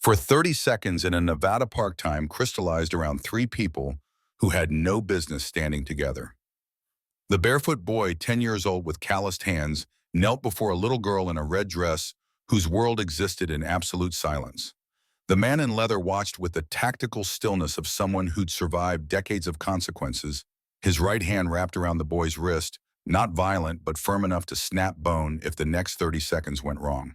For 30 seconds in a Nevada park, time crystallized around three people who had no business standing together. The barefoot boy, 10 years old with calloused hands, knelt before a little girl in a red dress whose world existed in absolute silence. The man in leather watched with the tactical stillness of someone who'd survived decades of consequences, his right hand wrapped around the boy's wrist, not violent but firm enough to snap bone if the next 30 seconds went wrong.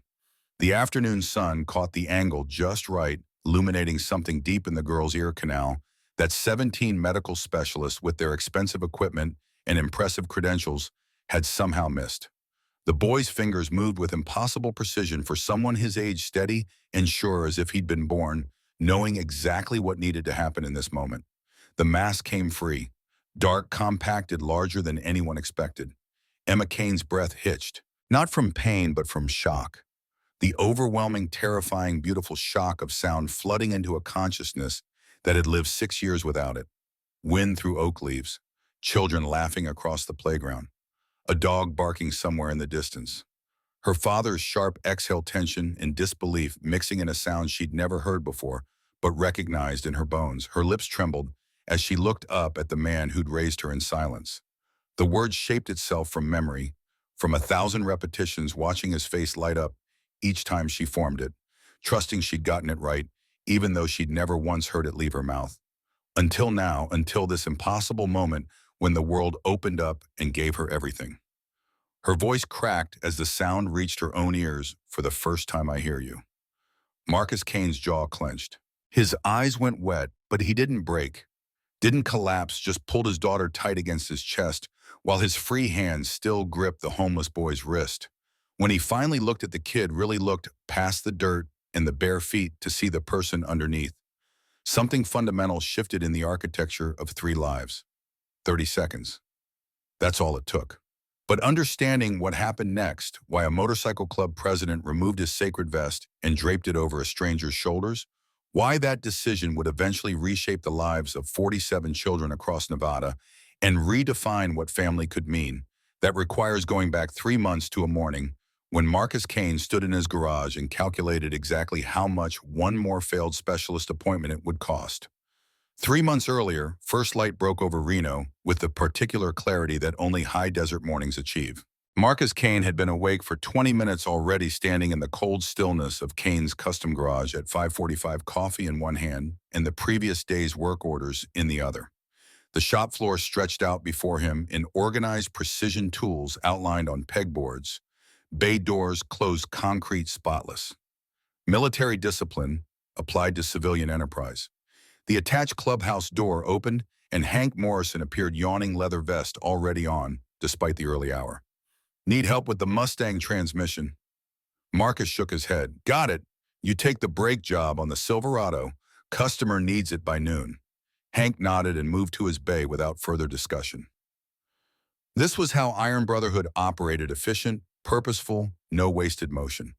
The afternoon sun caught the angle just right, illuminating something deep in the girl's ear canal that 17 medical specialists with their expensive equipment and impressive credentials had somehow missed. The boy's fingers moved with impossible precision for someone his age, steady and sure as if he'd been born, knowing exactly what needed to happen in this moment. The mass came free, dark, compacted, larger than anyone expected. Emma Kane's breath hitched, not from pain but from shock. The overwhelming, terrifying, beautiful shock of sound flooding into a consciousness that had lived 6 years without it. Wind through oak leaves, children laughing across the playground, a dog barking somewhere in the distance. Her father's sharp exhale, tension and disbelief mixing in a sound she'd never heard before, but recognized in her bones. Her lips trembled as she looked up at the man who'd raised her in silence. The word shaped itself from memory, from 1,000 repetitions, watching his face light up each time she formed it, trusting she'd gotten it right, even though she'd never once heard it leave her mouth. Until now, until this impossible moment when the world opened up and gave her everything. Her voice cracked as the sound reached her own ears. For the first time I hear you. Marcus Kane's jaw clenched. His eyes went wet, but he didn't break, didn't collapse, just pulled his daughter tight against his chest while his free hand still gripped the homeless boy's wrist. When he finally looked at the kid, really looked past the dirt and the bare feet to see the person underneath, something fundamental shifted in the architecture of 3 lives. 30 seconds. That's all it took. But understanding what happened next, why a motorcycle club president removed his sacred vest and draped it over a stranger's shoulders, why that decision would eventually reshape the lives of 47 children across Nevada and redefine what family could mean, that requires going back 3 months to a morning when Marcus Kane stood in his garage and calculated exactly how much one more failed specialist appointment it would cost. 3 months earlier, first light broke over Reno with the particular clarity that only high desert mornings achieve. Marcus Kane had been awake for 20 minutes already, standing in the cold stillness of Kane's custom garage at 5:45, coffee in one hand and the previous day's work orders in the other. The shop floor stretched out before him in organized precision tools outlined on pegboards. Bay doors closed, concrete, spotless. Military discipline applied to civilian enterprise. The attached clubhouse door opened and Hank Morrison appeared, yawning, leather vest already on, despite the early hour. Need help with the Mustang transmission? Marcus shook his head. Got it. You take the brake job on the Silverado. Customer needs it by noon. Hank nodded and moved to his bay without further discussion. This was how Iron Brotherhood operated: efficient, purposeful, no wasted motion.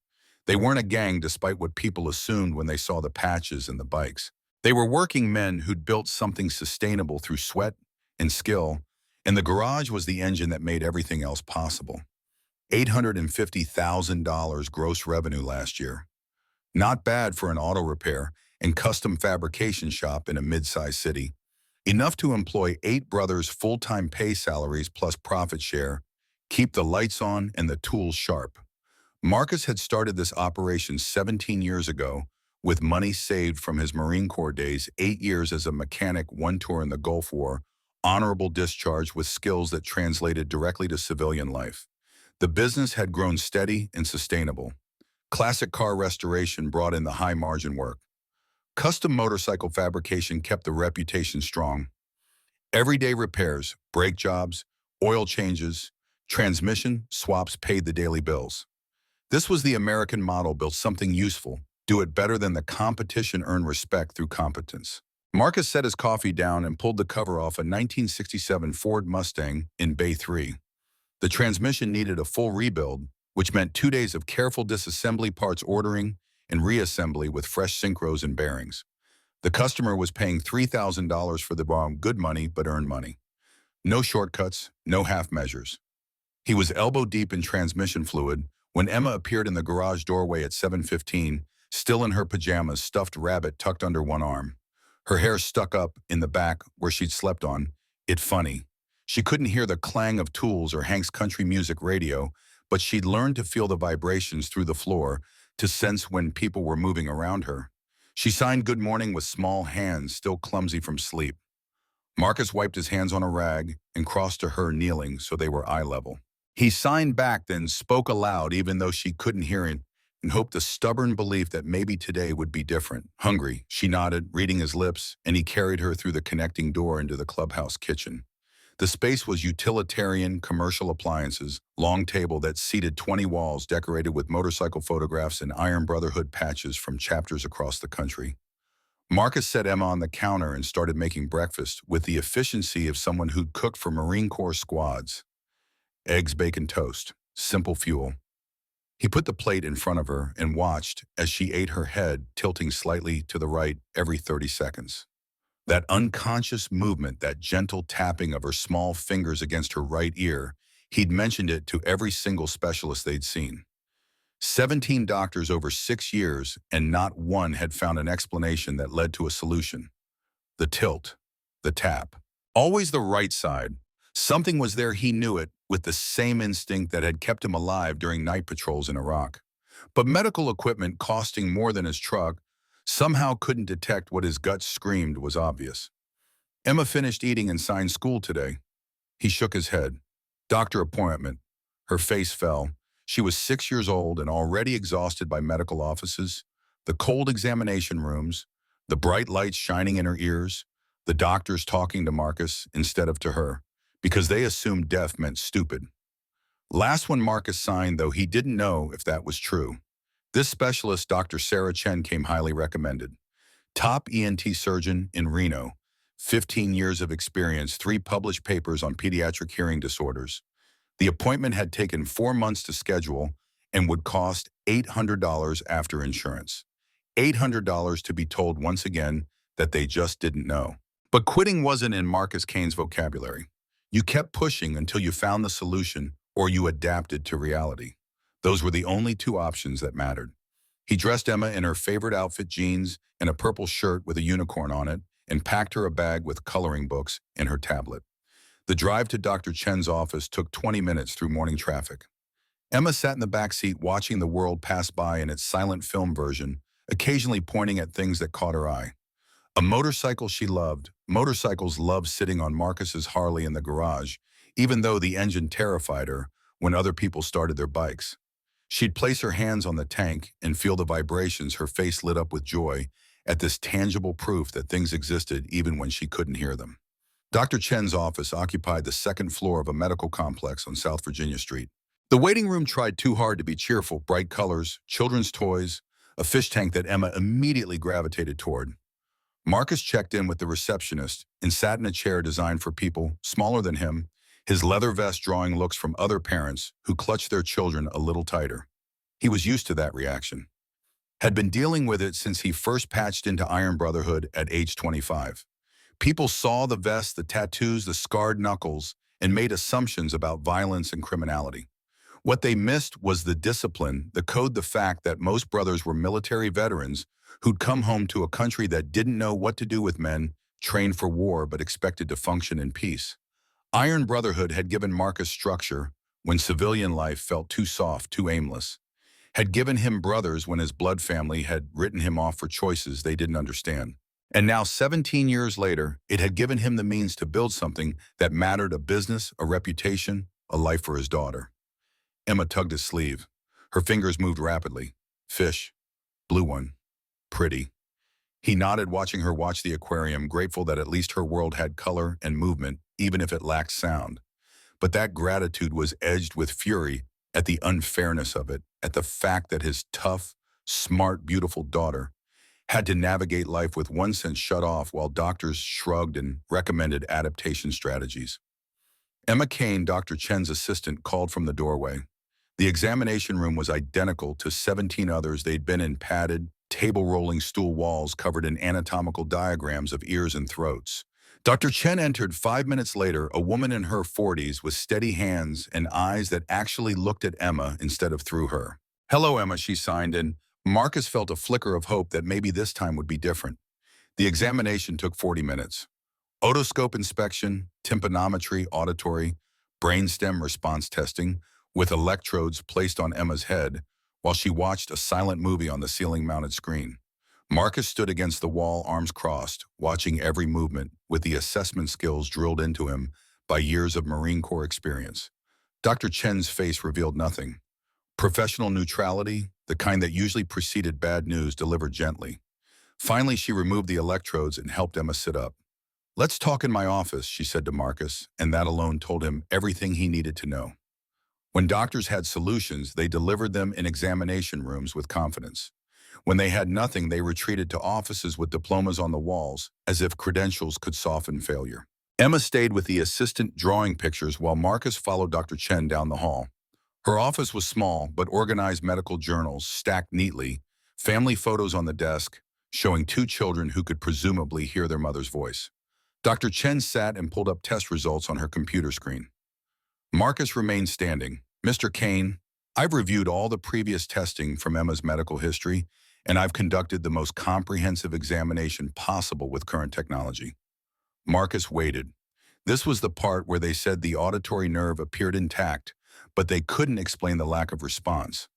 They weren't a gang despite what people assumed when they saw the patches and the bikes. They were working men who'd built something sustainable through sweat and skill, and the garage was the engine that made everything else possible. $850,000 gross revenue last year. Not bad for an auto repair and custom fabrication shop in a mid-sized city. Enough to employ 8 brothers' full-time pay salaries plus profit share, keep the lights on and the tools sharp. Marcus had started this operation 17 years ago with money saved from his Marine Corps days, 8 years as a mechanic, 1 tour in the Gulf War, honorable discharge with skills that translated directly to civilian life. The business had grown steady and sustainable. Classic car restoration brought in the high-margin work. Custom motorcycle fabrication kept the reputation strong. Everyday repairs, brake jobs, oil changes, transmission swaps paid the daily bills. This was the American model: build something useful, do it better than the competition, earn respect through competence. Marcus set his coffee down and pulled the cover off a 1967 Ford Mustang in Bay 3. The transmission needed a full rebuild, which meant 2 days of careful disassembly, parts ordering, and reassembly with fresh synchros and bearings. The customer was paying $3,000 for the bomb, good money but earned money. No shortcuts, no half measures. He was elbow deep in transmission fluid when Emma appeared in the garage doorway at 7:15, still in her pajamas, stuffed rabbit tucked under one arm. Her hair stuck up in the back where she'd slept on. It funny. She couldn't hear the clang of tools or Hank's country music radio, but she'd learned to feel the vibrations through the floor, to sense when people were moving around her. She signed good morning with small hands still clumsy from sleep. Marcus wiped his hands on a rag and crossed to her, kneeling so they were eye level. He signed back, then spoke aloud even though she couldn't hear him, and hoped the stubborn belief that maybe today would be different. Hungry, she nodded, reading his lips, and he carried her through the connecting door into the clubhouse kitchen. The space was utilitarian, commercial appliances, long table that seated 20 walls decorated with motorcycle photographs and Iron Brotherhood patches from chapters across the country. Marcus set Emma on the counter and started making breakfast with the efficiency of someone who'd cooked for Marine Corps squads. Eggs, bacon, toast. Simple fuel. He put the plate in front of her and watched as she ate, her head tilting slightly to the right every 30 seconds. That unconscious movement, that gentle tapping of her small fingers against her right ear, he'd mentioned it to every single specialist they'd seen. 17 doctors over 6 years, and not one had found an explanation that led to a solution. The tilt, the tap. Always the right side. Something was there, he knew it, with the same instinct that had kept him alive during night patrols in Iraq. But medical equipment costing more than his truck somehow couldn't detect what his gut screamed was obvious. Emma finished eating and signed school today. He shook his head. Doctor appointment. Her face fell. She was 6 years old and already exhausted by medical offices, the cold examination rooms, the bright lights shining in her ears, the doctors talking to Marcus instead of to her, because they assumed death meant stupid. Last one Marcus signed, though he didn't know if that was true. This specialist, Dr. Sarah Chen, came highly recommended. Top ENT surgeon in Reno, 15 years of experience, 3 published papers on pediatric hearing disorders. The appointment had taken 4 months to schedule and would cost $800 after insurance. $800 to be told once again that they just didn't know. But quitting wasn't in Marcus Kane's vocabulary. You kept pushing until you found the solution or you adapted to reality. Those were the only 2 options that mattered. He dressed Emma in her favorite outfit, jeans and a purple shirt with a unicorn on it, and packed her a bag with coloring books and her tablet. The drive to Dr. Chen's office took 20 minutes through morning traffic. Emma sat in the back seat watching the world pass by in its silent film version, occasionally pointing at things that caught her eye. A motorcycle she loved. Motorcycles loved sitting on Marcus's Harley in the garage, even though the engine terrified her when other people started their bikes. She'd place her hands on the tank and feel the vibrations, her face lit up with joy at this tangible proof that things existed even when she couldn't hear them. Dr. Chen's office occupied the 2nd floor of a medical complex on South Virginia Street. The waiting room tried too hard to be cheerful, bright colors, children's toys, a fish tank that Emma immediately gravitated toward. Marcus checked in with the receptionist and sat in a chair designed for people smaller than him, his leather vest drawing looks from other parents who clutched their children a little tighter. He was used to that reaction. Had been dealing with it since he first patched into Iron Brotherhood at age 25. People saw the vest, the tattoos, the scarred knuckles, and made assumptions about violence and criminality. What they missed was the discipline, the code, the fact that most brothers were military veterans who'd come home to a country that didn't know what to do with men trained for war but expected to function in peace. Iron Brotherhood had given Marcus structure when civilian life felt too soft, too aimless. Had given him brothers when his blood family had written him off for choices they didn't understand. And now, 17 years later, it had given him the means to build something that mattered: a business, a reputation, a life for his daughter. Emma tugged his sleeve. Her fingers moved rapidly. Fish. Blue one. Pretty. He nodded, watching her watch the aquarium, grateful that at least her world had color and movement, even if it lacked sound. But that gratitude was edged with fury at the unfairness of it, at the fact that his tough, smart, beautiful daughter had to navigate life with one sense shut off while doctors shrugged and recommended adaptation strategies. Emma Kane, Dr. Chen's assistant, called from the doorway. The examination room was identical to 17 others they'd been in: padded, table-rolling stool walls covered in anatomical diagrams of ears and throats. Dr. Chen entered 5 minutes later, a woman in her 40s with steady hands and eyes that actually looked at Emma instead of through her. "Hello, Emma," she signed in, Marcus felt a flicker of hope that maybe this time would be different. The examination took 40 minutes. Otoscope inspection, tympanometry, auditory, brainstem response testing, with electrodes placed on Emma's head while she watched a silent movie on the ceiling-mounted screen. Marcus stood against the wall, arms crossed, watching every movement with the assessment skills drilled into him by years of Marine Corps experience. Dr. Chen's face revealed nothing. Professional neutrality, the kind that usually preceded bad news, delivered gently. Finally, she removed the electrodes and helped Emma sit up. "Let's talk in my office," she said to Marcus, and that alone told him everything he needed to know. When doctors had solutions, they delivered them in examination rooms with confidence. When they had nothing, they retreated to offices with diplomas on the walls, as if credentials could soften failure. Emma stayed with the assistant drawing pictures while Marcus followed Dr. Chen down the hall. Her office was small, but organized medical journals stacked neatly, family photos on the desk, showing two children who could presumably hear their mother's voice. Dr. Chen sat and pulled up test results on her computer screen. Marcus remained standing. "Mr. Kane, I've reviewed all the previous testing from Emma's medical history, and I've conducted the most comprehensive examination possible with current technology." Marcus waited. This was the part where they said the auditory nerve appeared intact, but they couldn't explain the lack of response.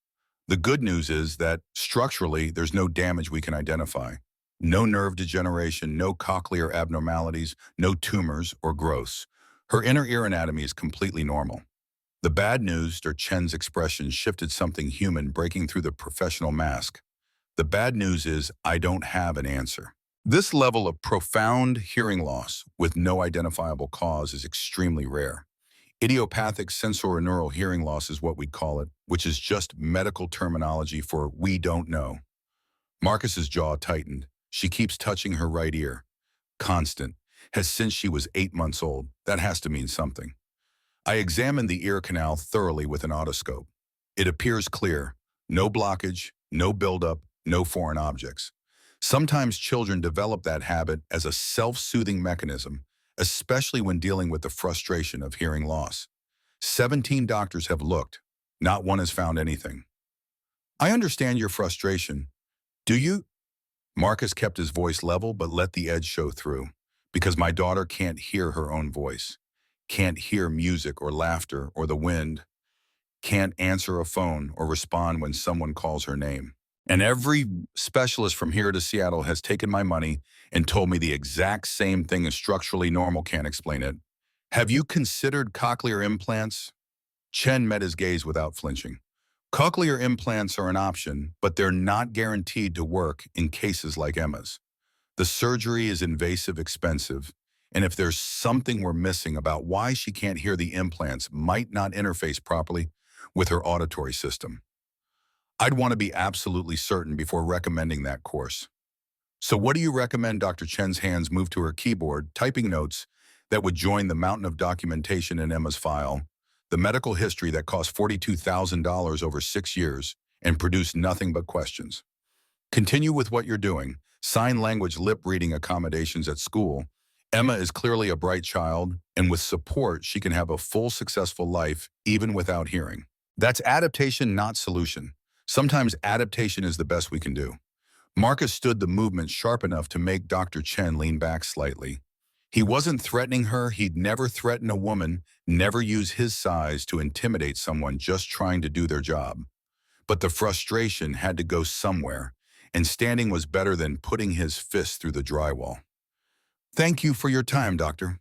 The good news is that, structurally, there's no damage we can identify. No nerve degeneration, no cochlear abnormalities, no tumors or growths. Her inner ear anatomy is completely normal. The bad news, Dr. Chen's expression shifted, something human breaking through the professional mask. The bad news is I don't have an answer. This level of profound hearing loss with no identifiable cause is extremely rare. Idiopathic sensorineural hearing loss is what we'd call it, which is just medical terminology for "we don't know." Marcus's jaw tightened. She keeps touching her right ear. Constant. Has since she was 8 months old. That has to mean something. I examined the ear canal thoroughly with an otoscope. It appears clear. No blockage, no buildup, no foreign objects. Sometimes children develop that habit as a self-soothing mechanism, especially when dealing with the frustration of hearing loss. 17 doctors have looked. Not one has found anything. "I understand your frustration. Do you?" Marcus kept his voice level but let the edge show through. "Because my daughter can't hear her own voice. Can't hear music or laughter or the wind. Can't answer a phone or respond when someone calls her name. And every specialist from here to Seattle has taken my money and told me the exact same thing as structurally normal can't explain it. Have you considered cochlear implants?" Chen met his gaze without flinching. "Cochlear implants are an option, but they're not guaranteed to work in cases like Emma's. The surgery is invasive, expensive, and if there's something we're missing about why she can't hear, the implants might not interface properly with her auditory system. I'd want to be absolutely certain before recommending that course." "So what do you recommend?" Dr. Chen's hands moved to her keyboard, typing notes that would join the mountain of documentation in Emma's file, the medical history that cost $42,000 over 6 years and produced nothing but questions. "Continue with what you're doing. Sign language lip reading accommodations at school. Emma is clearly a bright child, and with support, she can have a full, successful life even without hearing. That's adaptation, not solution. Sometimes adaptation is the best we can do." Marcus stood the movement sharp enough to make Dr. Chen lean back slightly. He wasn't threatening her. He'd never threaten a woman, never use his size to intimidate someone just trying to do their job. But the frustration had to go somewhere, and standing was better than putting his fist through the drywall. "Thank you for your time, doctor."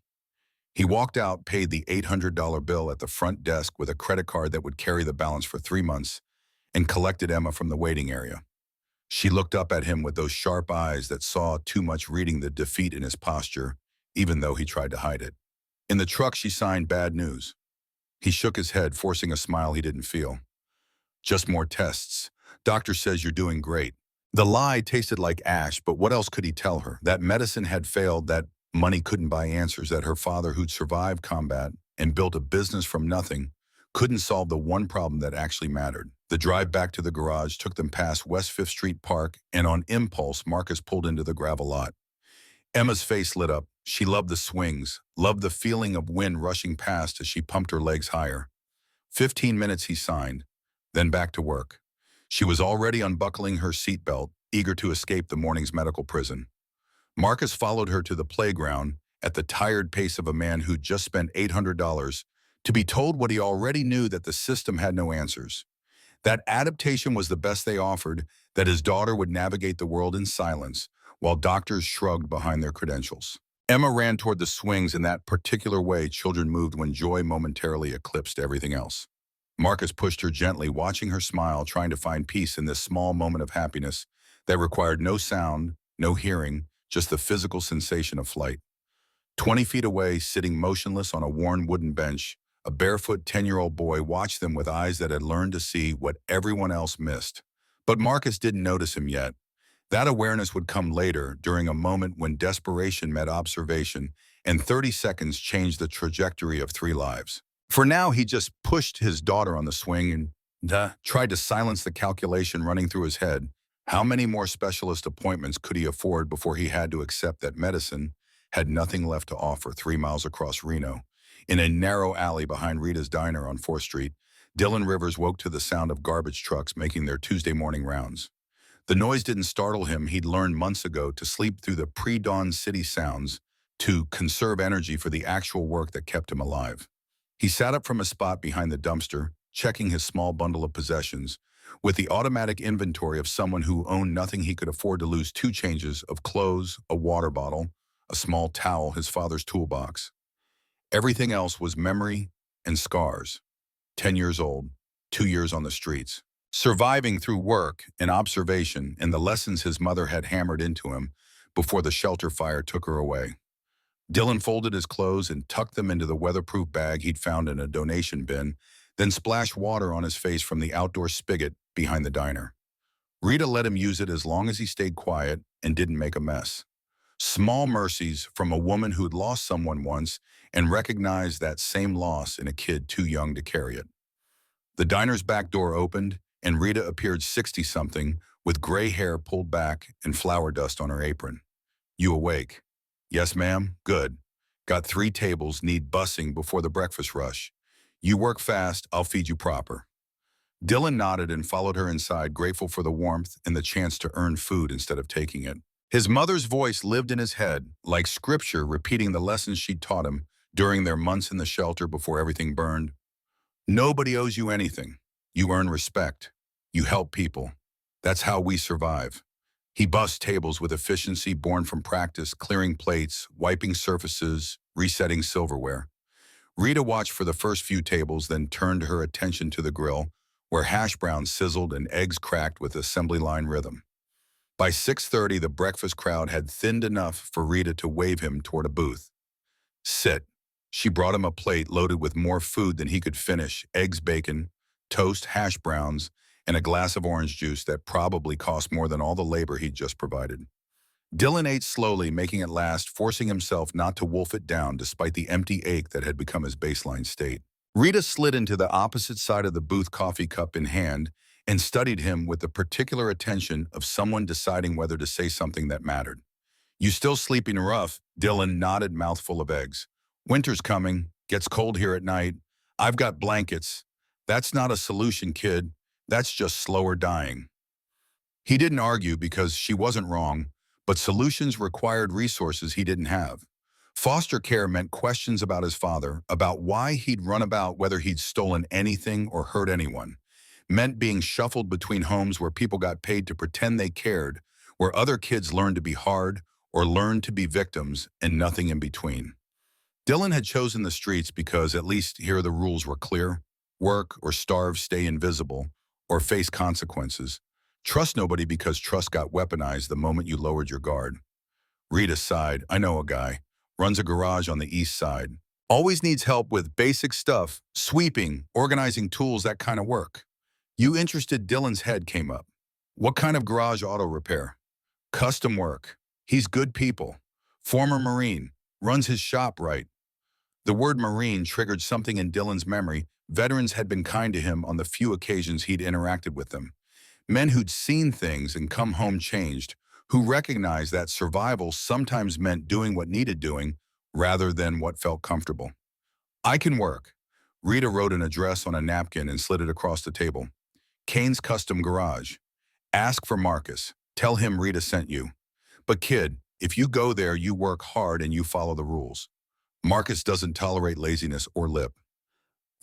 He walked out, paid the $800 bill at the front desk with a credit card that would carry the balance for 3 months, and collected Emma from the waiting area. She looked up at him with those sharp eyes that saw too much, reading the defeat in his posture, even though he tried to hide it. In the truck, she signed "bad news." He shook his head, forcing a smile he didn't feel. "Just more tests. Doctor says you're doing great." The lie tasted like ash, but what else could he tell her? That medicine had failed, that money couldn't buy answers, that her father, who'd survived combat and built a business from nothing, couldn't solve the one problem that actually mattered. The drive back to the garage took them past West 5th Street Park, and on impulse, Marcus pulled into the gravel lot. Emma's face lit up. She loved the swings, loved the feeling of wind rushing past as she pumped her legs higher. 15 minutes, he signed, then back to work. She was already unbuckling her seatbelt, eager to escape the morning's medical prison. Marcus followed her to the playground at the tired pace of a man who'd just spent $800 to be told what he already knew, that the system had no answers. That adaptation was the best they offered, that his daughter would navigate the world in silence, while doctors shrugged behind their credentials. Emma ran toward the swings in that particular way children moved when joy momentarily eclipsed everything else. Marcus pushed her gently, watching her smile, trying to find peace in this small moment of happiness that required no sound, no hearing, just the physical sensation of flight. 20 feet away, sitting motionless on a worn wooden bench, a barefoot 10-year-old boy watched them with eyes that had learned to see what everyone else missed. But Marcus didn't notice him yet. That awareness would come later, during a moment when desperation met observation, and 30 seconds changed the trajectory of 3 lives. For now, he just pushed his daughter on the swing and tried to silence the calculation running through his head. How many more specialist appointments could he afford before he had to accept that medicine had nothing left to offer? 3 miles across Reno, in a narrow alley behind Rita's Diner on 4th Street, Dylan Rivers woke to the sound of garbage trucks making their Tuesday morning rounds. The noise didn't startle him. He'd learned months ago to sleep through the pre-dawn city sounds, to conserve energy for the actual work that kept him alive. He sat up from a spot behind the dumpster, checking his small bundle of possessions, with the automatic inventory of someone who owned nothing. He could afford to lose 2 changes of clothes, a water bottle, a small towel, his father's toolbox. Everything else was memory and scars. 10 years old, 2 years on the streets, surviving through work and observation and the lessons his mother had hammered into him before the shelter fire took her away. Dylan folded his clothes and tucked them into the weatherproof bag he'd found in a donation bin, then splashed water on his face from the outdoor spigot behind the diner. Rita let him use it as long as he stayed quiet and didn't make a mess. Small mercies from a woman who'd lost someone once and recognized that same loss in a kid too young to carry it. The diner's back door opened, and Rita appeared 60-something, with gray hair pulled back and flour dust on her apron. "You awake?" "Yes, ma'am." "Good. Got 3 tables, need bussing before the breakfast rush. You work fast, I'll feed you proper." Dylan nodded and followed her inside, grateful for the warmth and the chance to earn food instead of taking it. His mother's voice lived in his head, like scripture repeating the lessons she'd taught him during their months in the shelter before everything burned. "Nobody owes you anything. You earn respect. You help people. That's how we survive." He bussed tables with efficiency born from practice, clearing plates, wiping surfaces, resetting silverware. Rita watched for the first few tables, then turned her attention to the grill, where hash browns sizzled and eggs cracked with assembly line rhythm. By 6:30, the breakfast crowd had thinned enough for Rita to wave him toward a booth. "Sit." She brought him a plate loaded with more food than he could finish: eggs, bacon, toast, hash browns, and a glass of orange juice that probably cost more than all the labor he'd just provided. Dylan ate slowly, making it last, forcing himself not to wolf it down despite the empty ache that had become his baseline state. Rita slid into the opposite side of the booth, coffee cup in hand, and studied him with the particular attention of someone deciding whether to say something that mattered. "You still sleeping rough?" Dylan nodded, mouthful of eggs. "Winter's coming. Gets cold here at night. I've got blankets." "That's not a solution, kid. That's just slower dying." He didn't argue because she wasn't wrong, but solutions required resources he didn't have. Foster care meant questions about his father, about why he'd run about, whether he'd stolen anything or hurt anyone. Meant being shuffled between homes where people got paid to pretend they cared, where other kids learned to be hard or learned to be victims, and nothing in between. Dylan had chosen the streets because at least here the rules were clear: work or starve, stay invisible, or face consequences. Trust nobody because trust got weaponized the moment you lowered your guard. Rita sighed. "I know a guy. Runs a garage on the east side. Always needs help with basic stuff, sweeping, organizing tools, that kind of work." "You interested?" Dylan's head came up. "What kind of garage auto repair?" "Custom work. He's good people. Former Marine. Runs his shop right." The word Marine triggered something in Dylan's memory. Veterans had been kind to him on the few occasions he'd interacted with them. Men who'd seen things and come home changed, who recognized that survival sometimes meant doing what needed doing rather than what felt comfortable. "I can work." Rita wrote an address on a napkin and slid it across the table. Kane's Custom Garage. Ask for Marcus. Tell him Rita sent you. But kid, if you go there, you work hard and you follow the rules. Marcus doesn't tolerate laziness or lip.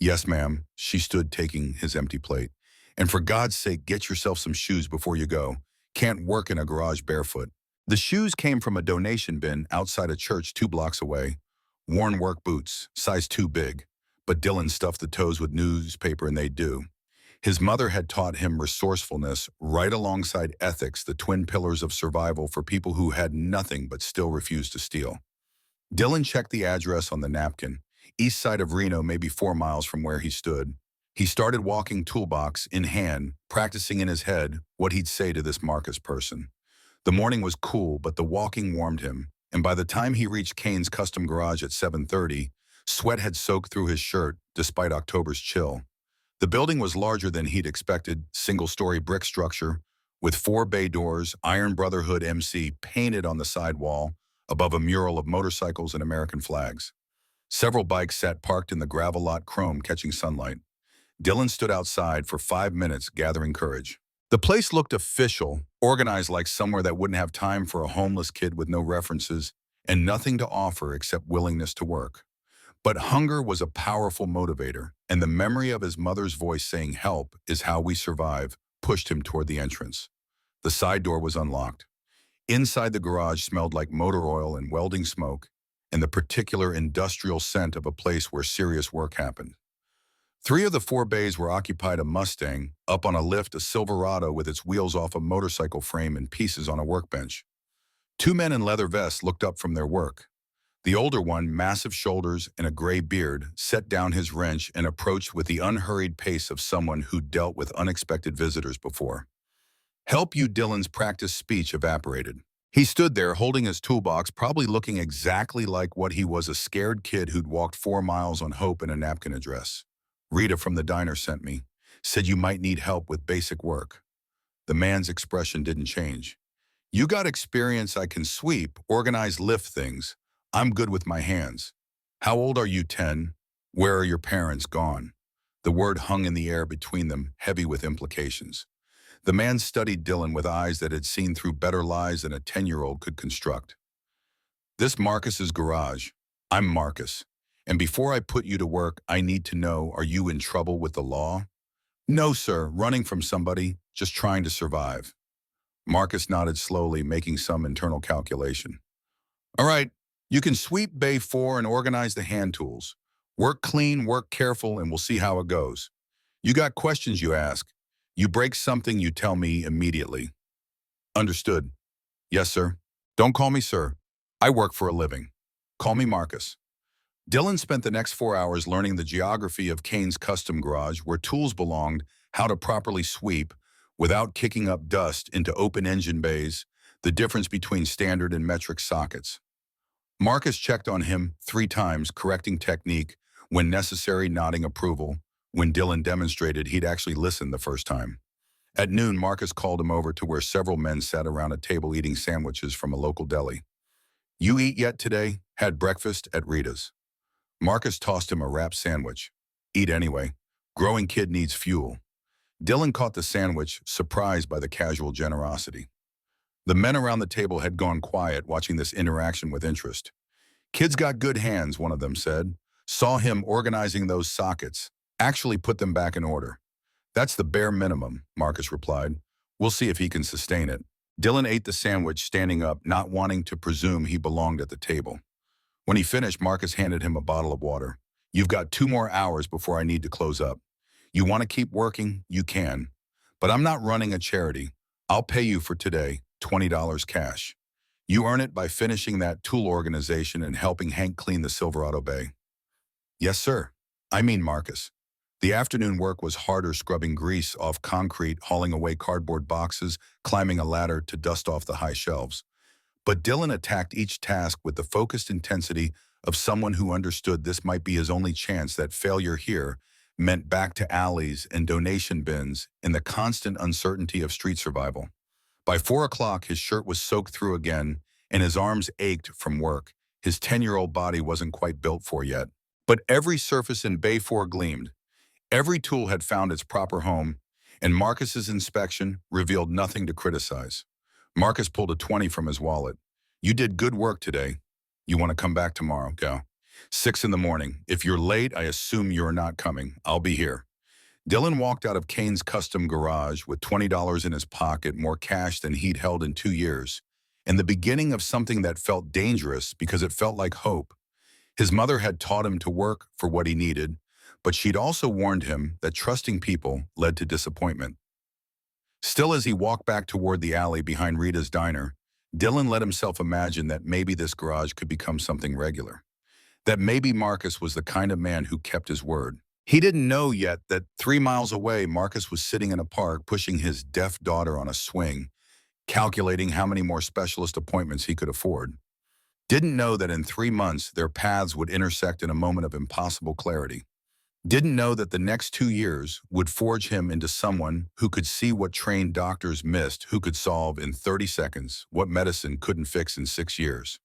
Yes, ma'am. She stood taking his empty plate. And for God's sake, get yourself some shoes before you go. Can't work in a garage barefoot. The shoes came from a donation bin outside a church 2 blocks away. Worn work boots, size too big. But Dylan stuffed the toes with newspaper and they'd do. His mother had taught him resourcefulness right alongside ethics, the twin pillars of survival for people who had nothing but still refused to steal. Dylan checked the address on the napkin, east side of Reno, maybe 4 miles from where he stood. He started walking toolbox in hand, practicing in his head what he'd say to this Marcus person. The morning was cool, but the walking warmed him, and by the time he reached Kane's Custom Garage at 7:30, sweat had soaked through his shirt despite October's chill. The building was larger than he'd expected, single-story brick structure, with 4 bay doors, Iron Brotherhood MC painted on the side wall, above a mural of motorcycles and American flags. Several bikes sat parked in the gravel lot, chrome catching sunlight. Dylan stood outside for 5 minutes, gathering courage. The place looked official, organized like somewhere that wouldn't have time for a homeless kid with no references and nothing to offer except willingness to work. But hunger was a powerful motivator, and the memory of his mother's voice saying, "Help is how we survive," pushed him toward the entrance. The side door was unlocked. Inside, the garage smelled like motor oil and welding smoke, and the particular industrial scent of a place where serious work happened. 3 of the 4 bays were occupied: a Mustang, up on a lift, a Silverado with its wheels off a motorcycle frame and pieces on a workbench. 2 men in leather vests looked up from their work. The older one, massive shoulders and a gray beard, set down his wrench and approached with the unhurried pace of someone who'd dealt with unexpected visitors before. "Help you," Dylan's practiced speech evaporated. He stood there holding his toolbox, probably looking exactly like what he was, a scared kid who'd walked 4 miles on hope in a napkin address. "Rita from the diner sent me. Said you might need help with basic work." The man's expression didn't change. "You got experience? I can sweep, organize, lift things. I'm good with my hands." "How old are you?" 10. "Where are your parents?" "Gone." The word hung in the air between them, heavy with implications. The man studied Dylan with eyes that had seen through better lies than a 10-year-old could construct. "This Marcus's garage. I'm Marcus. And before I put you to work, I need to know, are you in trouble with the law?" "No, sir. Running from somebody. Just trying to survive." Marcus nodded slowly, making some internal calculation. "All right. You can sweep Bay 4 and organize the hand tools. Work clean, work careful, and we'll see how it goes. You got questions, you ask. You break something, you tell me immediately." "Understood." "Yes, sir." "Don't call me sir. I work for a living. Call me Marcus." Dylan spent the next 4 hours learning the geography of Kane's Custom Garage, where tools belonged, how to properly sweep without kicking up dust into open engine bays, the difference between standard and metric sockets. Marcus checked on him 3 times, correcting technique, when necessary, nodding approval. When Dylan demonstrated, he'd actually listened the first time. At noon, Marcus called him over to where several men sat around a table eating sandwiches from a local deli. "You eat yet today?" "Had breakfast at Rita's." Marcus tossed him a wrap sandwich. "Eat anyway. Growing kid needs fuel." Dylan caught the sandwich, surprised by the casual generosity. The men around the table had gone quiet, watching this interaction with interest. "Kid's got good hands," one of them said. "Saw him organizing those sockets. Actually put them back in order." "That's the bare minimum," Marcus replied. "We'll see if he can sustain it." Dylan ate the sandwich, standing up, not wanting to presume he belonged at the table. When he finished, Marcus handed him a bottle of water. "You've got 2 more hours before I need to close up. You want to keep working? You can. But I'm not running a charity. I'll pay you for today, $20 cash. You earn it by finishing that tool organization and helping Hank clean the Silverado Bay." "Yes, sir." "I mean Marcus." The afternoon work was harder, scrubbing grease off concrete, hauling away cardboard boxes, climbing a ladder to dust off the high shelves. But Dylan attacked each task with the focused intensity of someone who understood this might be his only chance, that failure here meant back to alleys and donation bins and the constant uncertainty of street survival. By 4 o'clock, his shirt was soaked through again, and his arms ached from work. His 10-year-old body wasn't quite built for yet. But every surface in Bay 4 gleamed. Every tool had found its proper home, and Marcus's inspection revealed nothing to criticize. Marcus pulled a 20 from his wallet. You did good work today. You want to come back tomorrow? Go. 6 in the morning. If you're late, I assume you're not coming. I'll be here. Dylan walked out of Kane's custom garage with $20 in his pocket, more cash than he'd held in 2 years, and the beginning of something that felt dangerous because it felt like hope. His mother had taught him to work for what he needed, but she'd also warned him that trusting people led to disappointment. Still, as he walked back toward the alley behind Rita's diner, Dylan let himself imagine that maybe this garage could become something regular. That maybe Marcus was the kind of man who kept his word. He didn't know yet that 3 miles away, Marcus was sitting in a park pushing his deaf daughter on a swing, calculating how many more specialist appointments he could afford. Didn't know that in 3 months, their paths would intersect in a moment of impossible clarity. Didn't know that the next 2 years would forge him into someone who could see what trained doctors missed, who could solve in 30 seconds what medicine couldn't fix in 6 years.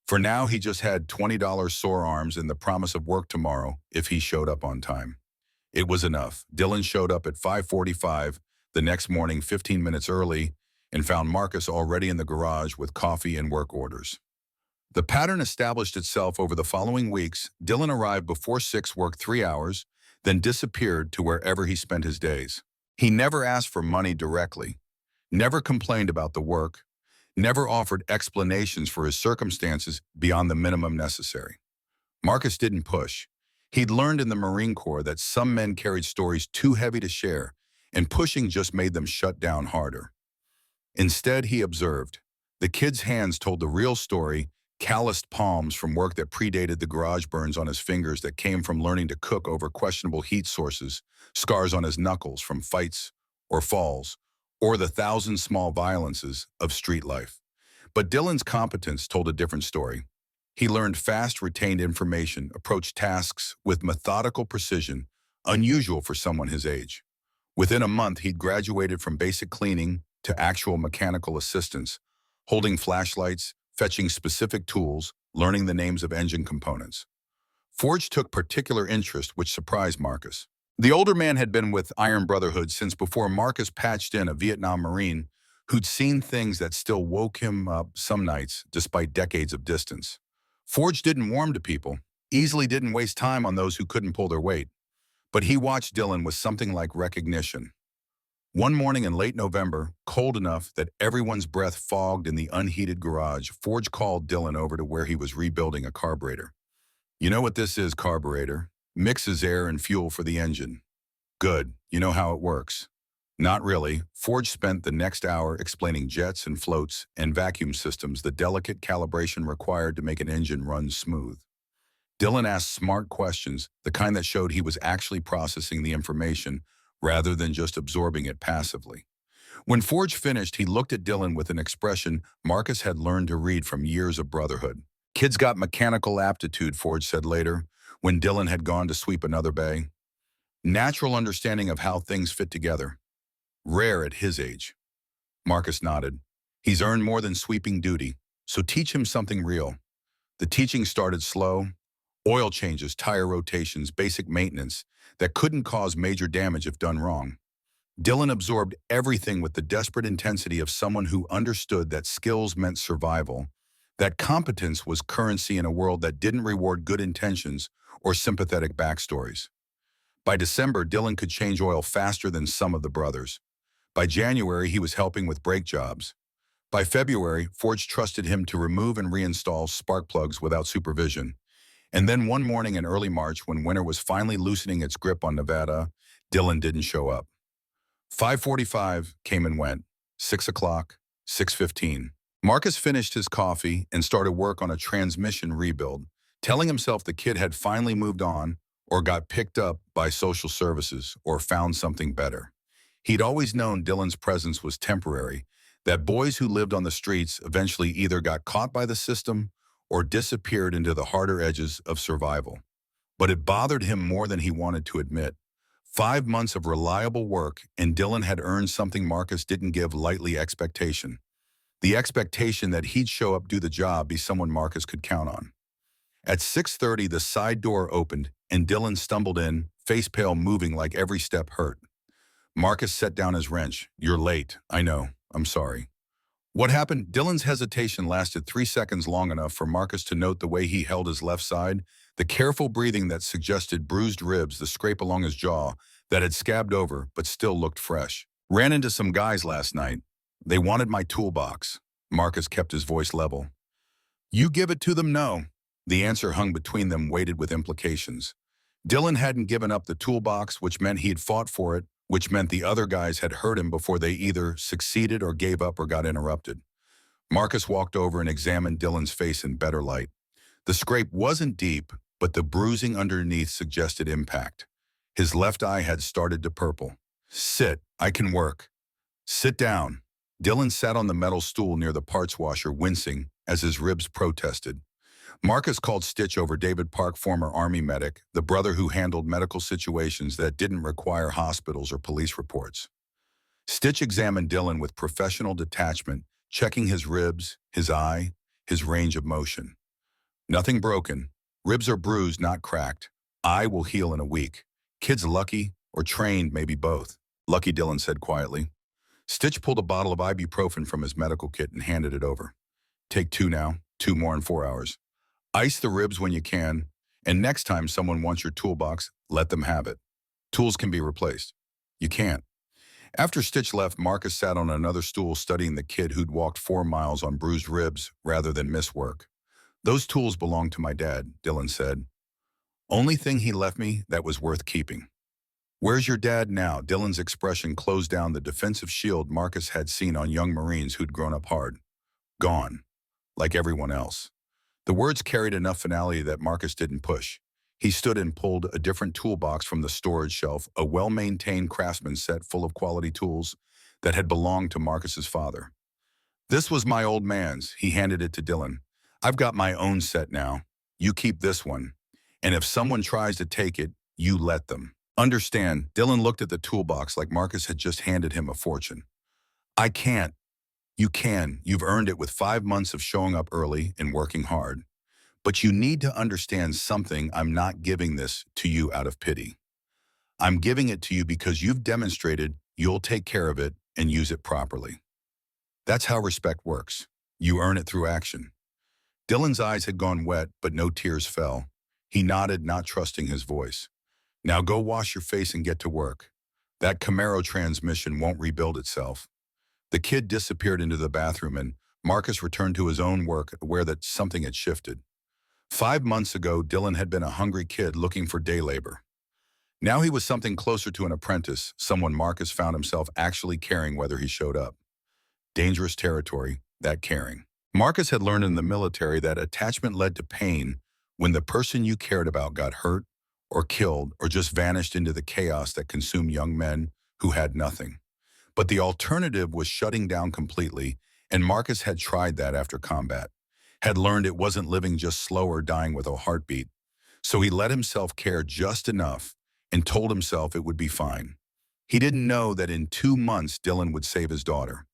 For now, he just had $20 sore arms and the promise of work tomorrow if he showed up on time. It was enough. Dylan showed up at 5:45 the next morning, 15 minutes early, and found Marcus already in the garage with coffee and work orders. The pattern established itself over the following weeks. Dylan arrived before 6, worked 3 hours, then disappeared to wherever he spent his days. He never asked for money directly, never complained about the work, never offered explanations for his circumstances beyond the minimum necessary. Marcus didn't push. He'd learned in the Marine Corps that some men carried stories too heavy to share, and pushing just made them shut down harder. Instead, he observed. The kid's hands told the real story, calloused palms from work that predated the garage burns on his fingers that came from learning to cook over questionable heat sources, scars on his knuckles from fights or falls, or the thousand small violences of street life. But Dylan's competence told a different story. He learned fast, retained information, approached tasks with methodical precision, unusual for someone his age. Within a month, he'd graduated from basic cleaning to actual mechanical assistance, holding flashlights, fetching specific tools, learning the names of engine components. Forge took particular interest, which surprised Marcus. The older man had been with Iron Brotherhood since before Marcus patched in a Vietnam Marine who'd seen things that still woke him up some nights despite decades of distance. Forge didn't warm to people, easily didn't waste time on those who couldn't pull their weight. But he watched Dylan with something like recognition. One morning in late November, cold enough that everyone's breath fogged in the unheated garage, Forge called Dylan over to where he was rebuilding a carburetor. You know what this is, carburetor? Mixes air and fuel for the engine. Good. You know how it works. Not really. Forge spent the next hour explaining jets and floats and vacuum systems, the delicate calibration required to make an engine run smooth. Dylan asked smart questions, the kind that showed he was actually processing the information rather than just absorbing it passively. When Forge finished, he looked at Dylan with an expression Marcus had learned to read from years of brotherhood. Kid's got mechanical aptitude, Forge said later, when Dylan had gone to sweep another bay. Natural understanding of how things fit together. Rare at his age. Marcus nodded. He's earned more than sweeping duty, so teach him something real. The teaching started slow. Oil changes, tire rotations, basic maintenance that couldn't cause major damage if done wrong. Dylan absorbed everything with the desperate intensity of someone who understood that skills meant survival, that competence was currency in a world that didn't reward good intentions or sympathetic backstories. By December, Dylan could change oil faster than some of the brothers. By January, he was helping with brake jobs. By February, Forge trusted him to remove and reinstall spark plugs without supervision. And then one morning in early March, when winter was finally loosening its grip on Nevada, Dylan didn't show up. 5:45 came and went. 6 o'clock, 6:15. Marcus finished his coffee and started work on a transmission rebuild, telling himself the kid had finally moved on or got picked up by social services or found something better. He'd always known Dylan's presence was temporary, that boys who lived on the streets eventually either got caught by the system or disappeared into the harder edges of survival. But it bothered him more than he wanted to admit. 5 months of reliable work, and Dylan had earned something Marcus didn't give lightly: expectation. The expectation that he'd show up, do the job, be someone Marcus could count on. At 6:30, the side door opened, and Dylan stumbled in, face pale, moving like every step hurt. Marcus set down his wrench. You're late. I know. I'm sorry. What happened? Dylan's hesitation lasted 3 seconds, long enough for Marcus to note the way he held his left side, the careful breathing that suggested bruised ribs, the scrape along his jaw that had scabbed over but still looked fresh. Ran into some guys last night. They wanted my toolbox. Marcus kept his voice level. You give it to them? No. The answer hung between them, weighted with implications. Dylan hadn't given up the toolbox, which meant he'd fought for it, which meant the other guys had hurt him before they either succeeded or gave up or got interrupted. Marcus walked over and examined Dylan's face in better light. The scrape wasn't deep, but the bruising underneath suggested impact. His left eye had started to purple. Sit, I can work. Sit down. Dylan sat on the metal stool near the parts washer, wincing as his ribs protested. Marcus called Stitch over, David Park, former Army medic, the brother who handled medical situations that didn't require hospitals or police reports. Stitch examined Dylan with professional detachment, checking his ribs, his eye, his range of motion. Nothing broken. Ribs are bruised, not cracked. Eye will heal in a week. Kid's lucky, or trained, maybe both. Lucky, Dylan said quietly. Stitch pulled a bottle of ibuprofen from his medical kit and handed it over. Take 2 now, 2 more in 4 hours. Ice the ribs when you can, and next time someone wants your toolbox, let them have it. Tools can be replaced. You can't. After Stitch left, Marcus sat on another stool studying the kid who'd walked 4 miles on bruised ribs rather than miss work. Those tools belong to my dad, Dylan said. Only thing he left me that was worth keeping. Where's your dad now? Dylan's expression closed down the defensive shield Marcus had seen on young Marines who'd grown up hard. Gone. Like everyone else. The words carried enough finality that Marcus didn't push. He stood and pulled a different toolbox from the storage shelf, a well-maintained craftsman set full of quality tools that had belonged to Marcus's father. This was my old man's. He handed it to Dylan. I've got my own set now. You keep this one. And if someone tries to take it, you let them. Understand, Dylan looked at the toolbox like Marcus had just handed him a fortune. I can't. You can. You've earned it with 5 months of showing up early and working hard. But you need to understand something. I'm not giving this to you out of pity. I'm giving it to you because you've demonstrated you'll take care of it and use it properly. That's how respect works. You earn it through action. Dylan's eyes had gone wet, but no tears fell. He nodded, not trusting his voice. Now go wash your face and get to work. That Camaro transmission won't rebuild itself. The kid disappeared into the bathroom, and Marcus returned to his own work, aware that something had shifted. 5 months ago, Dylan had been a hungry kid looking for day labor. Now he was something closer to an apprentice, someone Marcus found himself actually caring whether he showed up. Dangerous territory, that caring. Marcus had learned in the military that attachment led to pain when the person you cared about got hurt or killed or just vanished into the chaos that consumed young men who had nothing. But the alternative was shutting down completely, and Marcus had tried that after combat, had learned it wasn't living just slow or dying with a heartbeat. So he let himself care just enough and told himself it would be fine. He didn't know that in 2 months Dylan would save his daughter.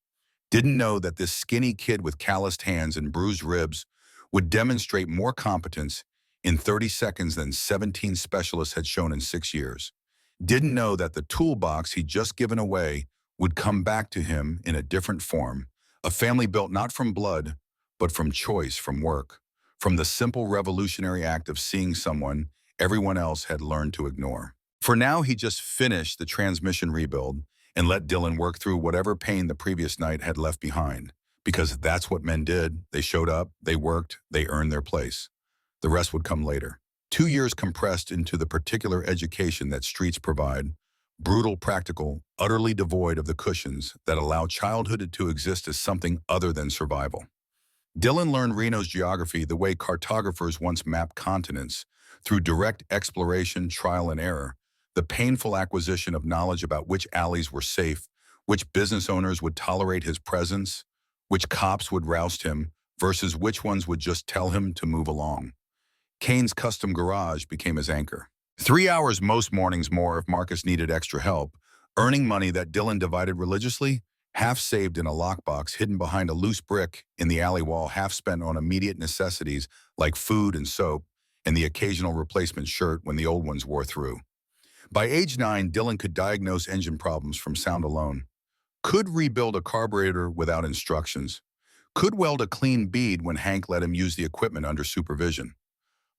Didn't know that this skinny kid with calloused hands and bruised ribs would demonstrate more competence in 30 seconds than 17 specialists had shown in 6 years. Didn't know that the toolbox he'd just given away would come back to him in a different form, a family built not from blood, but from choice, from work, from the simple revolutionary act of seeing someone everyone else had learned to ignore. For now, he just finished the transmission rebuild and let Dylan work through whatever pain the previous night had left behind, because that's what men did. They showed up, they worked, they earned their place. The rest would come later. 2 years compressed into the particular education that streets provide, brutal, practical, utterly devoid of the cushions that allow childhood to exist as something other than survival. Dylan learned Reno's geography the way cartographers once mapped continents, through direct exploration, trial and error, the painful acquisition of knowledge about which alleys were safe, which business owners would tolerate his presence, which cops would roust him, versus which ones would just tell him to move along. Kane's custom garage became his anchor. 3 hours most mornings more if Marcus needed extra help, earning money that Dylan divided religiously, half saved in a lockbox hidden behind a loose brick in the alley wall, half spent on immediate necessities like food and soap, and the occasional replacement shirt when the old ones wore through. By age 9, Dylan could diagnose engine problems from sound alone, could rebuild a carburetor without instructions, could weld a clean bead when Hank let him use the equipment under supervision.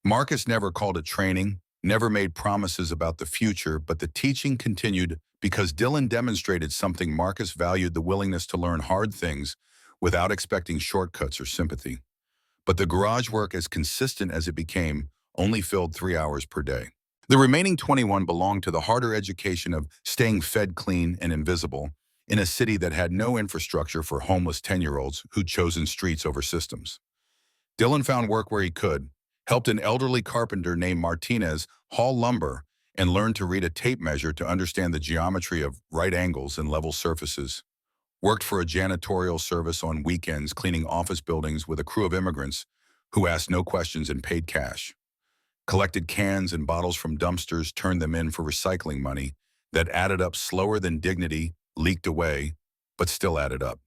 Marcus never called it training, never made promises about the future, but the teaching continued because Dylan demonstrated something. Marcus valued the willingness to learn hard things without expecting shortcuts or sympathy. But the garage work, as consistent as it became, only filled 3 hours per day. The remaining 21 belonged to the harder education of staying fed clean and invisible in a city that had no infrastructure for homeless 10-year-olds who'd chosen streets over systems. Dylan found work where he could, helped an elderly carpenter named Martinez haul lumber, and learned to read a tape measure to understand the geometry of right angles and level surfaces. Worked for a janitorial service on weekends, cleaning office buildings with a crew of immigrants who asked no questions and paid cash. Collected cans and bottles from dumpsters, turned them in for recycling money that added up slower than dignity, leaked away, but still added up.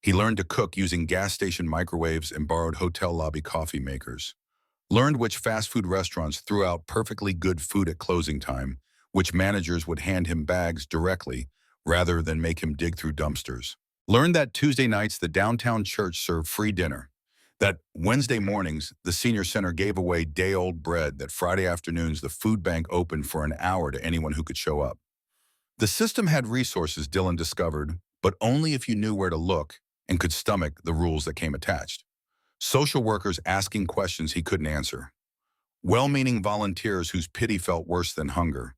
He learned to cook using gas station microwaves and borrowed hotel lobby coffee makers. Learned which fast food restaurants threw out perfectly good food at closing time, which managers would hand him bags directly rather than make him dig through dumpsters. Learned that Tuesday nights the downtown church served free dinner, that Wednesday mornings the senior center gave away day-old bread, that Friday afternoons the food bank opened for an hour to anyone who could show up. The system had resources, Dylan discovered, but only if you knew where to look and could stomach the rules that came attached. Social workers asking questions he couldn't answer. Well-meaning volunteers whose pity felt worse than hunger.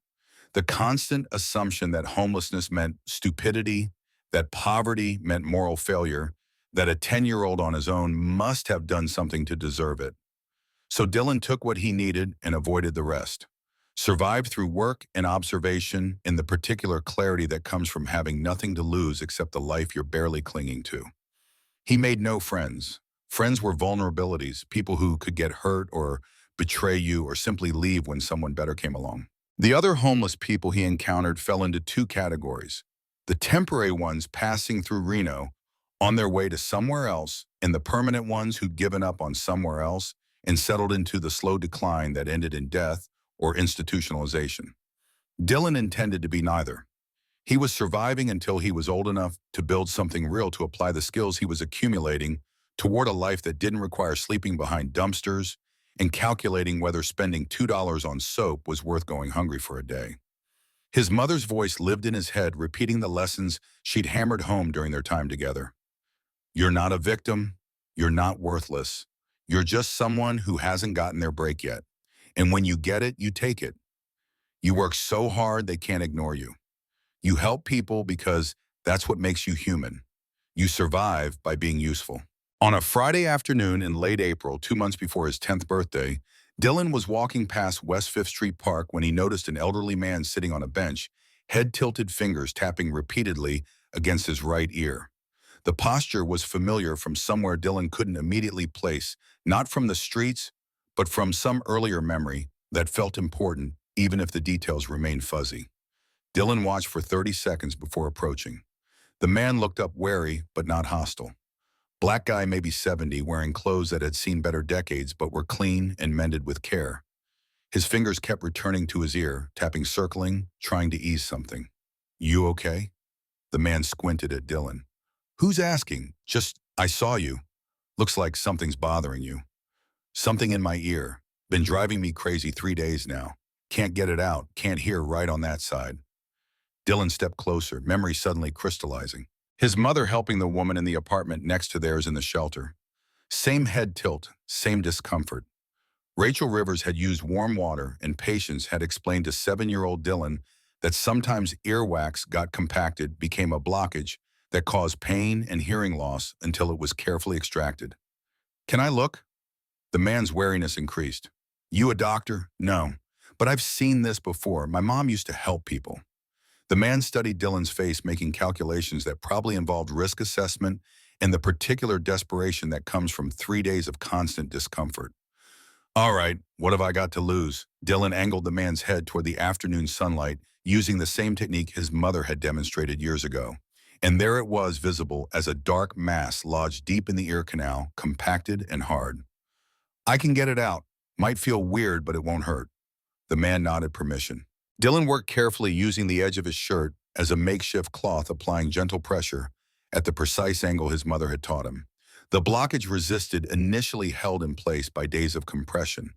The constant assumption that homelessness meant stupidity, that poverty meant moral failure, that a 10-year-old on his own must have done something to deserve it. So Dylan took what he needed and avoided the rest. Survived through work and observation in the particular clarity that comes from having nothing to lose except the life you're barely clinging to. He made no friends. Friends were vulnerabilities, people who could get hurt or betray you or simply leave when someone better came along. The other homeless people he encountered fell into two categories. The temporary ones passing through Reno on their way to somewhere else, and the permanent ones who'd given up on somewhere else and settled into the slow decline that ended in death or institutionalization. Dylan intended to be neither. He was surviving until he was old enough to build something real, to apply the skills he was accumulating toward a life that didn't require sleeping behind dumpsters and calculating whether spending $2 on soap was worth going hungry for a day. His mother's voice lived in his head, repeating the lessons she'd hammered home during their time together. You're not a victim. You're not worthless. You're just someone who hasn't gotten their break yet. And when you get it, you take it. You work so hard they can't ignore you. You help people because that's what makes you human. You survive by being useful. On a Friday afternoon in late April, 2 months before his 10th birthday, Dylan was walking past West 5th Street Park when he noticed an elderly man sitting on a bench, head tilted, fingers tapping repeatedly against his right ear. The posture was familiar from somewhere Dylan couldn't immediately place, not from the streets, but from some earlier memory that felt important, even if the details remained fuzzy. Dylan watched for 30 seconds before approaching. The man looked up, wary but not hostile. Black guy, maybe 70, wearing clothes that had seen better decades but were clean and mended with care. His fingers kept returning to his ear, tapping, circling, trying to ease something. You okay? The man squinted at Dylan. Who's asking? Just, I saw you. Looks like something's bothering you. Something in my ear. Been driving me crazy 3 days now. Can't get it out. Can't hear right on that side. Dylan stepped closer, memory suddenly crystallizing. His mother helping the woman in the apartment next to theirs in the shelter. Same head tilt, same discomfort. Rachel Rivers had used warm water, and Patience had explained to 7-year-old Dylan that sometimes earwax got compacted, became a blockage that caused pain and hearing loss until it was carefully extracted. Can I look? The man's wariness increased. You a doctor? No. But I've seen this before. My mom used to help people. The man studied Dylan's face, making calculations that probably involved risk assessment and the particular desperation that comes from 3 days of constant discomfort. All right, what have I got to lose? Dylan angled the man's head toward the afternoon sunlight, using the same technique his mother had demonstrated years ago. And there it was, visible as a dark mass lodged deep in the ear canal, compacted and hard. I can get it out. Might feel weird, but it won't hurt. The man nodded permission. Dylan worked carefully, using the edge of his shirt as a makeshift cloth, applying gentle pressure at the precise angle his mother had taught him. The blockage resisted, initially held in place by days of compression.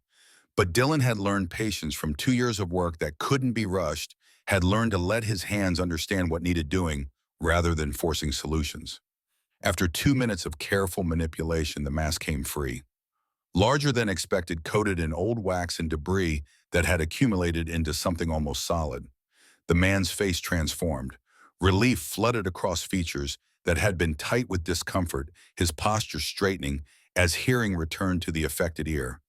But Dylan had learned patience from 2 years of work that couldn't be rushed, had learned to let his hands understand what needed doing rather than forcing solutions. After 2 minutes of careful manipulation, the mass came free. Larger than expected, coated in old wax and debris that had accumulated into something almost solid. The man's face transformed. Relief flooded across features that had been tight with discomfort, his posture straightening as hearing returned to the affected ear.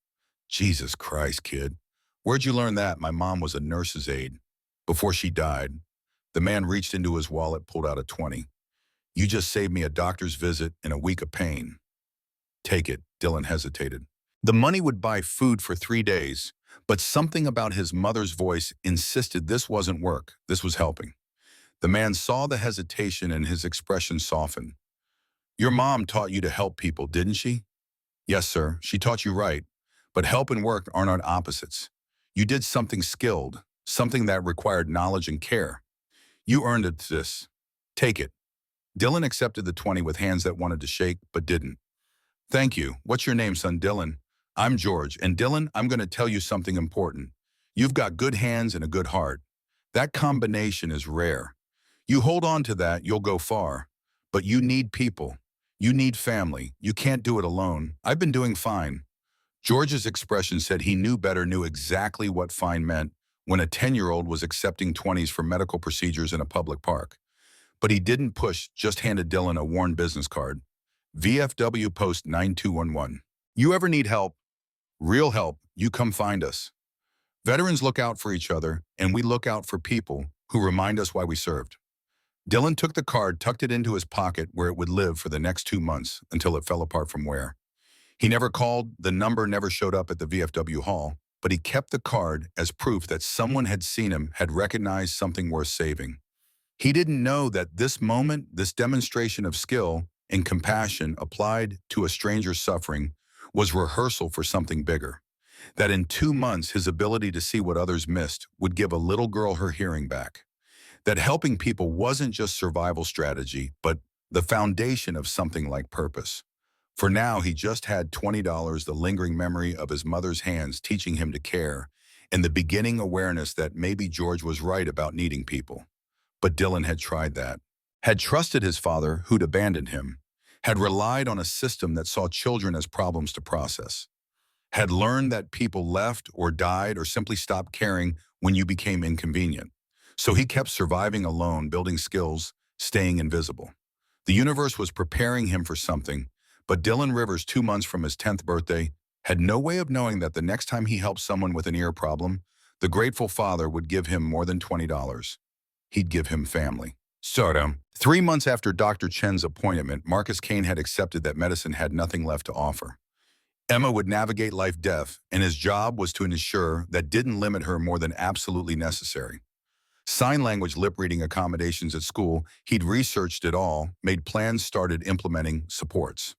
Jesus Christ, kid. Where'd you learn that? My mom was a nurse's aide. Before she died, the man reached into his wallet, pulled out a 20. You just saved me a doctor's visit and a week of pain. Take it, Dylan hesitated. The money would buy food for 3 days, but something about his mother's voice insisted this wasn't work, this was helping. The man saw the hesitation and his expression softened. Your mom taught you to help people, didn't she? Yes, sir, she taught you right. But help and work aren't opposites. You did something skilled, something that required knowledge and care. You earned it this. Take it. Dylan accepted the 20 with hands that wanted to shake but didn't. Thank you. What's your name, son? Dylan. I'm George. And Dylan, I'm going to tell you something important. You've got good hands and a good heart. That combination is rare. You hold on to that, you'll go far. But you need people. You need family. You can't do it alone. I've been doing fine. George's expression said he knew better, knew exactly what fine meant when a 10-year-old was accepting 20s for medical procedures in a public park. But he didn't push, just handed Dylan a worn business card. VFW Post 9211. You ever need help? Real help, you come find us. Veterans look out for each other, and we look out for people who remind us why we served. Dylan took the card, tucked it into his pocket where it would live for the next 2 months until it fell apart from wear. He never called, the number never showed up at the VFW hall, but he kept the card as proof that someone had seen him, had recognized something worth saving. He didn't know that this moment, this demonstration of skill and compassion applied to a stranger's suffering, was rehearsal for something bigger. That in 2 months, his ability to see what others missed would give a little girl her hearing back. That helping people wasn't just survival strategy, but the foundation of something like purpose. For now, he just had $20, the lingering memory of his mother's hands teaching him to care, and the beginning awareness that maybe George was right about needing people. But Dylan had tried that, had trusted his father who'd abandoned him, had relied on a system that saw children as problems to process, had learned that people left or died or simply stopped caring when you became inconvenient. So he kept surviving alone, building skills, staying invisible. The universe was preparing him for something, but Dylan Rivers, 2 months from his 10th birthday, had no way of knowing that the next time he helped someone with an ear problem, the grateful father would give him more than $20. He'd give him family. So, 3 months after Dr. Chen's appointment, Marcus Kane had accepted that medicine had nothing left to offer. Emma would navigate life deaf, and his job was to ensure that didn't limit her more than absolutely necessary. Sign language lip-reading accommodations at school, he'd researched it all, made plans, started implementing supports.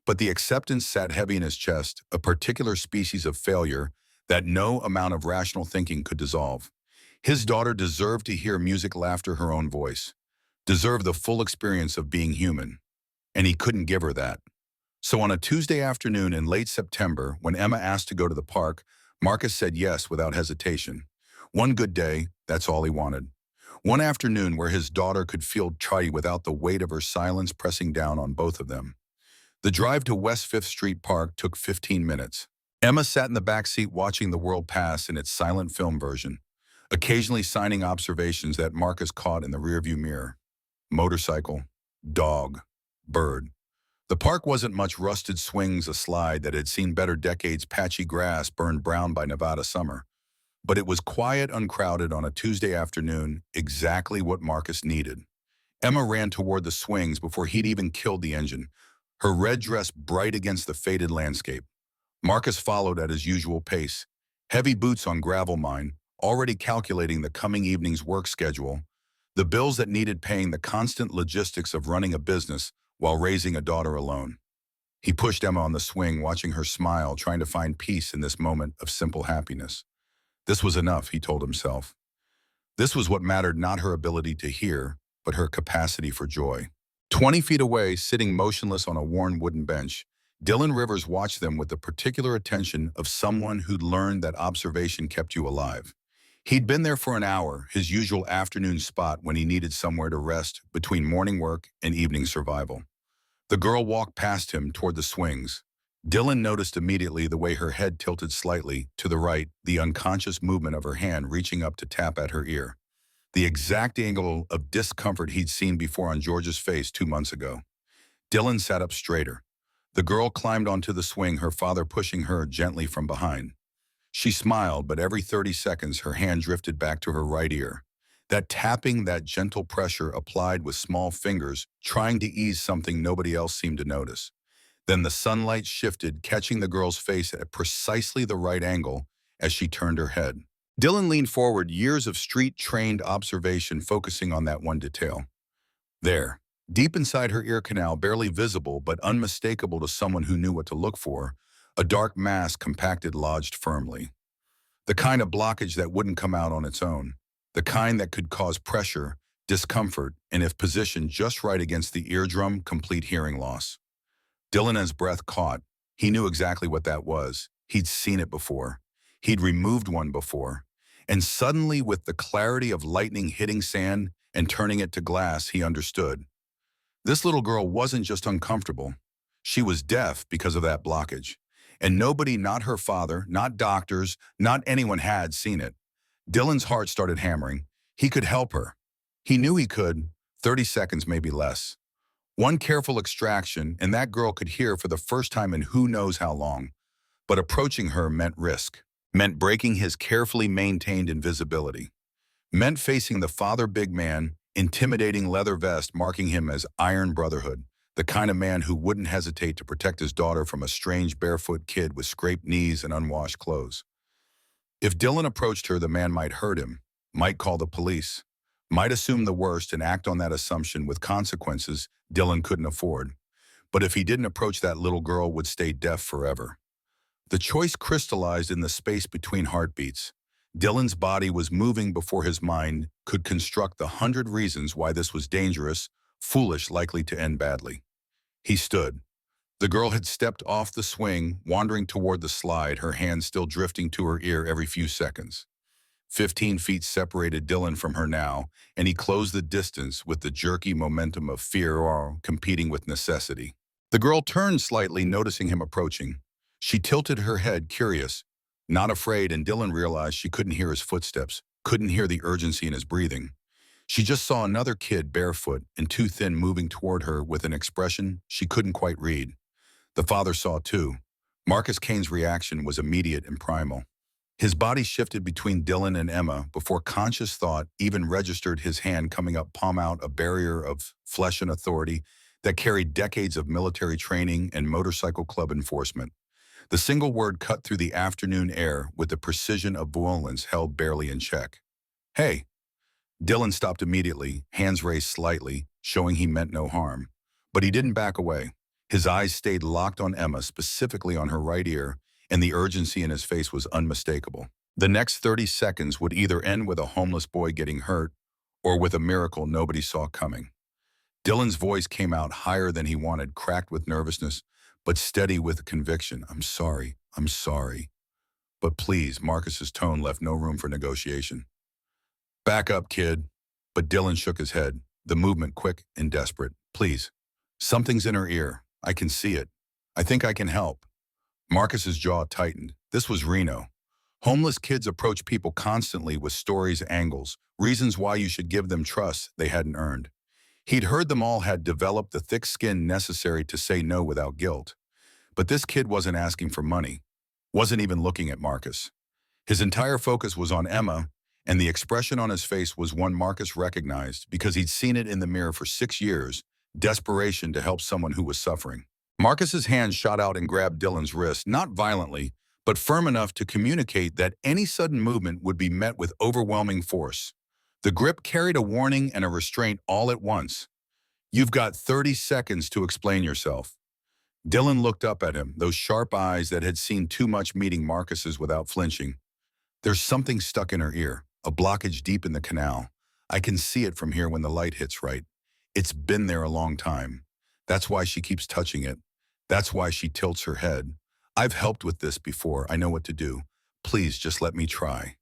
But the acceptance sat heavy in his chest, a particular species of failure that no amount of rational thinking could dissolve. His daughter deserved to hear music, laughter, her own voice, deserved the full experience of being human, and he couldn't give her that. So on a Tuesday afternoon in late September, when Emma asked to go to the park, Marcus said yes without hesitation. One good day, that's all he wanted. One afternoon where his daughter could feel chiddy without the weight of her silence pressing down on both of them. The drive to West 5th Street Park took 15 minutes. Emma sat in the back seat watching the world pass in its silent film version, occasionally signing observations that Marcus caught in the rearview mirror. Motorcycle, dog, bird. The park wasn't much, rusted swings, a slide that had seen better decades, patchy grass burned brown by Nevada summer. But it was quiet, uncrowded on a Tuesday afternoon, exactly what Marcus needed. Emma ran toward the swings before he'd even killed the engine, her red dress bright against the faded landscape. Marcus followed at his usual pace, heavy boots on gravel mine, already calculating the coming evening's work schedule, the bills that needed paying, the constant logistics of running a business while raising a daughter alone. He pushed Emma on the swing, watching her smile, trying to find peace in this moment of simple happiness. This was enough, he told himself. This was what mattered, not her ability to hear, but her capacity for joy. 20 feet away, sitting motionless on a worn wooden bench, Dylan Rivers watched them with the particular attention of someone who'd learned that observation kept you alive. He'd been there for an hour, his usual afternoon spot when he needed somewhere to rest between morning work and evening survival. The girl walked past him toward the swings. Dylan noticed immediately the way her head tilted slightly to the right, the unconscious movement of her hand reaching up to tap at her ear. The exact angle of discomfort he'd seen before on George's face 2 months ago. Dylan sat up straighter. The girl climbed onto the swing, her father pushing her gently from behind. She smiled, but every 30 seconds her hand drifted back to her right ear. That tapping, that gentle pressure applied with small fingers, trying to ease something nobody else seemed to notice. Then the sunlight shifted, catching the girl's face at precisely the right angle as she turned her head. Dylan leaned forward, years of street-trained observation focusing on that one detail. There, deep inside her ear canal, barely visible but unmistakable to someone who knew what to look for, a dark mass compacted, lodged firmly. The kind of blockage that wouldn't come out on its own. The kind that could cause pressure, discomfort, and if positioned just right against the eardrum, complete hearing loss. Dylan's breath caught. He knew exactly what that was. He'd seen it before. He'd removed one before. And suddenly, with the clarity of lightning hitting sand and turning it to glass, he understood. This little girl wasn't just uncomfortable. She was deaf because of that blockage. And nobody, not her father, not doctors, not anyone had seen it. Dylan's heart started hammering. He could help her. He knew he could, 30 seconds, maybe less. One careful extraction, and that girl could hear for the first time in who knows how long. But approaching her meant risk, meant breaking his carefully maintained invisibility, meant facing the father big man, intimidating leather vest marking him as Iron Brotherhood, the kind of man who wouldn't hesitate to protect his daughter from a strange barefoot kid with scraped knees and unwashed clothes. If Dylan approached her, the man might hurt him, might call the police, might assume the worst and act on that assumption with consequences Dylan couldn't afford. But if he didn't approach, that little girl would stay deaf forever. The choice crystallized in the space between heartbeats. Dylan's body was moving before his mind could construct the 100 reasons why this was dangerous, foolish, likely to end badly. He stood. The girl had stepped off the swing, wandering toward the slide, her hand still drifting to her ear every few seconds. 15 feet separated Dylan from her now, and he closed the distance with the jerky momentum of fear or competing with necessity. The girl turned slightly, noticing him approaching. She tilted her head, curious, not afraid, and Dylan realized she couldn't hear his footsteps, couldn't hear the urgency in his breathing. She just saw another kid, barefoot and too thin, moving toward her with an expression she couldn't quite read. The father saw too. Marcus Kane's reaction was immediate and primal. His body shifted between Dylan and Emma before conscious thought even registered, his hand coming up, palm out, a barrier of flesh and authority that carried decades of military training and motorcycle club enforcement. The single word cut through the afternoon air with the precision of violence held barely in check. "Hey." Dylan stopped immediately, hands raised slightly, showing he meant no harm. But he didn't back away. His eyes stayed locked on Emma, specifically on her right ear, and the urgency in his face was unmistakable. The next 30 seconds would either end with a homeless boy getting hurt or with a miracle nobody saw coming. Dylan's voice came out higher than he wanted, cracked with nervousness, but steady with conviction. I'm sorry. But please." Marcus's tone left no room for negotiation. "Back up, kid." But Dylan shook his head, the movement quick and desperate. "Please. Something's in her ear. I can see it. I think I can help." Marcus's jaw tightened. This was Reno. Homeless kids approach people constantly with stories, angles, reasons why you should give them trust they hadn't earned. He'd heard them all had developed the thick skin necessary to say no without guilt. But this kid wasn't asking for money, wasn't even looking at Marcus. His entire focus was on Emma, and the expression on his face was one Marcus recognized because he'd seen it in the mirror for 6 years, desperation to help someone who was suffering. Marcus's hand shot out and grabbed Dylan's wrist, not violently, but firm enough to communicate that any sudden movement would be met with overwhelming force. The grip carried a warning and a restraint all at once. "You've got 30 seconds to explain yourself." Dylan looked up at him, those sharp eyes that had seen too much meeting Marcus's without flinching. "There's something stuck in her ear." a blockage deep in the canal. I can see it from here when the light hits right. It's been there a long time. That's why she keeps touching it. That's why she tilts her head. I've helped with this before. I know what to do. Please just let me try.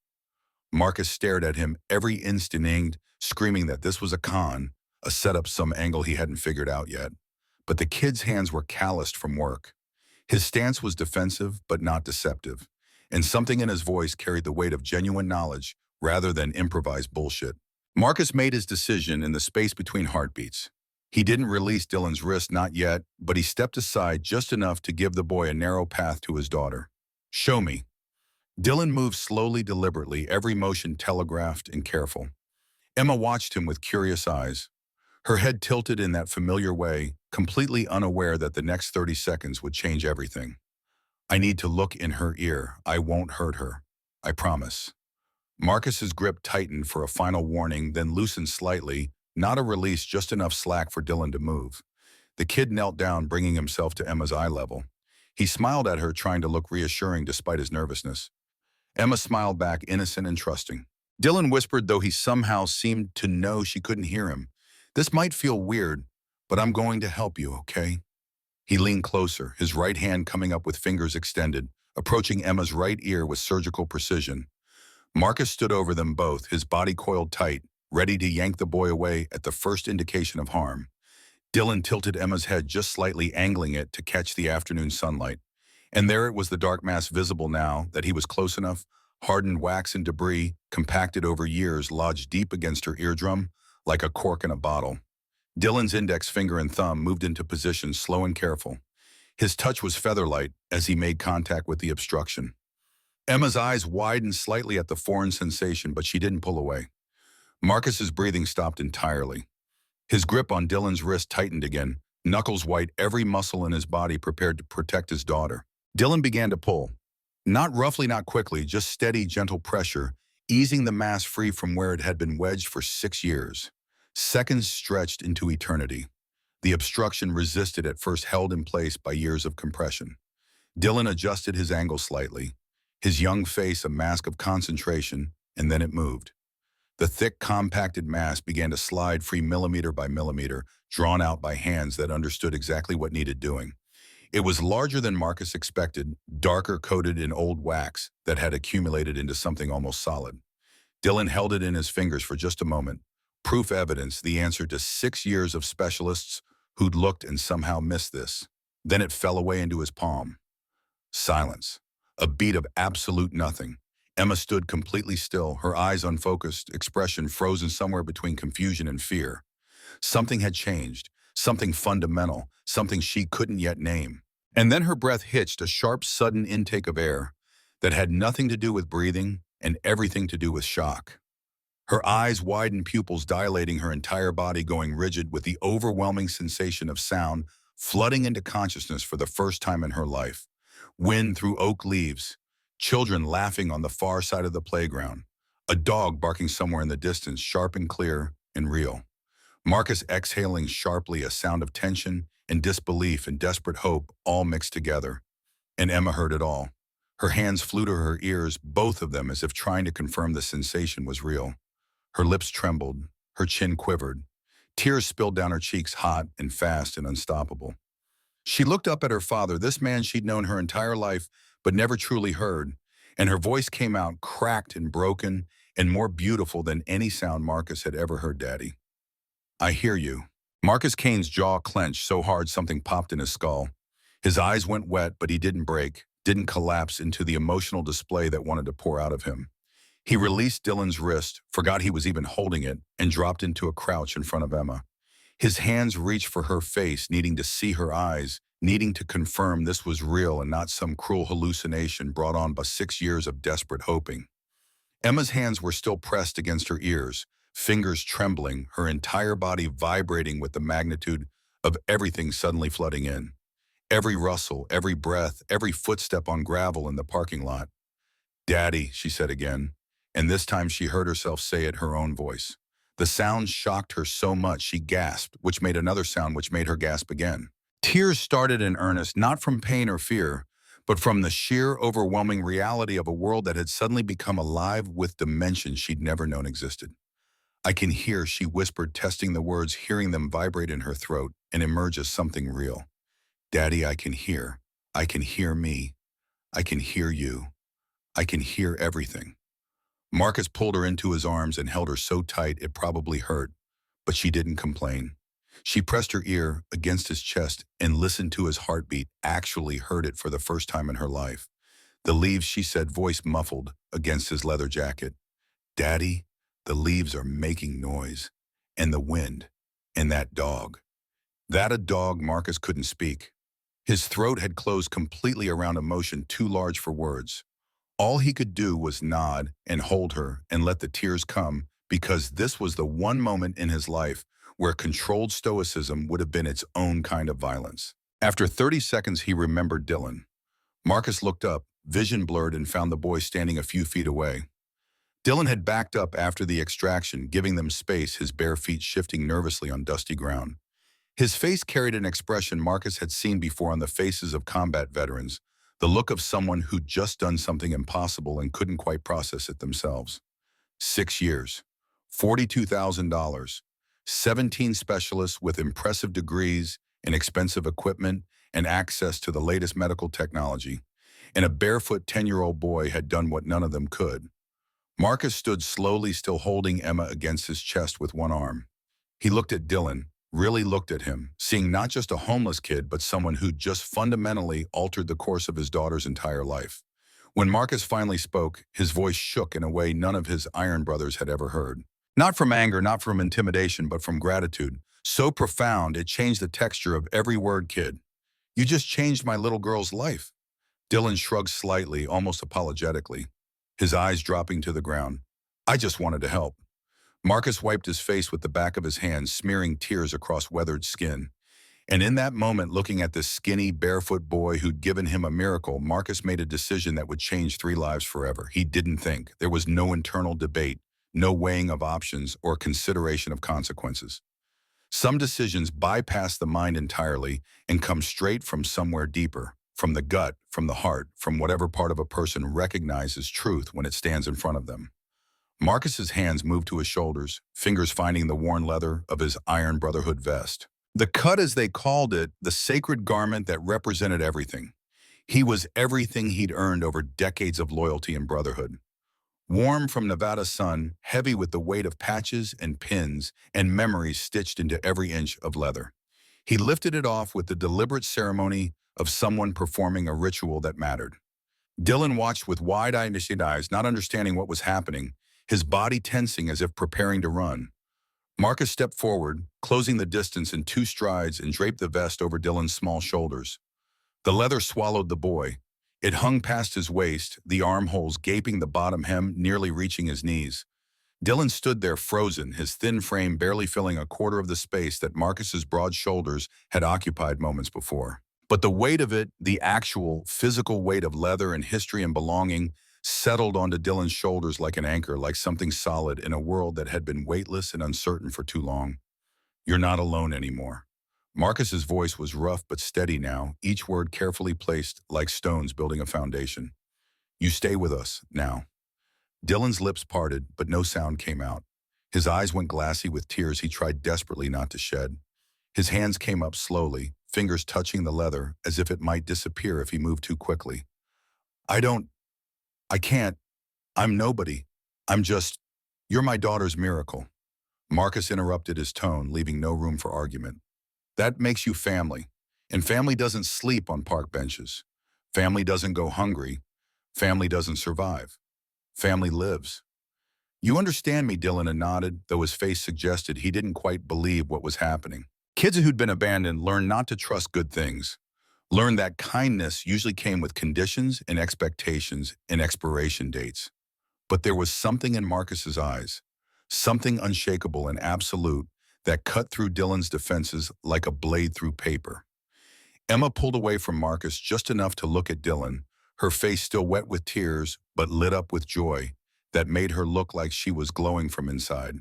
Marcus stared at him, every instinct screaming that this was a con, a setup, some angle he hadn't figured out yet. But the kid's hands were calloused from work. His stance was defensive, but not deceptive, and something in his voice carried the weight of genuine knowledge rather than improvised bullshit. Marcus made his decision in the space between heartbeats. He didn't release Dylan's wrist, not yet, but he stepped aside just enough to give the boy a narrow path to his daughter. Show me. Dylan moved slowly, deliberately, every motion telegraphed and careful. Emma watched him with curious eyes, her head tilted in that familiar way, completely unaware that the next 30 seconds would change everything. I need to look in her ear. I won't hurt her. I promise. Marcus's grip tightened for a final warning, then loosened slightly, not a release, just enough slack for Dylan to move. The kid knelt down, bringing himself to Emma's eye level. He smiled at her, trying to look reassuring despite his nervousness. Emma smiled back, innocent and trusting. Dylan whispered, though he somehow seemed to know she couldn't hear him. This might feel weird, but I'm going to help you, okay? He leaned closer, his right hand coming up with fingers extended, approaching Emma's right ear with surgical precision. Marcus stood over them both, his body coiled tight, ready to yank the boy away at the first indication of harm. Dylan tilted Emma's head just slightly, angling it to catch the afternoon sunlight. And there it was, the dark mass visible now that he was close enough, hardened wax and debris, compacted over years, lodged deep against her eardrum, like a cork in a bottle. Dylan's index finger and thumb moved into position, slow and careful. His touch was feather-light as he made contact with the obstruction. Emma's eyes widened slightly at the foreign sensation, but she didn't pull away. Marcus's breathing stopped entirely. His grip on Dylan's wrist tightened again, knuckles white, every muscle in his body prepared to protect his daughter. Dylan began to pull. Not roughly, not quickly, just steady, gentle pressure, easing the mass free from where it had been wedged for 6 years. Seconds stretched into eternity. The obstruction resisted, at first held in place by years of compression. Dylan adjusted his angle slightly, his young face a mask of concentration, and then it moved. The thick, compacted mass began to slide free millimeter by millimeter, drawn out by hands that understood exactly what needed doing. It was larger than Marcus expected, darker, coated in old wax that had accumulated into something almost solid. Dylan held it in his fingers for just a moment, proof evidence, the answer to 6 years of specialists who'd looked and somehow missed this. Then it fell away into his palm. Silence. A beat of absolute nothing. Emma stood completely still, her eyes unfocused, expression frozen somewhere between confusion and fear. Something had changed, something fundamental, something she couldn't yet name. And then her breath hitched, a sharp, sudden intake of air that had nothing to do with breathing and everything to do with shock. Her eyes widened, pupils dilating, her entire body going rigid with the overwhelming sensation of sound flooding into consciousness for the first time in her life. Wind through oak leaves, children laughing on the far side of the playground, a dog barking somewhere in the distance, sharp and clear and real. Marcus exhaling sharply, a sound of tension and disbelief and desperate hope all mixed together. And Emma heard it all. Her hands flew to her ears, both of them, as if trying to confirm the sensation was real. Her lips trembled, her chin quivered. Tears spilled down her cheeks, hot and fast and unstoppable. She looked up at her father, this man she'd known her entire life but never truly heard, and her voice came out cracked and broken and more beautiful than any sound Marcus had ever heard. "Daddy, I hear you." Marcus Kane's jaw clenched so hard something popped in his skull. His eyes went wet, but he didn't break, didn't collapse into the emotional display that wanted to pour out of him. He released Dylan's wrist, forgot he was even holding it, and dropped into a crouch in front of Emma. His hands reached for her face, needing to see her eyes, needing to confirm this was real and not some cruel hallucination brought on by 6 years of desperate hoping. Emma's hands were still pressed against her ears, fingers trembling, her entire body vibrating with the magnitude of everything suddenly flooding in. Every rustle, every breath, every footstep on gravel in the parking lot. "Daddy," she said again, and this time she heard herself say it, her own voice. The sound shocked her so much she gasped, which made another sound which made her gasp again. Tears started in earnest, not from pain or fear, but from the sheer overwhelming reality of a world that had suddenly become alive with dimensions she'd never known existed. I can hear, she whispered, testing the words, hearing them vibrate in her throat and emerge as something real. Daddy, I can hear. I can hear me. I can hear you. I can hear everything. Marcus pulled her into his arms and held her so tight it probably hurt, but she didn't complain. She pressed her ear against his chest and listened to his heartbeat, actually heard it for the first time in her life. The leaves, she said, voice muffled against his leather jacket. Daddy, the leaves are making noise. And the wind. And that dog. That a dog, Marcus couldn't speak. His throat had closed completely around emotion too large for words. All he could do was nod and hold her and let the tears come, because this was the one moment in his life where controlled stoicism would have been its own kind of violence. After 30 seconds, he remembered Dylan. Marcus looked up, vision blurred, and found the boy standing a few feet away. Dylan had backed up after the extraction, giving them space, his bare feet shifting nervously on dusty ground. His face carried an expression Marcus had seen before on the faces of combat veterans, the look of someone who'd just done something impossible and couldn't quite process it themselves. 6 years, $42,000, 17 specialists with impressive degrees and expensive equipment and access to the latest medical technology, and a barefoot 10-year-old boy had done what none of them could. Marcus stood slowly, still holding Emma against his chest with one arm. He looked at Dylan, really looked at him, seeing not just a homeless kid, but someone who'd just fundamentally altered the course of his daughter's entire life. When Marcus finally spoke, his voice shook in a way none of his Iron brothers had ever heard. Not from anger, not from intimidation, but from gratitude. So profound, it changed the texture of every word, kid. You just changed my little girl's life. Dylan shrugged slightly, almost apologetically, his eyes dropping to the ground. I just wanted to help. Marcus wiped his face with the back of his hand, smearing tears across weathered skin. And in that moment, looking at this skinny, barefoot boy who'd given him a miracle, Marcus made a decision that would change 3 lives forever. He didn't think. There was no internal debate, no weighing of options or consideration of consequences. Some decisions bypass the mind entirely and come straight from somewhere deeper, from the gut, from the heart, from whatever part of a person recognizes truth when it stands in front of them. Marcus's hands moved to his shoulders, fingers finding the worn leather of his Iron Brotherhood vest. The cut, as they called it, the sacred garment that represented everything. He was everything he'd earned over decades of loyalty and brotherhood. Warm from Nevada's sun, heavy with the weight of patches and pins and memories stitched into every inch of leather. He lifted it off with the deliberate ceremony of someone performing a ritual that mattered. Dylan watched with wide-eyed eyes, not understanding what was happening, his body tensing as if preparing to run. Marcus stepped forward, closing the distance in 2 strides, and draped the vest over Dylan's small shoulders. The leather swallowed the boy. It hung past his waist, the armholes gaping, the bottom hem nearly reaching his knees. Dylan stood there frozen, his thin frame barely filling a quarter of the space that Marcus's broad shoulders had occupied moments before. But the weight of it, the actual physical weight of leather and history and belonging, settled onto Dylan's shoulders like an anchor, like something solid in a world that had been weightless and uncertain for too long. You're not alone anymore. Marcus's voice was rough but steady now, each word carefully placed like stones building a foundation. You stay with us, now. Dylan's lips parted, but no sound came out. His eyes went glassy with tears he tried desperately not to shed. His hands came up slowly, fingers touching the leather as if it might disappear if he moved too quickly. I can't. I'm nobody. You're my daughter's miracle. Marcus interrupted his tone, leaving no room for argument. That makes you family. And family doesn't sleep on park benches. Family doesn't go hungry. Family doesn't survive. Family lives. You understand me, Dylan nodded, though his face suggested he didn't quite believe what was happening. Kids who'd been abandoned learned not to trust good things. Learned that kindness usually came with conditions and expectations and expiration dates. But there was something in Marcus's eyes, something unshakable and absolute, that cut through Dylan's defenses like a blade through paper. Emma pulled away from Marcus just enough to look at Dylan, her face still wet with tears but lit up with joy that made her look like she was glowing from inside.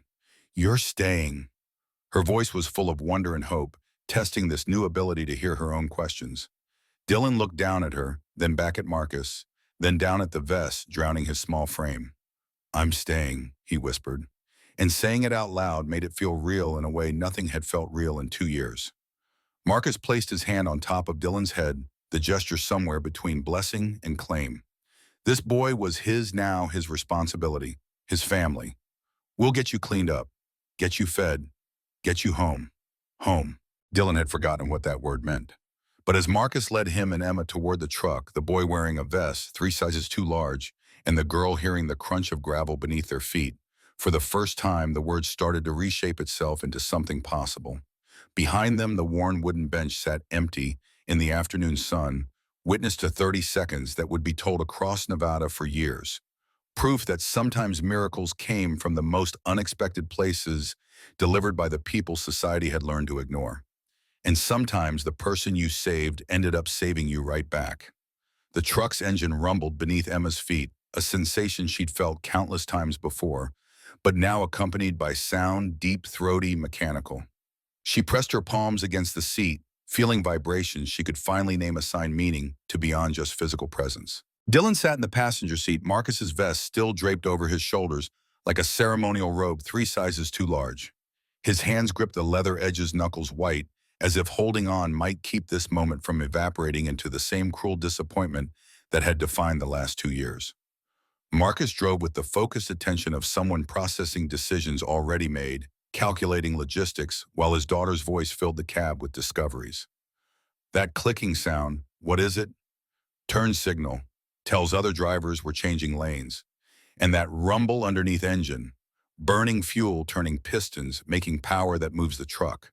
You're staying. Her voice was full of wonder and hope, testing this new ability to hear her own questions. Dylan looked down at her, then back at Marcus, then down at the vest, drowning his small frame. "I'm staying," he whispered, and saying it out loud made it feel real in a way nothing had felt real in 2 years. Marcus placed his hand on top of Dylan's head, the gesture somewhere between blessing and claim. This boy was his now, his responsibility, his family. "We'll get you cleaned up, get you fed, get you home." Home. Dylan had forgotten what that word meant. But as Marcus led him and Emma toward the truck, the boy wearing a vest 3 sizes too large, and the girl hearing the crunch of gravel beneath their feet, for the first time the word started to reshape itself into something possible. Behind them, the worn wooden bench sat empty in the afternoon sun, witness to 30 seconds that would be told across Nevada for years. Proof that sometimes miracles came from the most unexpected places, delivered by the people society had learned to ignore. And sometimes the person you saved ended up saving you right back. The truck's engine rumbled beneath Emma's feet, a sensation she'd felt countless times before, but now accompanied by sound, deep, throaty, mechanical. She pressed her palms against the seat, feeling vibrations she could finally name assign meaning to beyond just physical presence. Dylan sat in the passenger seat, Marcus's vest still draped over his shoulders like a ceremonial robe 3 sizes too large. His hands gripped the leather edges, knuckles white, as if holding on might keep this moment from evaporating into the same cruel disappointment that had defined the last 2 years. Marcus drove with the focused attention of someone processing decisions already made, calculating logistics, while his daughter's voice filled the cab with discoveries. That clicking sound, what is it? Turn signal, tells other drivers we're changing lanes. And that rumble underneath engine, burning fuel turning pistons, making power that moves the truck.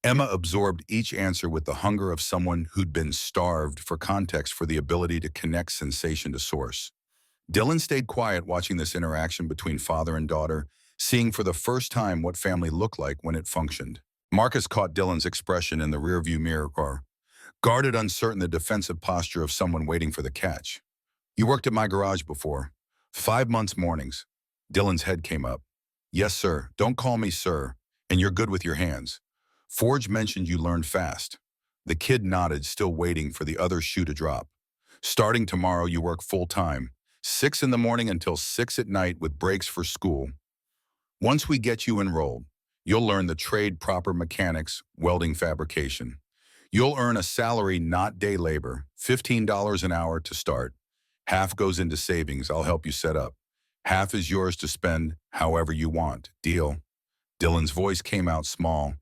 Emma absorbed each answer with the hunger of someone who'd been starved for context, for the ability to connect sensation to source. Dylan stayed quiet, watching this interaction between father and daughter, seeing for the first time what family looked like when it functioned. Marcus caught Dylan's expression in the rearview mirror, guarded, uncertain, the defensive posture of someone waiting for the catch. "You worked at my garage before." 5 months mornings. Dylan's head came up. "Yes, sir. Don't call me sir. And you're good with your hands." "Forge mentioned you learned fast." The kid nodded, still waiting for the other shoe to drop. "Starting tomorrow, you work full-time, 6 in the morning until 6 at night with breaks for school. Once we get you enrolled, you'll learn the trade, proper mechanics, welding, fabrication. You'll earn a salary, not day labor, $15 an hour to start. Half goes into savings I'll help you set up. Half is yours to spend however you want. Deal?" Dylan's voice came out small.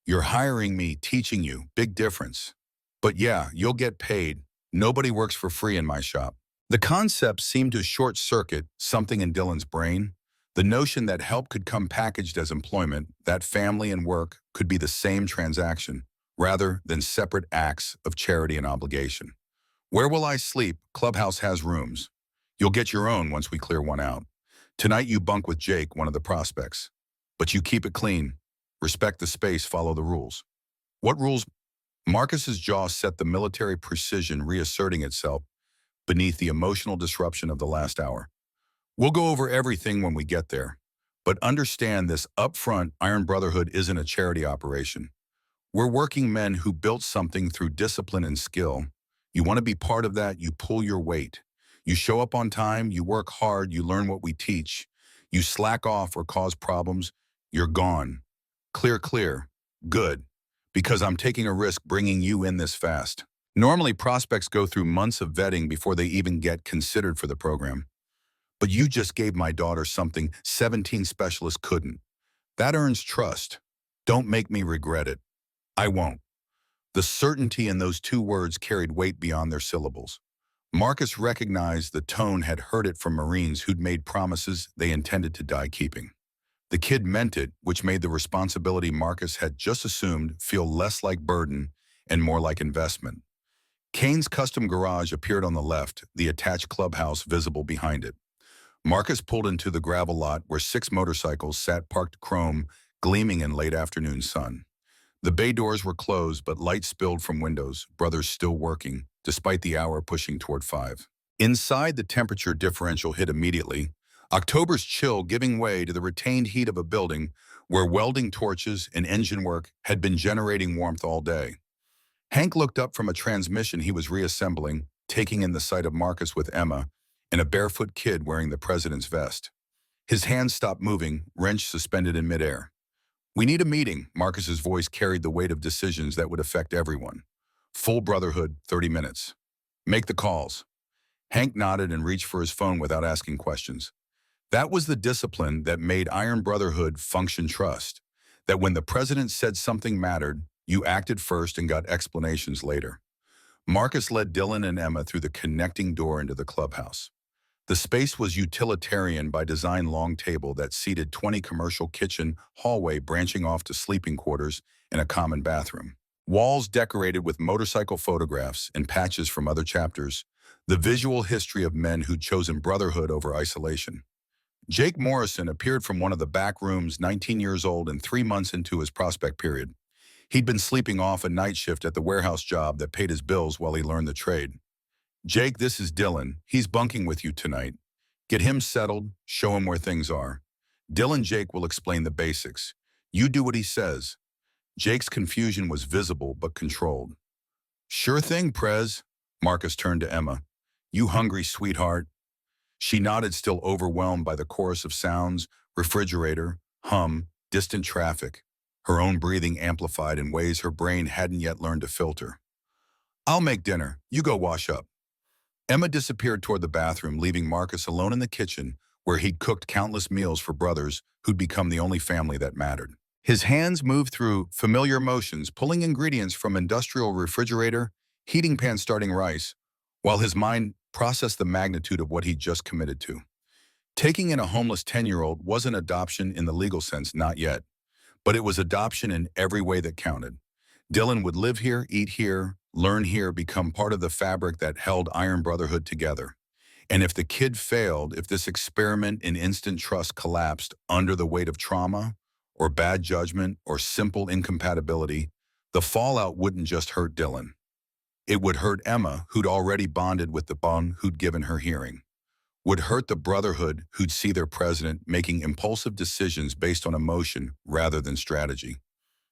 "You're hiring me, teaching you, big difference. But yeah, you'll get paid. Nobody works for free in my shop." The concept seemed to short-circuit something in Dylan's brain. The notion that help could come packaged as employment, that family and work could be the same transaction, rather than separate acts of charity and obligation. "Where will I sleep? Clubhouse has rooms. You'll get your own once we clear one out. Tonight you bunk with Jake, one of the prospects. But you keep it clean. Respect the space, follow the rules." "What rules?" Marcus's jaw set, the military precision reasserting itself beneath the emotional disruption of the last hour. "We'll go over everything when we get there. But understand this upfront, Iron Brotherhood isn't a charity operation. We're working men who built something through discipline and skill. You want to be part of that, you pull your weight. You show up on time, you work hard, you learn what we teach. You slack off or cause problems, you're gone. Clear, clear. Good. Because I'm taking a risk bringing you in this fast. Normally, prospects go through months of vetting before they even get considered for the program. But you just gave my daughter something 17 specialists couldn't. That earns trust. Don't make me regret it." "I won't." The certainty in those 2 words carried weight beyond their syllables. Marcus recognized the tone had heard it from Marines who'd made promises they intended to die keeping. The kid meant it, which made the responsibility Marcus had just assumed feel less like burden and more like investment. Kane's custom garage appeared on the left, the attached clubhouse visible behind it. Marcus pulled into the gravel lot where 6 motorcycles sat parked, chrome gleaming in late afternoon sun. The bay doors were closed, but light spilled from windows, brothers still working, despite the hour pushing toward 5. Inside, the temperature differential hit immediately, October's chill giving way to the retained heat of a building where welding torches and engine work had been generating warmth all day. Hank looked up from a transmission he was reassembling, taking in the sight of Marcus with Emma and a barefoot kid wearing the president's vest. His hands stopped moving, wrench suspended in midair. "We need a meeting." Marcus's voice carried the weight of decisions that would affect everyone. "Full brotherhood, 30 minutes. Make the calls." Hank nodded and reached for his phone without asking questions. That was the discipline that made Iron Brotherhood function trust. That when the president said something mattered, you acted first and got explanations later. Marcus led Dylan and Emma through the connecting door into the clubhouse. The space was utilitarian by design, long table that seated 20 commercial kitchen, hallway branching off to sleeping quarters and a common bathroom. Walls decorated with motorcycle photographs and patches from other chapters, the visual history of men who'd chosen brotherhood over isolation. Jake Morrison appeared from one of the back rooms, 19 years old and 3 months into his prospect period. He'd been sleeping off a night shift at the warehouse job that paid his bills while he learned the trade. "Jake, this is Dylan. He's bunking with you tonight. Get him settled, show him where things are. Dylan Jake will explain the basics. You do what he says." Jake's confusion was visible but controlled. "Sure thing, Prez." Marcus turned to Emma. "You hungry, sweetheart?" She nodded, still overwhelmed by the chorus of sounds, refrigerator, hum, distant traffic, her own breathing amplified in ways her brain hadn't yet learned to filter. "I'll make dinner. You go wash up." Emma disappeared toward the bathroom, leaving Marcus alone in the kitchen, where he'd cooked countless meals for brothers who'd become the only family that mattered. His hands moved through familiar motions, pulling ingredients from industrial refrigerator, heating pan, starting rice, while his mind processed the magnitude of what he'd just committed to. Taking in a homeless 10-year-old wasn't adoption in the legal sense, not yet, but it was adoption in every way that counted. Dylan would live here, eat here, learn here, become part of the fabric that held Iron Brotherhood together. And if the kid failed, if this experiment in instant trust collapsed under the weight of trauma, or bad judgment, or simple incompatibility, the fallout wouldn't just hurt Dylan. It would hurt Emma, who'd already bonded with the bone who'd given her hearing. Would hurt the brotherhood who'd see their president making impulsive decisions based on emotion rather than strategy.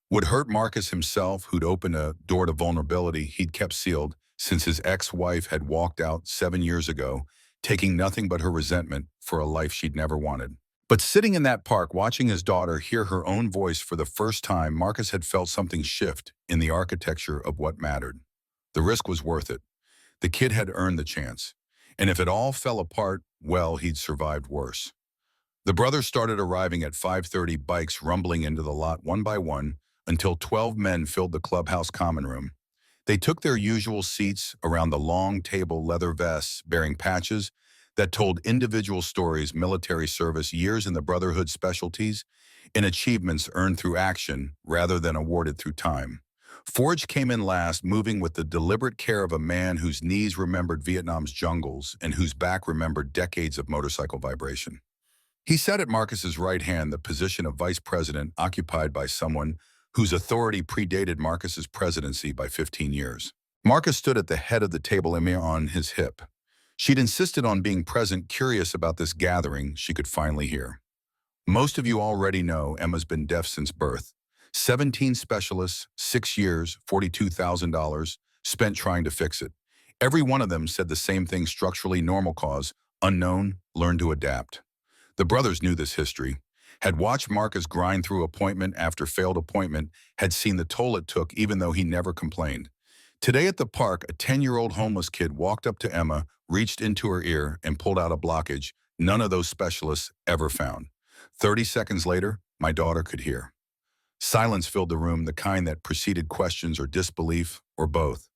Would hurt Marcus himself, who'd opened a door to vulnerability he'd kept sealed since his ex-wife had walked out 7 years ago, taking nothing but her resentment for a life she'd never wanted. But sitting in that park, watching his daughter hear her own voice for the first time, Marcus had felt something shift in the architecture of what mattered. The risk was worth it. The kid had earned the chance. And if it all fell apart, well, he'd survived worse. The brothers started arriving at 5:30, bikes rumbling into the lot one by one, until 12 men filled the clubhouse common room. They took their usual seats around the long table, leather vests bearing patches that told individual stories, military service, years in the Brotherhood specialties, and achievements earned through action rather than awarded through time. Forge came in last, moving with the deliberate care of a man whose knees remembered Vietnam's jungles and whose back remembered decades of motorcycle vibration. He sat at Marcus's right hand, the position of vice president occupied by someone whose authority predated Marcus's presidency by 15 years. Marcus stood at the head of the table, Emma on his hip. She'd insisted on being present, curious about this gathering she could finally hear. "Most of you already know Emma's been deaf since birth. 17 specialists, 6 years, $42,000, spent trying to fix it. Every one of them said the same thing: structurally normal cause, unknown, learn to adapt." The brothers knew this history, had watched Marcus grind through appointment after failed appointment, had seen the toll it took even though he never complained. Today at the park, a 10-year-old homeless kid walked up to Emma, reached into her ear, and pulled out a blockage none of those specialists ever found. 30 seconds later, my daughter could hear. Silence filled the room, the kind that preceded questions or disbelief, or both.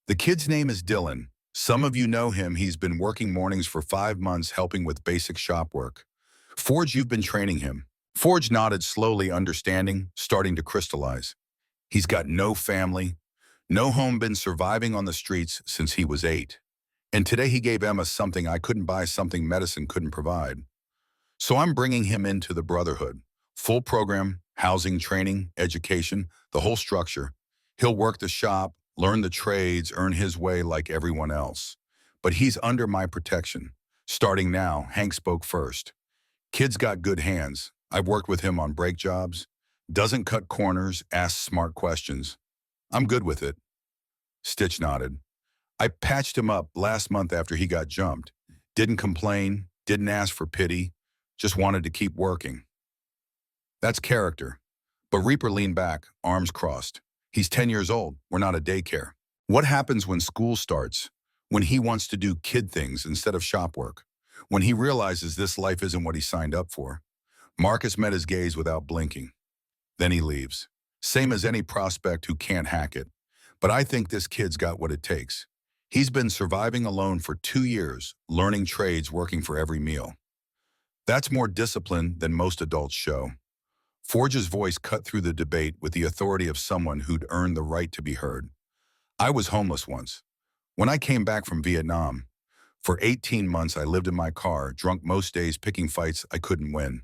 "The kid's name is Dylan. Some of you know him. He's been working mornings for 5 months helping with basic shop work. Forge, you've been training him." Forge nodded slowly, understanding, starting to crystallize. "He's got no family, no home, been surviving on the streets since he was 8. And today he gave Emma something I couldn't buy, something medicine couldn't provide. So I'm bringing him into the Brotherhood. Full program, housing, training, education, the whole structure. He'll work the shop, learn the trades, earn his way like everyone else. But he's under my protection. Starting now," Hank spoke first. "Kid's got good hands. I've worked with him on brake jobs. Doesn't cut corners, asks smart questions. I'm good with it. Stitch nodded. I patched him up last month after he got jumped. Didn't complain, didn't ask for pity, just wanted to keep working. That's character. But Reaper leaned back, arms crossed. He's 10 years old. We're not a daycare. What happens when school starts? When he wants to do kid things instead of shop work? When he realizes this life isn't what he signed up for? Marcus met his gaze without blinking. Then he leaves. Same as any prospect who can't hack it. But I think this kid's got what it takes. He's been surviving alone for 2 years, learning trades, working for every meal. That's more discipline than most adults show. Forge's voice cut through the debate with the authority of someone who'd earned the right to be heard. I was homeless once. When I came back from Vietnam, for 18 months I lived in my car, drunk most days, picking fights I couldn't win.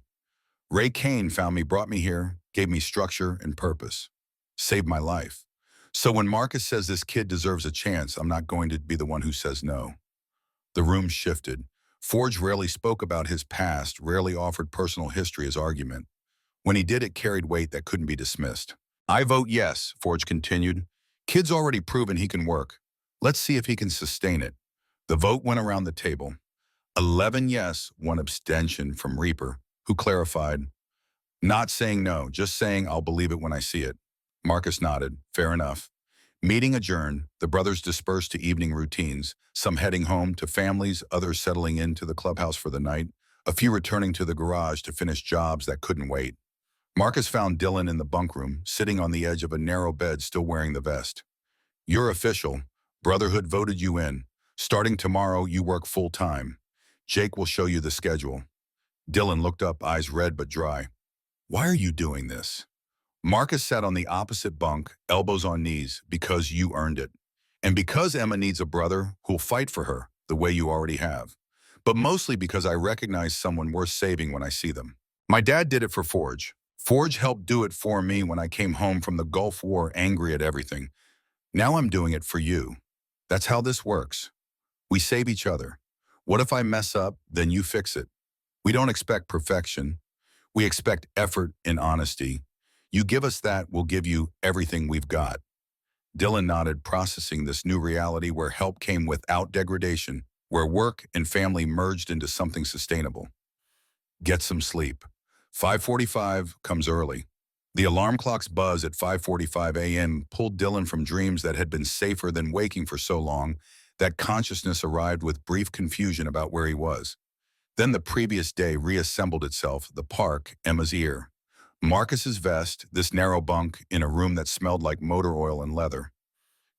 Ray Kane found me, brought me here, gave me structure and purpose. Saved my life. So when Marcus says this kid deserves a chance, I'm not going to be the one who says no. The room shifted. Forge rarely spoke about his past, rarely offered personal history as argument. When he did, it carried weight that couldn't be dismissed. I vote yes, Forge continued. Kid's already proven he can work. Let's see if he can sustain it. The vote went around the table. 11 yes, 1 abstention from Reaper, who clarified, not saying no, just saying I'll believe it when I see it. Marcus nodded. Fair enough. Meeting adjourned, the brothers dispersed to evening routines, some heading home to families, others settling into the clubhouse for the night, a few returning to the garage to finish jobs that couldn't wait. Marcus found Dylan in the bunk room, sitting on the edge of a narrow bed, still wearing the vest. You're official. Brotherhood voted you in. Starting tomorrow, you work full-time. Jake will show you the schedule. Dylan looked up, eyes red but dry. Why are you doing this? Marcus sat on the opposite bunk, elbows on knees, because you earned it. And because Emma needs a brother who'll fight for her, the way you already have. But mostly because I recognize someone worth saving when I see them. My dad did it for Forge. Forge helped do it for me when I came home from the Gulf War angry at everything. Now I'm doing it for you. That's how this works. We save each other. What if I mess up, then you fix it? We don't expect perfection. We expect effort and honesty. You give us that, we'll give you everything we've got. Dylan nodded, processing this new reality where help came without degradation, where work and family merged into something sustainable. Get some sleep. 5:45 comes early. The alarm clock's buzz at 5:45 a.m. pulled Dylan from dreams that had been safer than waking for so long that consciousness arrived with brief confusion about where he was. Then the previous day reassembled itself, the park, Emma's ear. Marcus's vest, this narrow bunk in a room that smelled like motor oil and leather.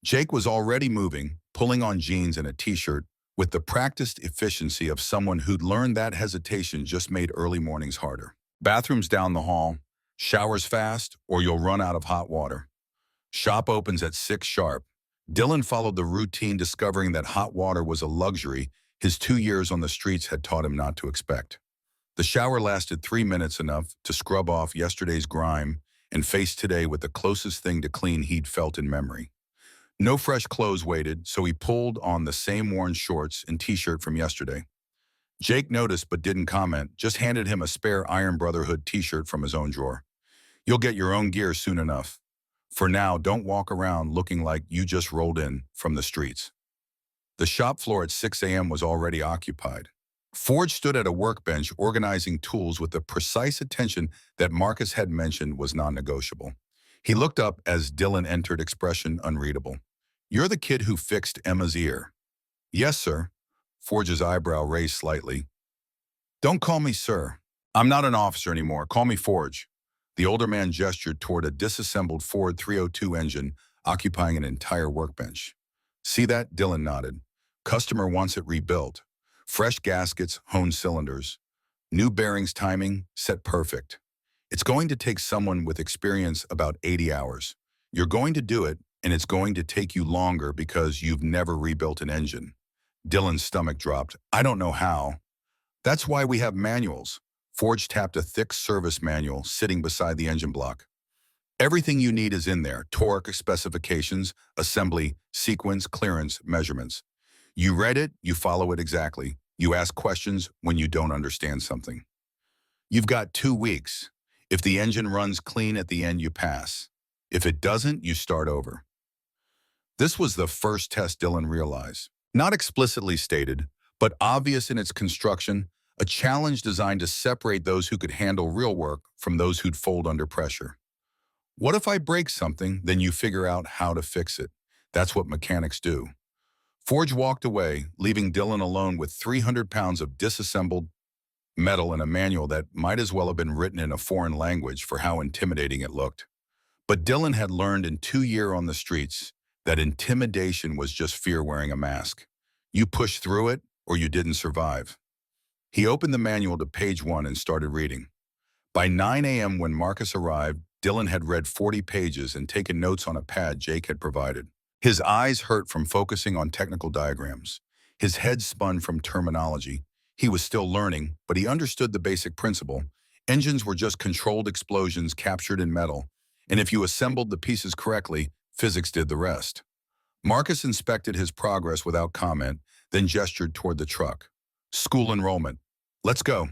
Jake was already moving, pulling on jeans and a t-shirt, with the practiced efficiency of someone who'd learned that hesitation just made early mornings harder. Bathrooms down the hall, showers fast or you'll run out of hot water. Shop opens at 6 sharp. Dylan followed the routine, discovering that hot water was a luxury his 2 years on the streets had taught him not to expect. The shower lasted 3 minutes, enough to scrub off yesterday's grime and face today with the closest thing to clean he'd felt in memory. No fresh clothes waited, so he pulled on the same worn shorts and t-shirt from yesterday. Jake noticed but didn't comment, just handed him a spare Iron Brotherhood t-shirt from his own drawer. You'll get your own gear soon enough. For now, don't walk around looking like you just rolled in from the streets. The shop floor at 6 a.m. was already occupied. Forge stood at a workbench organizing tools with the precise attention that Marcus had mentioned was non-negotiable. He looked up as Dylan entered, expression unreadable. You're the kid who fixed Emma's ear. Yes, sir. Forge's eyebrow raised slightly. Don't call me sir. I'm not an officer anymore. Call me Forge. The older man gestured toward a disassembled Ford 302 engine occupying an entire workbench. See that? Dylan nodded. Customer wants it rebuilt. Fresh gaskets, honed cylinders. New bearings, timing, set perfect. It's going to take someone with experience about 80 hours. You're going to do it, and it's going to take you longer because you've never rebuilt an engine. Dylan's stomach dropped. I don't know how. That's why we have manuals. Forge tapped a thick service manual sitting beside the engine block. Everything you need is in there: torque specifications, assembly, sequence, clearance, measurements. You read it, you follow it exactly. You ask questions when you don't understand something. You've got 2 weeks. If the engine runs clean at the end, you pass. If it doesn't, you start over. This was the first test Dylan realized. Not explicitly stated, but obvious in its construction, a challenge designed to separate those who could handle real work from those who'd fold under pressure. What if I break something, then you figure out how to fix it? That's what mechanics do. Forge walked away, leaving Dylan alone with 300 pounds of disassembled metal and a manual that might as well have been written in a foreign language for how intimidating it looked. But Dylan had learned in 2 years on the streets that intimidation was just fear wearing a mask. You pushed through it, or you didn't survive. He opened the manual to page 1 and started reading. By 9 a.m. when Marcus arrived, Dylan had read 40 pages and taken notes on a pad Jake had provided. His eyes hurt from focusing on technical diagrams. His head spun from terminology. He was still learning, but he understood the basic principle. Engines were just controlled explosions captured in metal, and if you assembled the pieces correctly, physics did the rest. Marcus inspected his progress without comment, then gestured toward the truck. School enrollment. Let's go.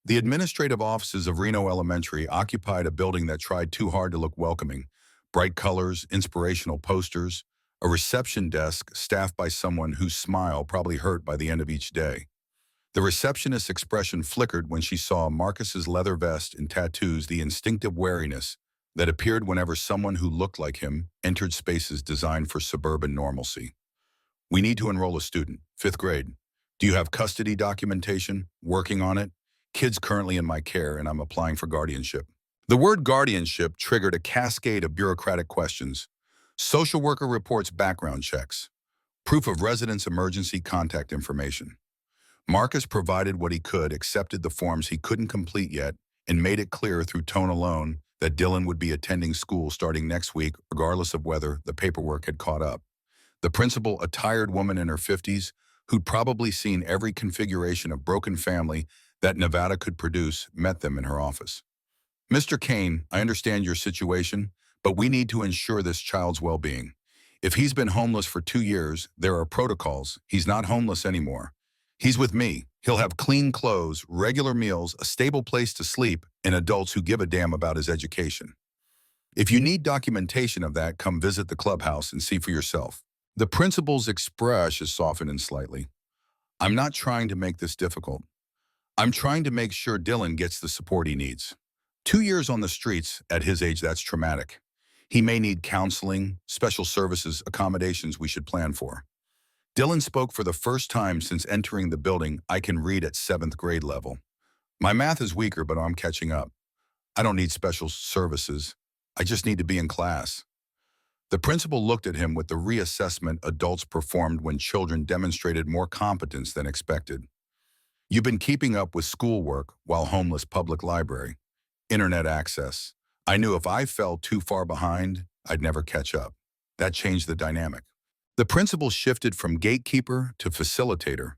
The administrative offices of Reno Elementary occupied a building that tried too hard to look welcoming. Bright colors, inspirational posters, a reception desk staffed by someone whose smile probably hurt by the end of each day. The receptionist's expression flickered when she saw Marcus's leather vest and tattoos, the instinctive wariness that appeared whenever someone who looked like him entered spaces designed for suburban normalcy. We need to enroll a student, 5th grade. Do you have custody documentation? Working on it? Kid's currently in my care and I'm applying for guardianship. The word guardianship triggered a cascade of bureaucratic questions. Social worker reports background checks. Proof of residence emergency contact information. Marcus provided what he could, accepted the forms he couldn't complete yet, and made it clear through tone alone that Dylan would be attending school starting next week, regardless of whether the paperwork had caught up. The principal, a tired woman in her 50s, who'd probably seen every configuration of broken family that Nevada could produce, met them in her office. Mr. Kane, I understand your situation, but we need to ensure this child's well-being. If he's been homeless for 2 years, there are protocols. He's not homeless anymore. He's with me. He'll have clean clothes, regular meals, a stable place to sleep, and adults who give a damn about his education. If you need documentation of that, come visit the clubhouse and see for yourself. The principal's expression softened slightly. I'm not trying to make this difficult. I'm trying to make sure Dylan gets the support he needs. 2 years on the streets, at his age, that's traumatic. He may need counseling, special services, accommodations we should plan for. Dylan spoke for the first time since entering the building. I can read at 7th grade level. My math is weaker, but I'm catching up. I don't need special services. I just need to be in class. The principal looked at him with the reassessment adults performed when children demonstrated more competence than expected. You've been keeping up with schoolwork while homeless, public library, internet access. I knew if I fell too far behind, I'd never catch up. That changed the dynamic. The principal shifted from gatekeeper to facilitator,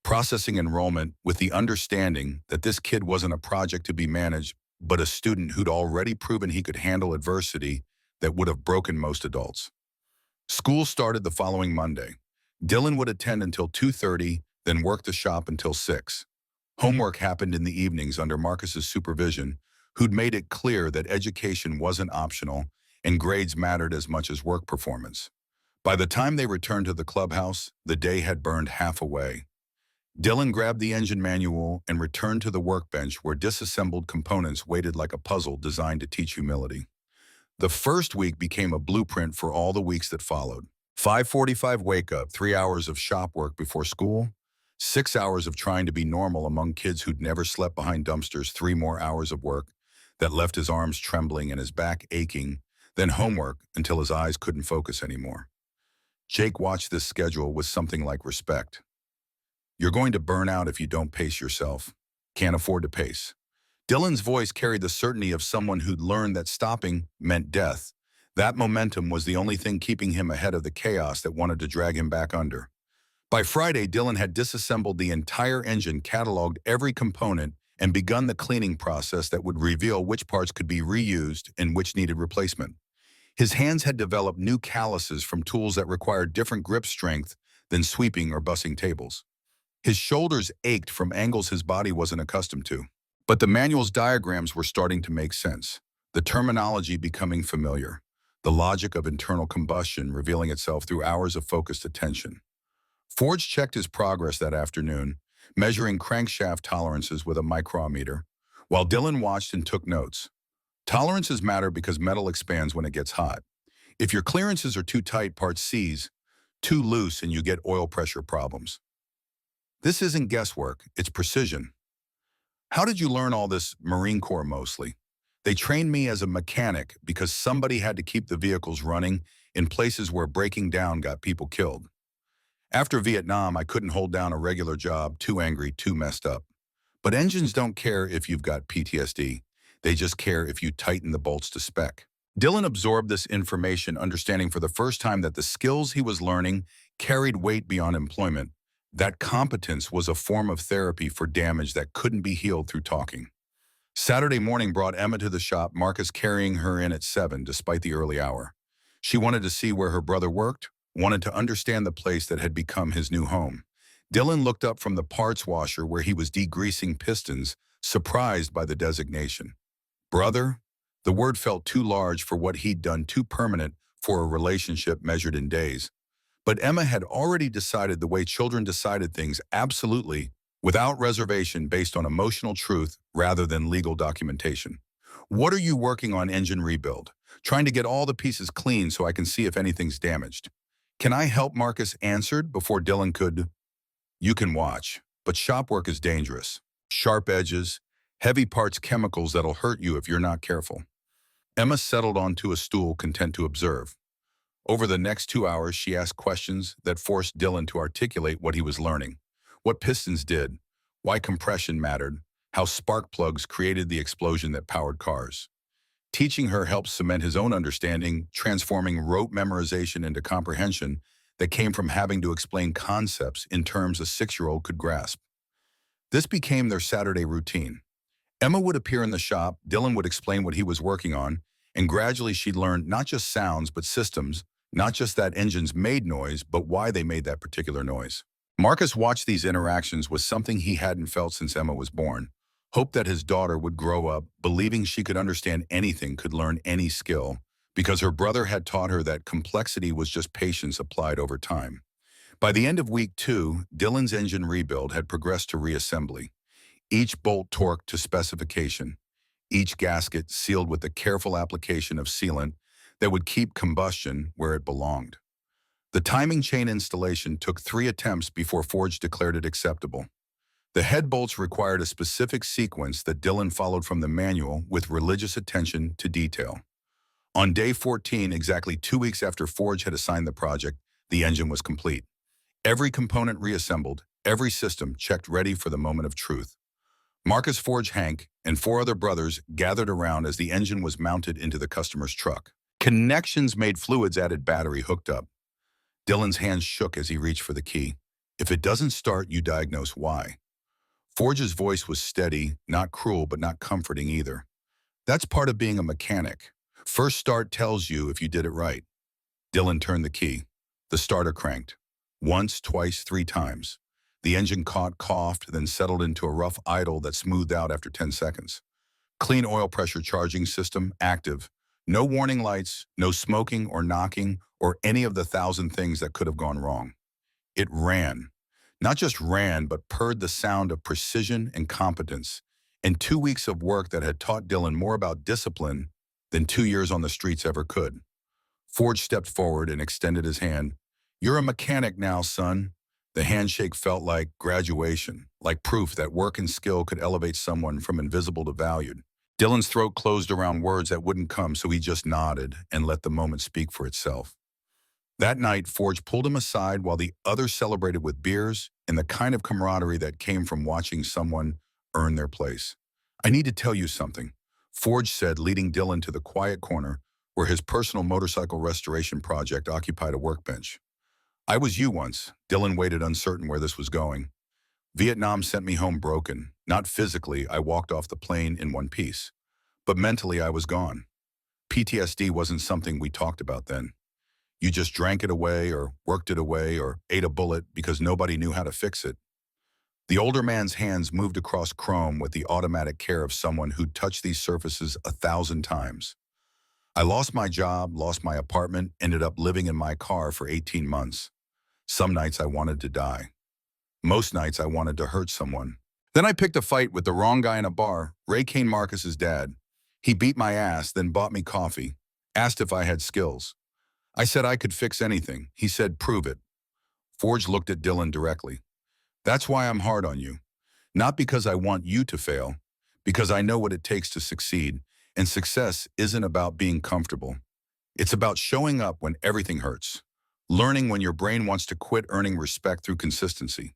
processing enrollment with the understanding that this kid wasn't a project to be managed, but a student who'd already proven he could handle adversity that would have broken most adults. School started the following Monday. Dylan would attend until 2:30, then work the shop until 6. Homework happened in the evenings under Marcus's supervision, who'd made it clear that education wasn't optional and grades mattered as much as work performance. By the time they returned to the clubhouse, the day had burned half away. Dylan grabbed the engine manual and returned to the workbench where disassembled components waited like a puzzle designed to teach humility. The first week became a blueprint for all the weeks that followed. 5:45 wake up, 3 hours of shop work before school, 6 hours of trying to be normal among kids who'd never slept behind dumpsters, 3 more hours of work that left his arms trembling and his back aching, then homework until his eyes couldn't focus anymore. Jake watched this schedule with something like respect. You're going to burn out if you don't pace yourself. Can't afford to pace. Dylan's voice carried the certainty of someone who'd learned that stopping meant death. That momentum was the only thing keeping him ahead of the chaos that wanted to drag him back under. By Friday, Dylan had disassembled the entire engine, cataloged every component, and begun the cleaning process that would reveal which parts could be reused and which needed replacement. His hands had developed new calluses from tools that required different grip strength than sweeping or bussing tables. His shoulders ached from angles his body wasn't accustomed to. But the manual's diagrams were starting to make sense, the terminology becoming familiar. the logic of internal combustion revealing itself through hours of focused attention. Forge checked his progress that afternoon, measuring crankshaft tolerances with a micrometer, while Dylan watched and took notes. Tolerances matter because metal expands when it gets hot. If your clearances are too tight, parts seize, too loose, and you get oil pressure problems. This isn't guesswork, it's precision. How did you learn all this? Marine Corps mostly. They trained me as a mechanic because somebody had to keep the vehicles running in places where breaking down got people killed. After Vietnam, I couldn't hold down a regular job, too angry, too messed up. But engines don't care if you've got PTSD. They just care if you tighten the bolts to spec. Dylan absorbed this information, understanding for the first time that the skills he was learning carried weight beyond employment. That competence was a form of therapy for damage that couldn't be healed through talking. Saturday morning brought Emma to the shop, Marcus carrying her in at 7 despite the early hour. She wanted to see where her brother worked, wanted to understand the place that had become his new home. Dylan looked up from the parts washer where he was degreasing pistons, surprised by the designation. Brother? The word felt too large for what he'd done, too permanent for a relationship measured in days. But Emma had already decided the way children decided things, absolutely, without reservation, based on emotional truth rather than legal documentation. What are you working on? Engine rebuild. Trying to get all the pieces clean so I can see if anything's damaged. Can I help? Marcus answered before Dylan could. You can watch, but shop work is dangerous. Sharp edges, heavy parts, chemicals that'll hurt you if you're not careful. Emma settled onto a stool, content to observe. Over the next 2 hours, she asked questions that forced Dylan to articulate what he was learning. What pistons did, why compression mattered, how spark plugs created the explosion that powered cars. Teaching her helped cement his own understanding, transforming rote memorization into comprehension that came from having to explain concepts in terms a 6-year-old could grasp. This became their Saturday routine. Emma would appear in the shop, Dylan would explain what he was working on, and gradually she'd learn not just sounds but systems, not just that engines made noise, but why they made that particular noise. Marcus watched these interactions with something he hadn't felt since Emma was born. Hope that his daughter would grow up believing she could understand anything, could learn any skill, because her brother had taught her that complexity was just patience applied over time. By the end of week 2, Dylan's engine rebuild had progressed to reassembly. Each bolt torqued to specification, each gasket sealed with the careful application of sealant that would keep combustion where it belonged. The timing chain installation took 3 attempts before Forge declared it acceptable. The head bolts required a specific sequence that Dylan followed from the manual with religious attention to detail. On day 14, exactly 2 weeks after Forge had assigned the project, the engine was complete. Every component reassembled, every system checked, ready for the moment of truth. Marcus, Forge, Hank, and 4 other brothers gathered around as the engine was mounted into the customer's truck. Connections made, fluids added, battery hooked up. Dylan's hands shook as he reached for the key. If it doesn't start, you diagnose why. Forge's voice was steady, not cruel, but not comforting either. That's part of being a mechanic. First start tells you if you did it right. Dylan turned the key. The starter cranked. Once, twice, 3 times. The engine caught, coughed, then settled into a rough idle that smoothed out after 10 seconds. Clean oil pressure charging system, active. No warning lights, no smoking or knocking or any of the 1,000 things that could have gone wrong. It ran. Not just ran, but purred the sound of precision and competence. And 2 weeks of work that had taught Dylan more about discipline than 2 years on the streets ever could. Forge stepped forward and extended his hand. You're a mechanic now, son. The handshake felt like graduation, like proof that work and skill could elevate someone from invisible to valued. Dylan's throat closed around words that wouldn't come, so he just nodded and let the moment speak for itself. That night, Forge pulled him aside while the others celebrated with beers and the kind of camaraderie that came from watching someone earn their place. I need to tell you something, Forge said, leading Dylan to the quiet corner where his personal motorcycle restoration project occupied a workbench. I was you once. Dylan waited, uncertain where this was going. Vietnam sent me home broken. Not physically, I walked off the plane in one piece. But mentally, I was gone. PTSD wasn't something we talked about then. You just drank it away or worked it away or ate a bullet because nobody knew how to fix it. The older man's hands moved across chrome with the automatic care of someone who'd touched these surfaces 1,000 times. I lost my job, lost my apartment, ended up living in my car for 18 months. Some nights I wanted to die. Most nights I wanted to hurt someone. Then I picked a fight with the wrong guy in a bar, Ray Kane Marcus's dad. He beat my ass, then bought me coffee, asked if I had skills. I said I could fix anything. He said, prove it. Forge looked at Dylan directly. That's why I'm hard on you. Not because I want you to fail, because I know what it takes to succeed, and success isn't about being comfortable. It's about showing up when everything hurts, learning when your brain wants to quit, earning respect through consistency.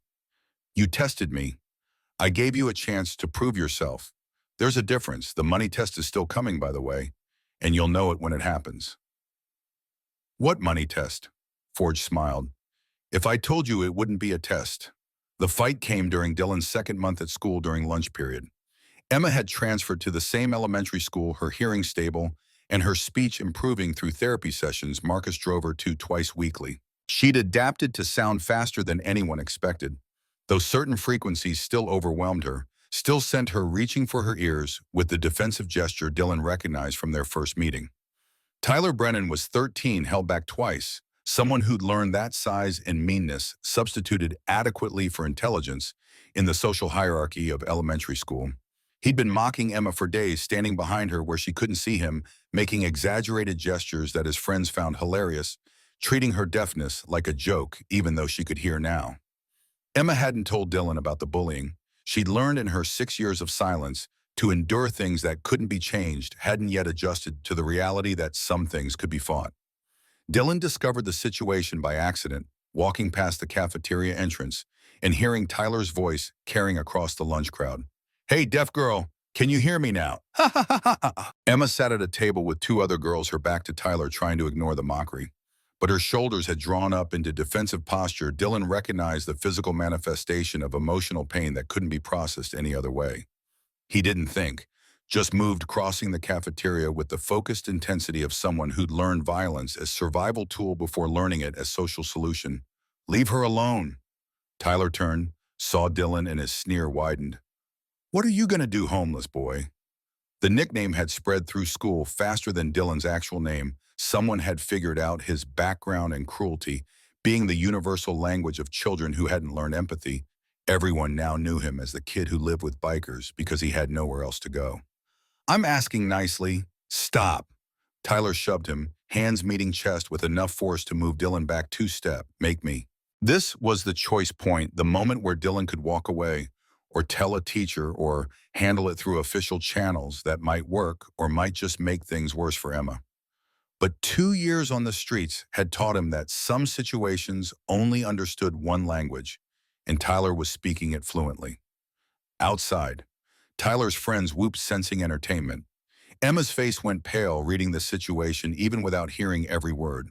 You tested me. I gave you a chance to prove yourself. There's a difference. The money test is still coming, by the way, and you'll know it when it happens. What money test? Forge smiled. If I told you, it wouldn't be a test. The fight came during Dylan's second month at school during lunch period. Emma had transferred to the same elementary school, her hearing stable, and her speech improving through therapy sessions Marcus drove her to twice weekly. She'd adapted to sound faster than anyone expected, though certain frequencies still overwhelmed her, still sent her reaching for her ears with the defensive gesture Dylan recognized from their first meeting. Tyler Brennan was 13, held back twice. Someone who'd learned that size and meanness substituted adequately for intelligence in the social hierarchy of elementary school. He'd been mocking Emma for days, standing behind her where she couldn't see him, making exaggerated gestures that his friends found hilarious, treating her deafness like a joke even though she could hear now. Emma hadn't told Dylan about the bullying. She'd learned in her 6 years of silence to endure things that couldn't be changed, hadn't yet adjusted to the reality that some things could be fought. Dylan discovered the situation by accident, walking past the cafeteria entrance and hearing Tyler's voice carrying across the lunch crowd. Hey, deaf girl, can you hear me now? Ha ha ha ha ha. Emma sat at a table with two other girls, her back to Tyler, trying to ignore the mockery. But her shoulders had drawn up into defensive posture. Dylan recognized the physical manifestation of emotional pain that couldn't be processed any other way. He didn't think, just moved, crossing the cafeteria with the focused intensity of someone who'd learned violence as survival tool before learning it as social solution. Leave her alone. Tyler turned, saw Dylan, and his sneer widened. What are you gonna do, homeless boy? The nickname had spread through school faster than Dylan's actual name. Someone had figured out his background and cruelty, being the universal language of children who hadn't learned empathy. Everyone now knew him as the kid who lived with bikers because he had nowhere else to go. I'm asking nicely. Stop. Tyler shoved him, hands meeting chest with enough force to move Dylan back 2 steps. Make me. This was the choice point, the moment where Dylan could walk away, or tell a teacher, or handle it through official channels that might work or might just make things worse for Emma. But 2 years on the streets had taught him that some situations only understood one language, and Tyler was speaking it fluently. Outside, Tyler's friends whooped, sensing entertainment. Emma's face went pale, reading the situation even without hearing every word.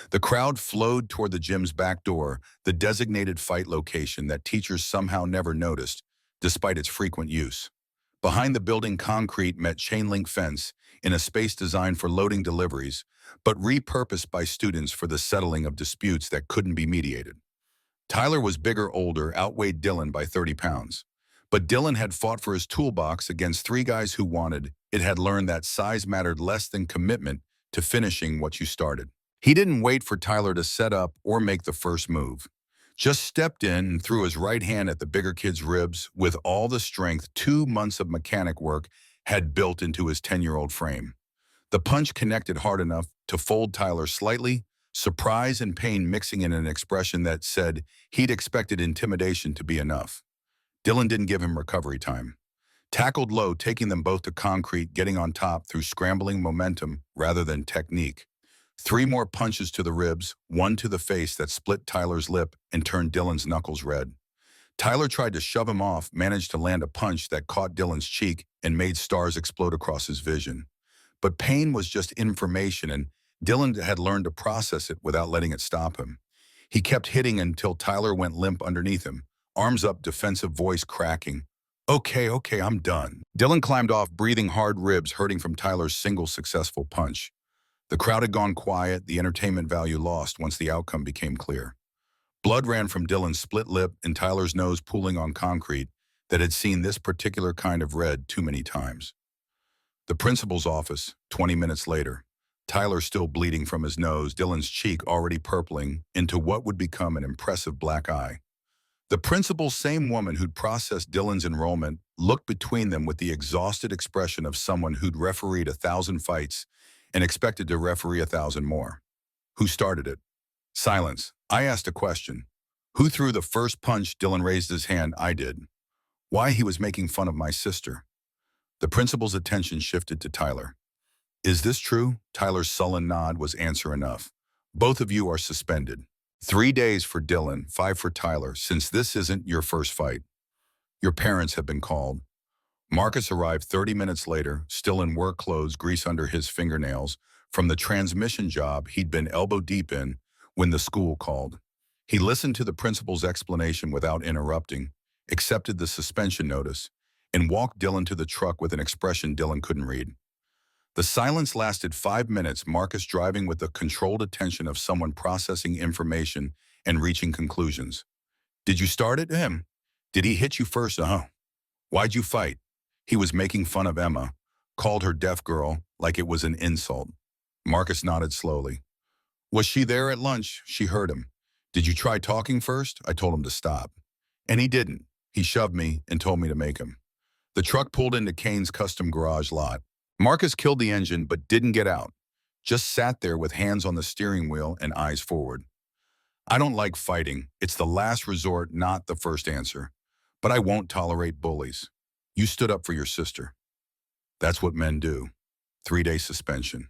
The crowd flowed toward the gym's back door, the designated fight location that teachers somehow never noticed, despite its frequent use. Behind the building, concrete met chain-link fence in a space designed for loading deliveries, but repurposed by students for the settling of disputes that couldn't be mediated. Tyler was bigger, older, outweighed Dylan by 30 pounds. But Dylan had fought for his toolbox against 3 guys who wanted. It had learned that size mattered less than commitment to finishing what you started. He didn't wait for Tyler to set up or make the first move. Just stepped in and threw his right hand at the bigger kid's ribs with all the strength 2 months of mechanic work had built into his 10-year-old frame. The punch connected hard enough to fold Tyler slightly, surprise and pain mixing in an expression that said he'd expected intimidation to be enough. Dylan didn't give him recovery time. Tackled low, taking them both to concrete, getting on top through scrambling momentum rather than technique. 3 more punches to the ribs, 1 to the face that split Tyler's lip and turned Dylan's knuckles red. Tyler tried to shove him off, managed to land a punch that caught Dylan's cheek and made stars explode across his vision. But pain was just information, and Dylan had learned to process it without letting it stop him. He kept hitting until Tyler went limp underneath him, arms up, defensive voice cracking. Okay, I'm done. Dylan climbed off, breathing hard, ribs hurting from Tyler's single successful punch. The crowd had gone quiet, the entertainment value lost once the outcome became clear. Blood ran from Dylan's split lip and Tyler's nose pooling on concrete that had seen this particular kind of red too many times. The principal's office, 20 minutes later. Tyler still bleeding from his nose, Dylan's cheek already purpling into what would become an impressive black eye. The principal, same woman who'd processed Dylan's enrollment, looked between them with the exhausted expression of someone who'd refereed 1,000 fights and expected to referee 1,000 more. Who started it? Silence. I asked a question. Who threw the first punch? Dylan raised his hand. I did. Why? He was making fun of my sister. The principal's attention shifted to Tyler. Is this true? Tyler's sullen nod was answer enough. Both of you are suspended. 3 days for Dylan, 5 for Tyler, since this isn't your first fight. Your parents have been called. Marcus arrived 30 minutes later, still in work clothes, grease under his fingernails, from the transmission job he'd been elbow deep in when the school called. He listened to the principal's explanation without interrupting, accepted the suspension notice, and walked Dylan to the truck with an expression Dylan couldn't read. The silence lasted 5 minutes, Marcus driving with the controlled attention of someone processing information and reaching conclusions. Did you start it? Him. Did he hit you first? Why'd you fight? He was making fun of Emma, called her deaf girl like it was an insult. Marcus nodded slowly. Was she there at lunch? She heard him. Did you try talking first? I told him to stop. And he didn't. He shoved me and told me to make him. The truck pulled into Kane's custom garage lot. Marcus killed the engine but didn't get out. Just sat there with hands on the steering wheel and eyes forward. I don't like fighting. It's the last resort, not the first answer. But I won't tolerate bullies. You stood up for your sister. That's what men do. 3-day suspension.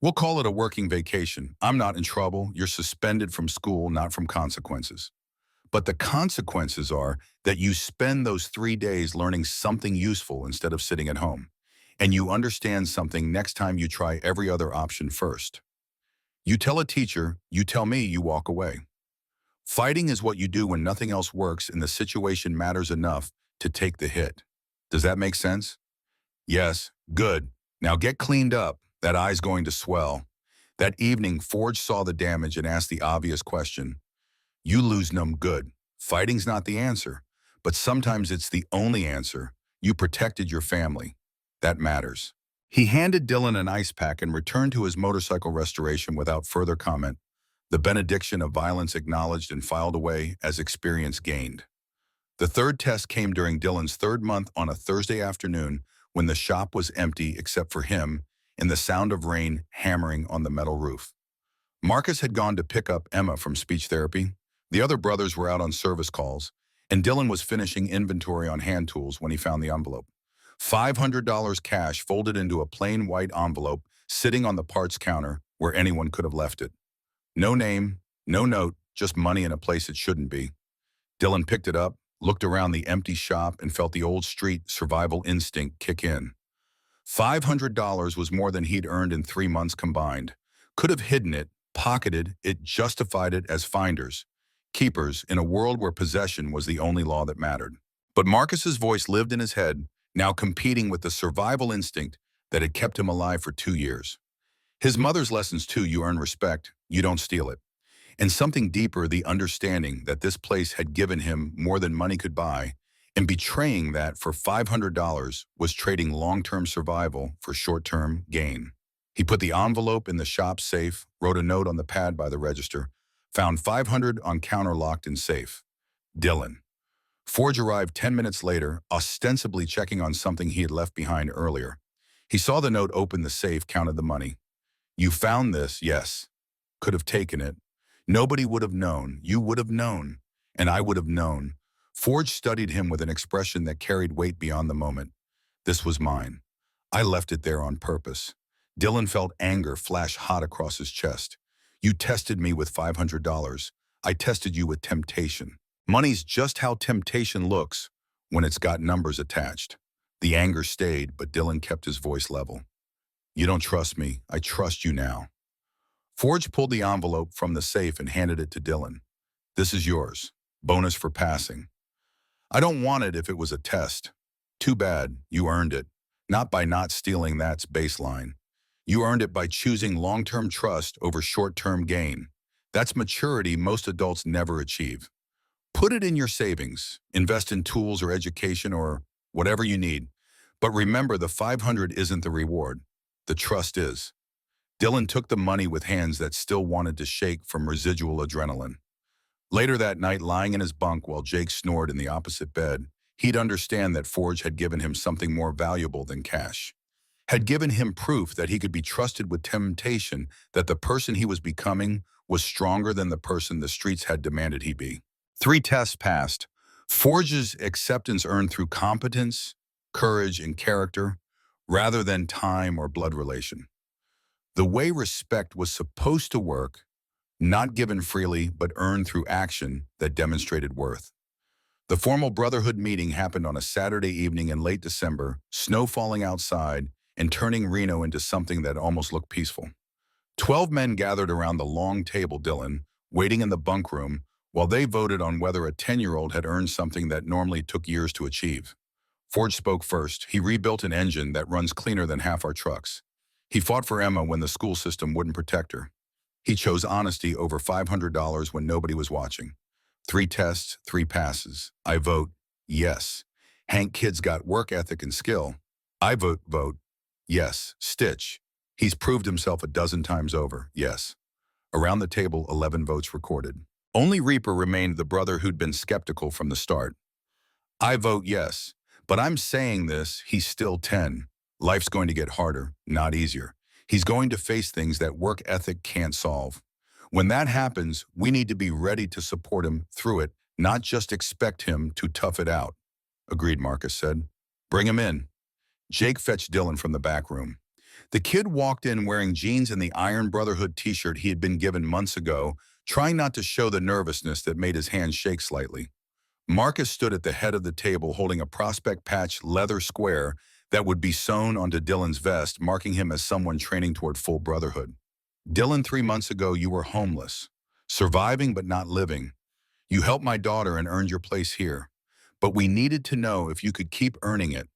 We'll call it a working vacation. I'm not in trouble. You're suspended from school, not from consequences. But the consequences are that you spend those 3 days learning something useful instead of sitting at home. And you understand something next time you try every other option first. You tell a teacher, you tell me, you walk away. Fighting is what you do when nothing else works and the situation matters enough to take the hit. Does that make sense? Yes, good. Now get cleaned up. That eye's going to swell. That evening, Forge saw the damage and asked the obvious question. You lose them good. Fighting's not the answer, but sometimes it's the only answer. You protected your family. That matters. He handed Dylan an ice pack and returned to his motorcycle restoration without further comment, the benediction of violence acknowledged and filed away as experience gained. The third test came during Dylan's 3rd month on a Thursday afternoon when the shop was empty except for him and the sound of rain hammering on the metal roof. Marcus had gone to pick up Emma from speech therapy. The other brothers were out on service calls, and Dylan was finishing inventory on hand tools when he found the envelope. $500 cash folded into a plain white envelope sitting on the parts counter where anyone could have left it. No name, no note, just money in a place it shouldn't be. Dylan picked it up, looked around the empty shop, and felt the old street survival instinct kick in. $500 was more than he'd earned in 3 months combined. Could have hidden it, pocketed it, justified it as finders, keepers in a world where possession was the only law that mattered. But Marcus's voice lived in his head, now competing with the survival instinct that had kept him alive for 2 years. His mother's lessons too: you earn respect, you don't steal it. And something deeper, the understanding that this place had given him more than money could buy, and betraying that for $500 was trading long-term survival for short-term gain. He put the envelope in the shop safe, wrote a note on the pad by the register, found $500 on counter locked and safe. Dylan. Forge arrived 10 minutes later, ostensibly checking on something he had left behind earlier. He saw the note, opened the safe, counted the money. You found this, yes. Could have taken it. Nobody would have known. You would have known. And I would have known. Forge studied him with an expression that carried weight beyond the moment. This was mine. I left it there on purpose. Dylan felt anger flash hot across his chest. You tested me with $500. I tested you with temptation. Money's just how temptation looks when it's got numbers attached. The anger stayed, but Dylan kept his voice level. You don't trust me. I trust you now. Forge pulled the envelope from the safe and handed it to Dylan. This is yours. Bonus for passing. I don't want it if it was a test. Too bad. You earned it. Not by not stealing, that's baseline. You earned it by choosing long-term trust over short-term gain. That's maturity most adults never achieve. Put it in your savings, invest in tools or education or whatever you need. But remember, the $500 isn't the reward. The trust is. Dylan took the money with hands that still wanted to shake from residual adrenaline. Later that night, lying in his bunk while Jake snored in the opposite bed, he'd understand that Forge had given him something more valuable than cash. Had given him proof that he could be trusted with temptation, that the person he was becoming was stronger than the person the streets had demanded he be. 3 tests passed. Forge's acceptance earned through competence, courage, and character, rather than time or blood relation. The way respect was supposed to work, not given freely, but earned through action that demonstrated worth. The formal Brotherhood meeting happened on a Saturday evening in late December, snow falling outside and turning Reno into something that almost looked peaceful. 12 men gathered around the long table, Dylan, waiting in the bunk room, while they voted on whether a 10-year-old had earned something that normally took years to achieve. Forge spoke first. He rebuilt an engine that runs cleaner than half our trucks. He fought for Emma when the school system wouldn't protect her. He chose honesty over $500 when nobody was watching. 3 tests, 3 passes. I vote yes. Hank Kid's got work ethic and skill. I vote yes. Stitch. He's proved himself a dozen times over. Yes. Around the table, 11 votes recorded. Only Reaper remained, the brother who'd been skeptical from the start. I vote yes, but I'm saying this, he's still 10. Life's going to get harder, not easier. He's going to face things that work ethic can't solve. When that happens, we need to be ready to support him through it, not just expect him to tough it out. Agreed, Marcus said. Bring him in. Jake fetched Dylan from the back room. The kid walked in wearing jeans and the Iron Brotherhood t-shirt he had been given months ago, trying not to show the nervousness that made his hands shake slightly. Marcus stood at the head of the table holding a prospect patch leather square that would be sewn onto Dylan's vest, marking him as someone training toward full brotherhood. Dylan, 3 months ago, you were homeless, surviving but not living. You helped my daughter and earned your place here. But we needed to know if you could keep earning it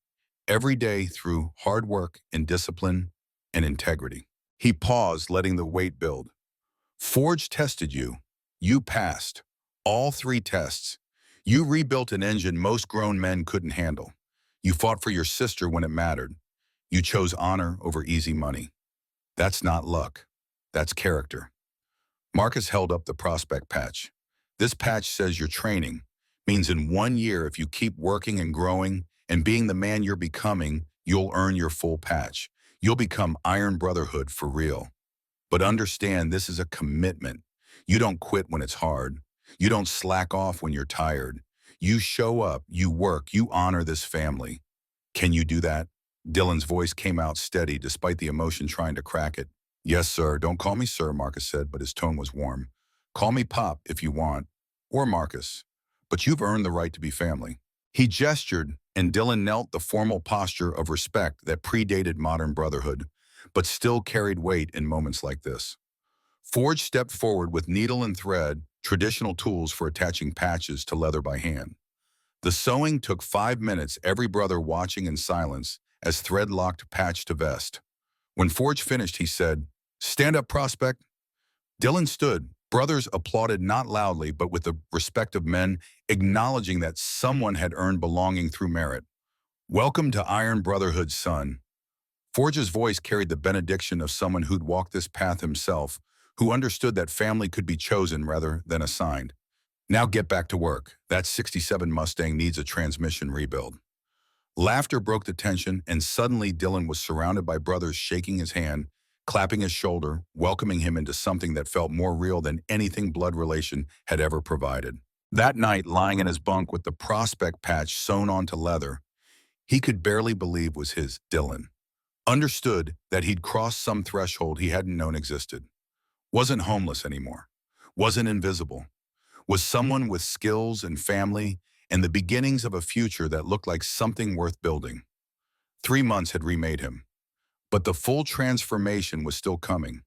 every day through hard work and discipline and integrity. He paused, letting the weight build. Forge tested you. You passed. All 3 tests. You rebuilt an engine most grown men couldn't handle. You fought for your sister when it mattered. You chose honor over easy money. That's not luck. That's character. Marcus held up the prospect patch. This patch says your training means in 1 year, if you keep working and growing and being the man you're becoming, you'll earn your full patch. You'll become Iron Brotherhood for real. But understand, this is a commitment. You don't quit when it's hard. You don't slack off when you're tired. You show up, you work, you honor this family. Can you do that? Dylan's voice came out steady despite the emotion trying to crack it. Yes, sir. Don't call me sir, Marcus said, but his tone was warm. Call me Pop if you want, or Marcus. But you've earned the right to be family. He gestured, and Dylan knelt, the formal posture of respect that predated modern brotherhood, but still carried weight in moments like this. Forge stepped forward with needle and thread, traditional tools for attaching patches to leather by hand. The sewing took 5 minutes, every brother watching in silence as thread locked patch to vest. When Forge finished, he said, "Stand up, prospect." Dylan stood. Brothers applauded, not loudly, but with the respect of men, acknowledging that someone had earned belonging through merit. Welcome to Iron Brotherhood, son. Forge's voice carried the benediction of someone who'd walked this path himself, who understood that family could be chosen rather than assigned. Now get back to work. That 67 Mustang needs a transmission rebuild. Laughter broke the tension, and suddenly Dylan was surrounded by brothers shaking his hand, clapping his shoulder, welcoming him into something that felt more real than anything blood relation had ever provided. That night, lying in his bunk with the prospect patch sewn onto leather, he could barely believe was his. Dylan understood that he'd crossed some threshold he hadn't known existed. Wasn't homeless anymore. Wasn't invisible. Was someone with skills and family and the beginnings of a future that looked like something worth building. 3 months had remade him. But the full transformation was still coming,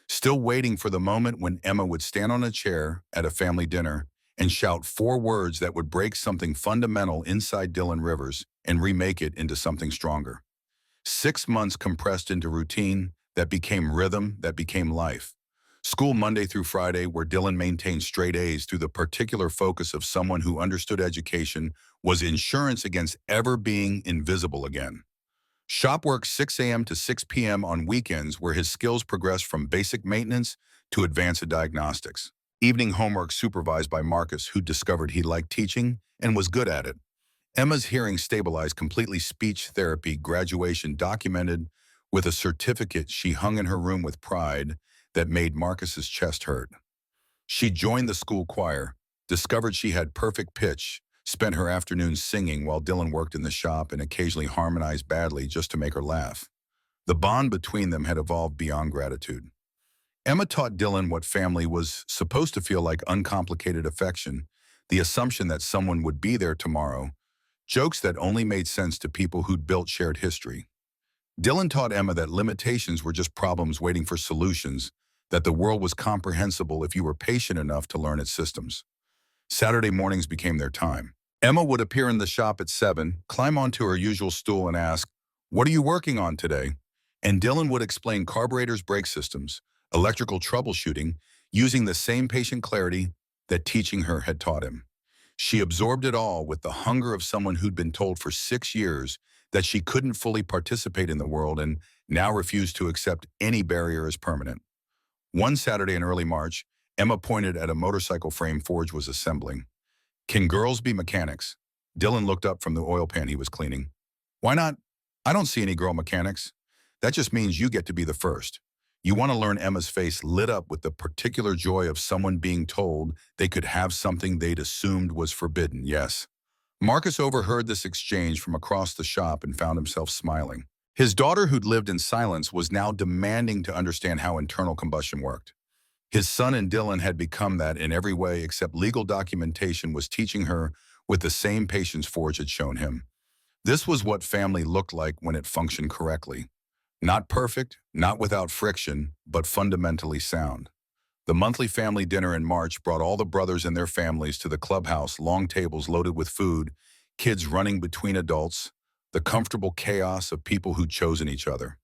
still waiting for the moment when Emma would stand on a chair at a family dinner and shout 4 words that would break something fundamental inside Dylan Rivers and remake it into something stronger. 6 months compressed into routine that became rhythm, that became life. School Monday through Friday, where Dylan maintained straight A's through the particular focus of someone who understood education was insurance against ever being invisible again. Shop work 6 a.m. to 6 p.m. on weekends where his skills progressed from basic maintenance to advanced diagnostics. Evening homework supervised by Marcus, who discovered he liked teaching and was good at it. Emma's hearing stabilized completely, speech therapy graduation documented with a certificate she hung in her room with pride that made Marcus's chest hurt. She joined the school choir, discovered she had perfect pitch, spent her afternoons singing while Dylan worked in the shop and occasionally harmonized badly just to make her laugh. The bond between them had evolved beyond gratitude. Emma taught Dylan what family was supposed to feel like: uncomplicated affection, the assumption that someone would be there tomorrow, jokes that only made sense to people who'd built shared history. Dylan taught Emma that limitations were just problems waiting for solutions, that the world was comprehensible if you were patient enough to learn its systems. Saturday mornings became their time. Emma would appear in the shop at 7, climb onto her usual stool and ask, "What are you working on today?" And Dylan would explain carburetors, brake systems, electrical troubleshooting, using the same patient clarity that teaching her had taught him. She absorbed it all with the hunger of someone who'd been told for 6 years that she couldn't fully participate in the world and now refused to accept any barrier as permanent. One Saturday in early March, Emma pointed at a motorcycle frame Forge was assembling. "Can girls be mechanics?" Dylan looked up from the oil pan he was cleaning. "Why not? I don't see any girl mechanics. That just means you get to be the first." You want to learn. Emma's face lit up with the particular joy of someone being told they could have something they'd assumed was forbidden. Yes. Marcus overheard this exchange from across the shop and found himself smiling. His daughter, who'd lived in silence, was now demanding to understand how internal combustion worked. His son and Dylan had become that in every way except legal documentation was teaching her with the same patience Forge had shown him. This was what family looked like when it functioned correctly. Not perfect, not without friction, but fundamentally sound. The monthly family dinner in March brought all the brothers and their families to the clubhouse, long tables loaded with food, kids running between adults, the comfortable chaos of people who'd chosen each other.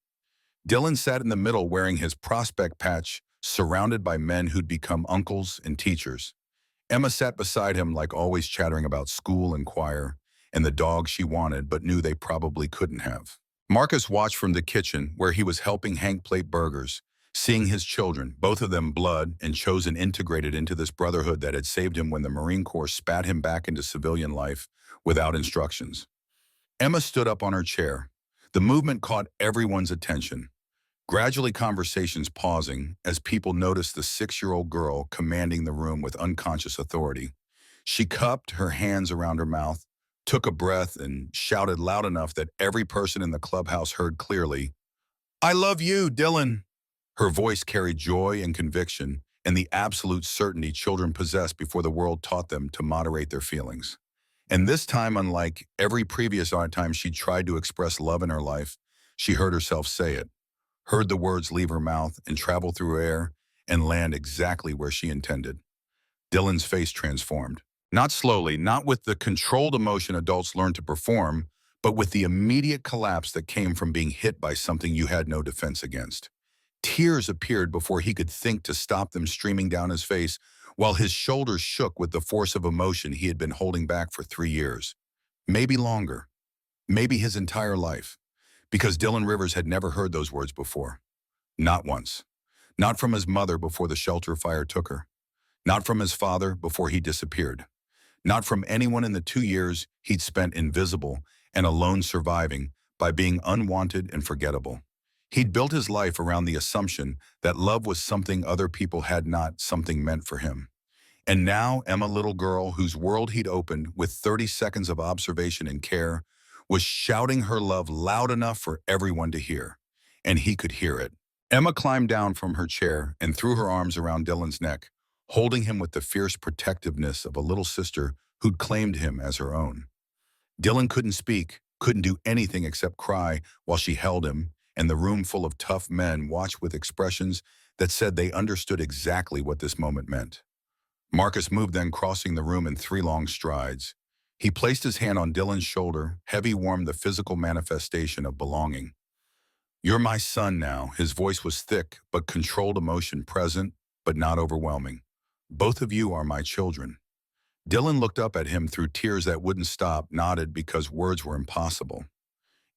Dylan sat in the middle wearing his prospect patch, surrounded by men who'd become uncles and teachers. Emma sat beside him, like always, chattering about school and choir and the dog she wanted but knew they probably couldn't have. Marcus watched from the kitchen, where he was helping Hank plate burgers, seeing his children, both of them blood and chosen, integrated into this brotherhood that had saved him when the Marine Corps spat him back into civilian life without instructions. Emma stood up on her chair. The movement caught everyone's attention. Gradually, conversations pausing as people noticed the 6-year-old girl commanding the room with unconscious authority. She cupped her hands around her mouth, took a breath, and shouted loud enough that every person in the clubhouse heard clearly, "I love you, Dylan." Her voice carried joy and conviction and the absolute certainty children possess before the world taught them to moderate their feelings. And this time, unlike every previous time she tried to express love in her life, she heard herself say it, heard the words leave her mouth and travel through air and land exactly where she intended. Dylan's face transformed. Not slowly, not with the controlled emotion adults learn to perform, but with the immediate collapse that came from being hit by something you had no defense against. Tears appeared before he could think to stop them streaming down his face, while his shoulders shook with the force of emotion he had been holding back for 3 years. Maybe longer. Maybe his entire life. Because Dylan Rivers had never heard those words before. Not once. Not from his mother before the shelter fire took her. Not from his father before he disappeared. Not from anyone in the 2 years he'd spent invisible and alone, surviving by being unwanted and forgettable. He'd built his life around the assumption that love was something other people had, not something meant for him. And now Emma, little girl whose world he'd opened with 30 seconds of observation and care, was shouting her love loud enough for everyone to hear. And he could hear it. Emma climbed down from her chair and threw her arms around Dylan's neck, holding him with the fierce protectiveness of a little sister who'd claimed him as her own. Dylan couldn't speak, couldn't do anything except cry while she held him, and the room full of tough men watched with expressions that said they understood exactly what this moment meant. Marcus moved, then crossing the room in 3 long strides. He placed his hand on Dylan's shoulder, heavy, warm, the physical manifestation of belonging. "You're my son now." His voice was thick, but controlled, emotion present, but not overwhelming. "Both of you are my children." Dylan looked up at him through tears that wouldn't stop, nodded because words were impossible.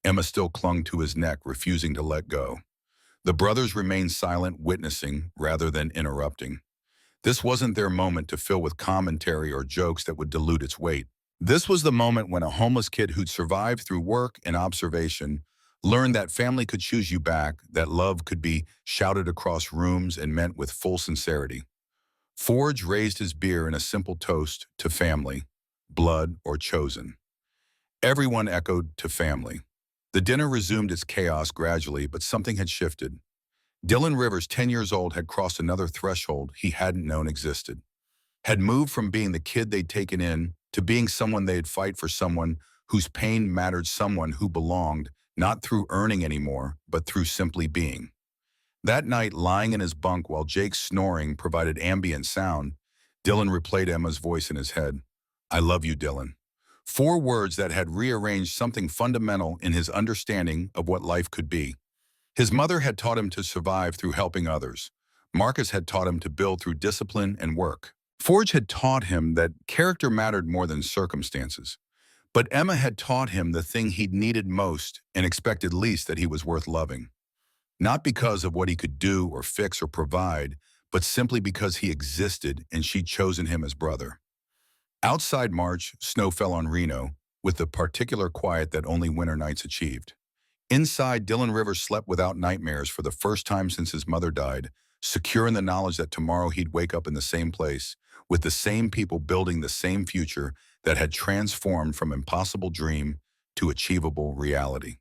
Emma still clung to his neck, refusing to let go. The brothers remained silent, witnessing rather than interrupting. This wasn't their moment to fill with commentary or jokes that would dilute its weight. This was the moment when a homeless kid who'd survived through work and observation learned that family could choose you back, that love could be shouted across rooms and meant with full sincerity. Forge raised his beer in a simple toast to family, blood or chosen. Everyone echoed to family. The dinner resumed its chaos gradually, but something had shifted. Dylan Rivers, 10 years old, had crossed another threshold he hadn't known existed. Had moved from being the kid they'd taken in to being someone they'd fight for, someone whose pain mattered, someone who belonged, not through earning anymore, but through simply being. That night, lying in his bunk while Jake's snoring provided ambient sound, Dylan replayed Emma's voice in his head. "I love you, Dylan." 4 words that had rearranged something fundamental in his understanding of what life could be. His mother had taught him to survive through helping others. Marcus had taught him to build through discipline and work. Forge had taught him that character mattered more than circumstances. But Emma had taught him the thing he'd needed most and expected least, that he was worth loving. Not because of what he could do or fix or provide, but simply because he existed and she'd chosen him as brother. Outside March, snow fell on Reno, with the particular quiet that only winter nights achieved. Inside, Dylan Rivers slept without nightmares for the first time since his mother died, secure in the knowledge that tomorrow he'd wake up in the same place, with the same people building the same future that had transformed from impossible dream to achievable reality.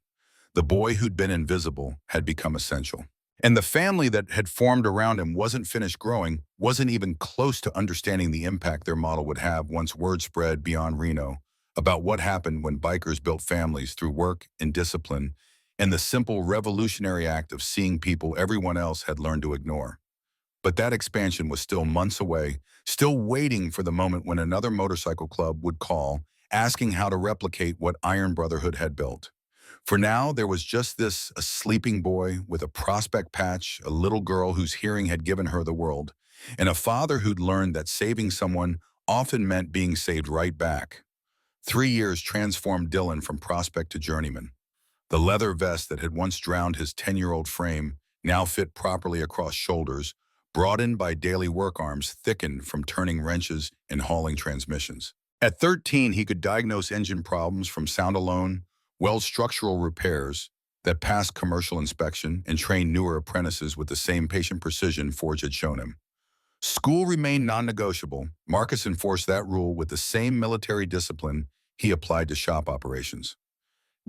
The boy who'd been invisible had become essential. And the family that had formed around him wasn't finished growing, wasn't even close to understanding the impact their model would have once word spread beyond Reno about what happened when bikers built families through work and discipline and the simple revolutionary act of seeing people everyone else had learned to ignore. But that expansion was still months away, still waiting for the moment when another motorcycle club would call, asking how to replicate what Iron Brotherhood had built. For now, there was just this, a sleeping boy with a prospect patch, a little girl whose hearing had given her the world, and a father who'd learned that saving someone often meant being saved right back. 3 years transformed Dylan from prospect to journeyman. The leather vest that had once drowned his 10-year-old frame now fit properly across shoulders, broadened by daily work arms, thickened from turning wrenches and hauling transmissions. At 13, he could diagnose engine problems from sound alone, weld structural repairs that passed commercial inspection, and train newer apprentices with the same patient precision Forge had shown him. School remained non-negotiable. Marcus enforced that rule with the same military discipline he applied to shop operations.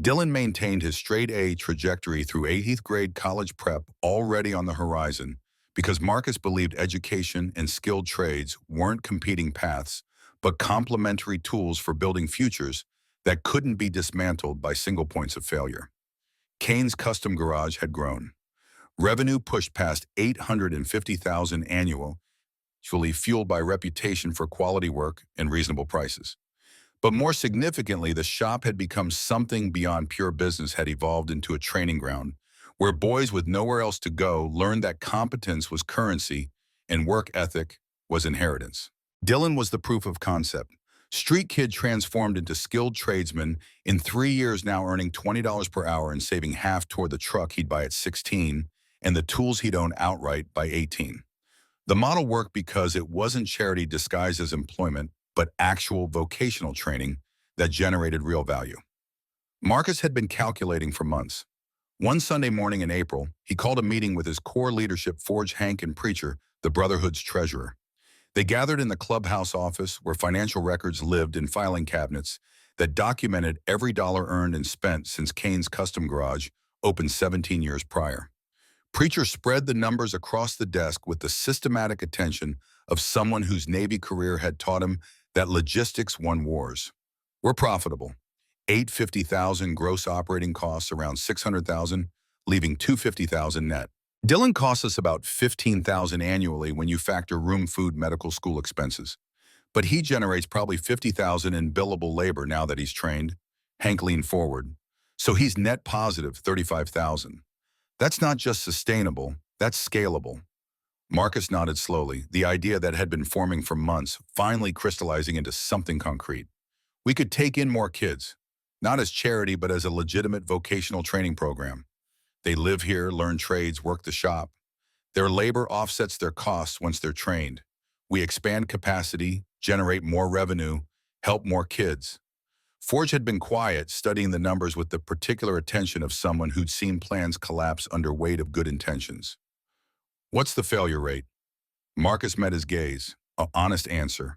Dylan maintained his straight-A trajectory through 8th grade college prep, already on the horizon, because Marcus believed education and skilled trades weren't competing paths, but complementary tools for building futures that couldn't be dismantled by single points of failure. Kane's custom garage had grown. Revenue pushed past $850,000 annual, usually fueled by reputation for quality work and reasonable prices. But more significantly, the shop had become something beyond pure business, had evolved into a training ground where boys with nowhere else to go learned that competence was currency and work ethic was inheritance. Dylan was the proof of concept. Street kid transformed into skilled tradesman, in 3 years now earning $20 per hour and saving half toward the truck he'd buy at 16 and the tools he'd own outright by 18. The model worked because it wasn't charity disguised as employment, but actual vocational training that generated real value. Marcus had been calculating for months. One Sunday morning in April, he called a meeting with his core leadership, Forge, Hank, and Preacher, the Brotherhood's treasurer. They gathered in the clubhouse office where financial records lived in filing cabinets that documented every dollar earned and spent since Kane's custom garage opened 17 years prior. Preacher spread the numbers across the desk with the systematic attention of someone whose Navy career had taught him that logistics won wars. We're profitable. $850,000 gross operating costs, around $600,000, leaving $250,000 net. Dylan costs us about $15,000 annually when you factor room, food, medical school expenses. But he generates probably $50,000 in billable labor now that he's trained. Hank leaned forward. So he's net positive $35,000. That's not just sustainable, that's scalable. Marcus nodded slowly, the idea that had been forming for months finally crystallizing into something concrete. We could take in more kids. not as charity, but as a legitimate vocational training program. They live here, learn trades, work the shop. Their labor offsets their costs once they're trained. We expand capacity, generate more revenue, help more kids. Forge had been quiet, studying the numbers with the particular attention of someone who'd seen plans collapse under weight of good intentions. What's the failure rate? Marcus met his gaze. An honest answer.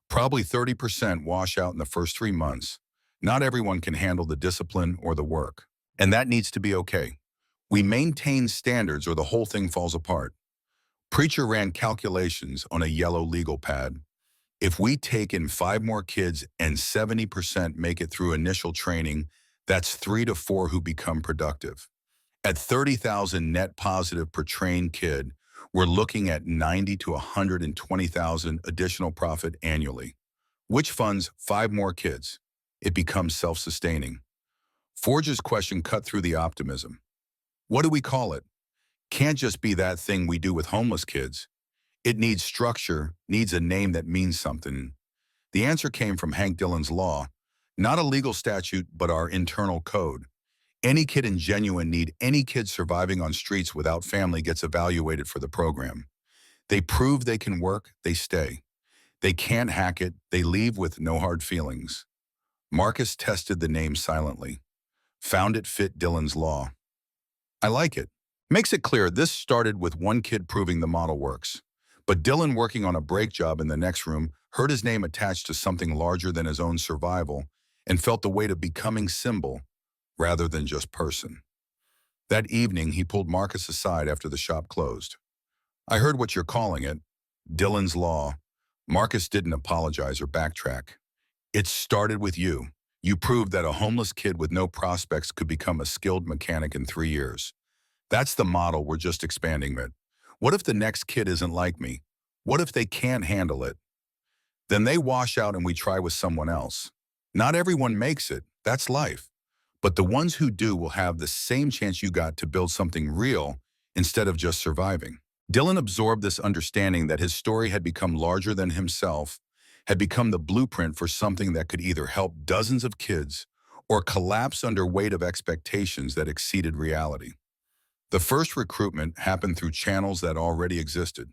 Probably 30% wash out in the first 3 months. Not everyone can handle the discipline or the work. And that needs to be okay. We maintain standards or the whole thing falls apart. Preacher ran calculations on a yellow legal pad. If we take in 5 more kids and 70% make it through initial training, that's 3 to 4 who become productive. At 30,000 net positive per trained kid, we're looking at 90 to 120,000 additional profit annually, which funds 5 more kids. It becomes self-sustaining. Forge's question cut through the optimism. What do we call it? Can't just be that thing we do with homeless kids. It needs structure, needs a name that means something. The answer came from Hank Dillon's law, not a legal statute, but our internal code. Any kid in genuine need, any kid surviving on streets without family gets evaluated for the program. They prove they can work, they stay. They can't hack it, they leave with no hard feelings. Marcus tested the name silently. Found it fit Dillon's law. I like it. Makes it clear this started with one kid proving the model works. But Dillon, working on a brake job in the next room, heard his name attached to something larger than his own survival and felt the weight of becoming symbol rather than just person. That evening, he pulled Marcus aside after the shop closed. I heard what you're calling it, Dillon's law. Marcus didn't apologize or backtrack. It started with you. You proved that a homeless kid with no prospects could become a skilled mechanic in 3 years. That's the model, we're just expanding it. What if the next kid isn't like me? What if they can't handle it? Then they wash out and we try with someone else. Not everyone makes it, that's life. But the ones who do will have the same chance you got to build something real instead of just surviving. Dillon absorbed this understanding that his story had become larger than himself, had become the blueprint for something that could either help dozens of kids or collapse under weight of expectations that exceeded reality. The first recruitment happened through channels that already existed.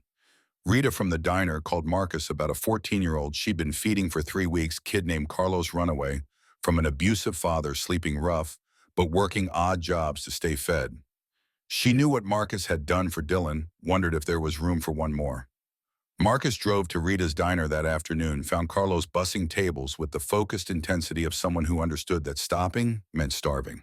Rita from the diner called Marcus about a 14-year-old she'd been feeding for 3 weeks, kid named Carlos Runaway, from an abusive father, sleeping rough, but working odd jobs to stay fed. She knew what Marcus had done for Dillon, wondered if there was room for one more. Marcus drove to Rita's diner that afternoon, found Carlos bussing tables with the focused intensity of someone who understood that stopping meant starving.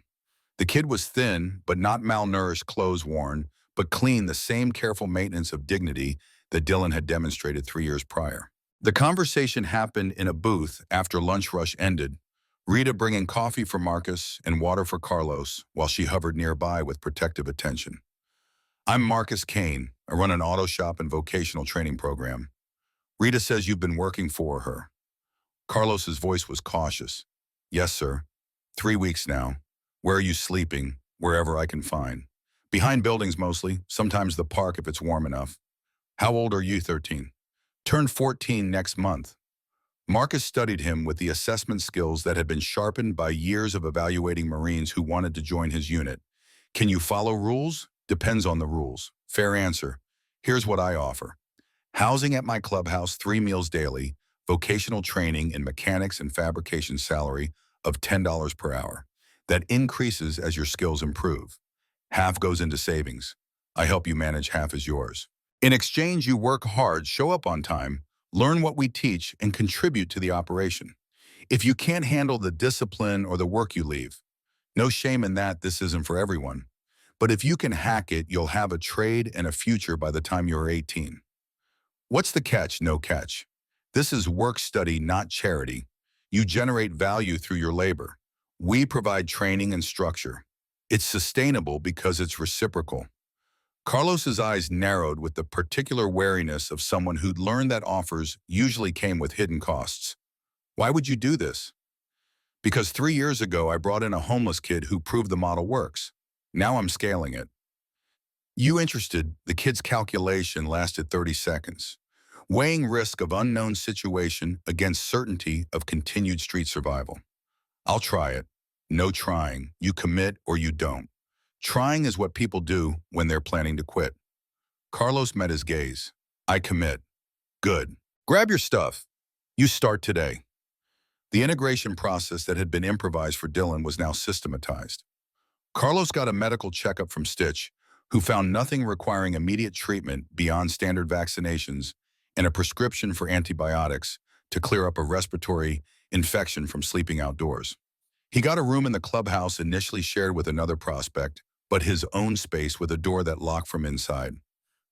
The kid was thin, but not malnourished, clothes worn, but clean, the same careful maintenance of dignity that Dillon had demonstrated 3 years prior. The conversation happened in a booth after lunch rush ended, Rita bringing coffee for Marcus and water for Carlos while she hovered nearby with protective attention. I'm Marcus Kane. I run an auto shop and vocational training program. Rita says you've been working for her. Carlos's voice was cautious. Yes, sir. 3 weeks now. Where are you sleeping? Wherever I can find. Behind buildings mostly, sometimes the park if it's warm enough. How old are you? 13. Turn 14 next month. Marcus studied him with the assessment skills that had been sharpened by years of evaluating Marines who wanted to join his unit. Can you follow rules? Depends on the rules. Fair answer. Here's what I offer. Housing at my clubhouse, 3 meals daily, vocational training in mechanics and fabrication salary of $10 per hour. That increases as your skills improve. Half goes into savings. I help you manage half as yours. In exchange, you work hard, show up on time, learn what we teach, and contribute to the operation. If you can't handle the discipline or the work, you leave. No shame in that, this isn't for everyone. But if you can hack it, you'll have a trade and a future by the time you're 18. What's the catch? No catch. This is work study, not charity. You generate value through your labor. We provide training and structure. It's sustainable because it's reciprocal. Carlos's eyes narrowed with the particular wariness of someone who'd learned that offers usually came with hidden costs. Why would you do this? Because 3 years ago, I brought in a homeless kid who proved the model works. Now I'm scaling it. You interested? The kid's calculation lasted 30 seconds, weighing risk of unknown situation against certainty of continued street survival. I'll try it. No trying. You commit or you don't. Trying is what people do when they're planning to quit. Carlos met his gaze. I commit. Good. Grab your stuff. You start today. The integration process that had been improvised for Dylan was now systematized. Carlos got a medical checkup from Stitch, who found nothing requiring immediate treatment beyond standard vaccinations and a prescription for antibiotics to clear up a respiratory infection from sleeping outdoors. He got a room in the clubhouse initially shared with another prospect, but his own space with a door that locked from inside.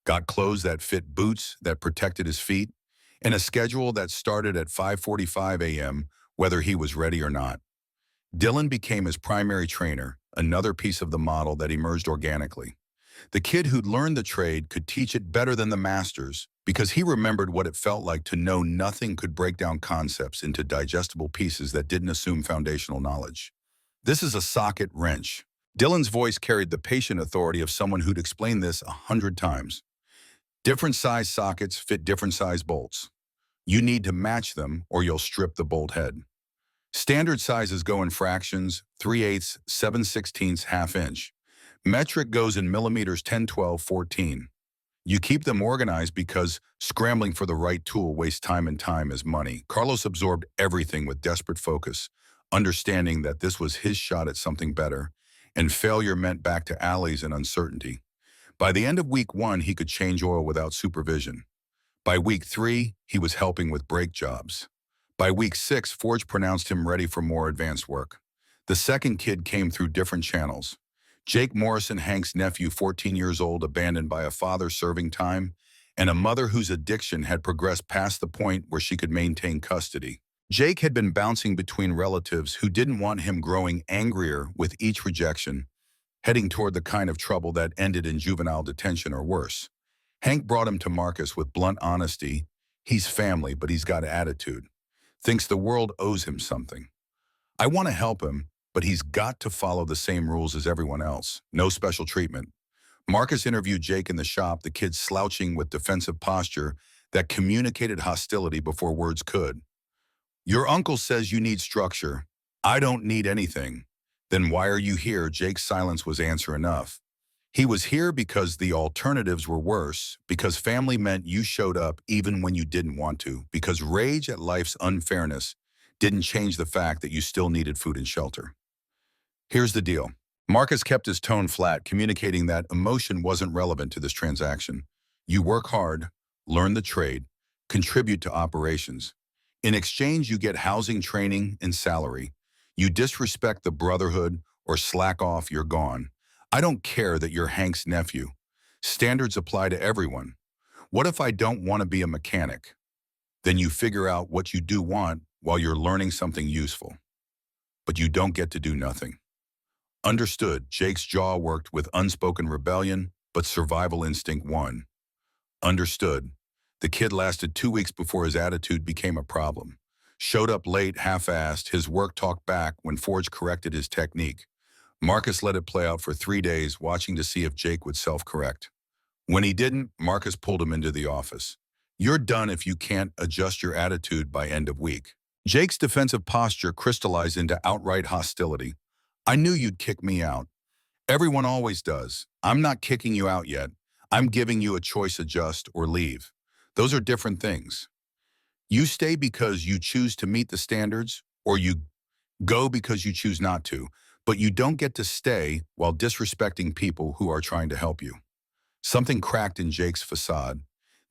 Got clothes that fit boots that protected his feet, and a schedule that started at 5:45 a.m. whether he was ready or not. Dylan became his primary trainer, another piece of the model that emerged organically. The kid who'd learned the trade could teach it better than the masters because he remembered what it felt like to know nothing could break down concepts into digestible pieces that didn't assume foundational knowledge. This is a socket wrench. Dylan's voice carried the patient authority of someone who'd explained this 100 times. Different size sockets fit different size bolts. You need to match them or you'll strip the bolt head. Standard sizes go in fractions, 3/8, 7/16, ½ inch. Metric goes in millimeters 10, 12, 14. You keep them organized because scrambling for the right tool wastes time and time is money. Carlos absorbed everything with desperate focus, understanding that this was his shot at something better, and failure meant back to alleys and uncertainty. By the end of week 1, he could change oil without supervision. By week 3, he was helping with brake jobs. By week 6, Forge pronounced him ready for more advanced work. The second kid came through different channels. Jake Morrison, Hank's nephew, 14 years old, abandoned by a father serving time, and a mother whose addiction had progressed past the point where she could maintain custody. Jake had been bouncing between relatives who didn't want him, growing angrier with each rejection, heading toward the kind of trouble that ended in juvenile detention or worse. Hank brought him to Marcus with blunt honesty. He's family, but he's got attitude. Thinks the world owes him something. I want to help him, but he's got to follow the same rules as everyone else. No special treatment. Marcus interviewed Jake in the shop, the kid slouching with defensive posture that communicated hostility before words could. Your uncle says you need structure. I don't need anything. Then why are you here? Jake's silence was answer enough. He was here because the alternatives were worse, because family meant you showed up even when you didn't want to, because rage at life's unfairness didn't change the fact that you still needed food and shelter. Here's the deal. Marcus kept his tone flat, communicating that emotion wasn't relevant to this transaction. You work hard, learn the trade, contribute to operations. In exchange, you get housing, training, and salary. You disrespect the brotherhood or slack off, you're gone. I don't care that you're Hank's nephew. Standards apply to everyone. What if I don't want to be a mechanic? Then you figure out what you do want while you're learning something useful. But you don't get to do nothing. Understood. Jake's jaw worked with unspoken rebellion, but survival instinct won. Understood. The kid lasted 2 weeks before his attitude became a problem. Showed up late, half-assed, his work talked back when Forge corrected his technique. Marcus let it play out for 3 days, watching to see if Jake would self-correct. When he didn't, Marcus pulled him into the office. You're done if you can't adjust your attitude by end of week. Jake's defensive posture crystallized into outright hostility. I knew you'd kick me out. Everyone always does. I'm not kicking you out yet. I'm giving you a choice: adjust or leave. Those are different things. You stay because you choose to meet the standards, or you go because you choose not to. But you don't get to stay while disrespecting people who are trying to help you. Something cracked in Jake's facade.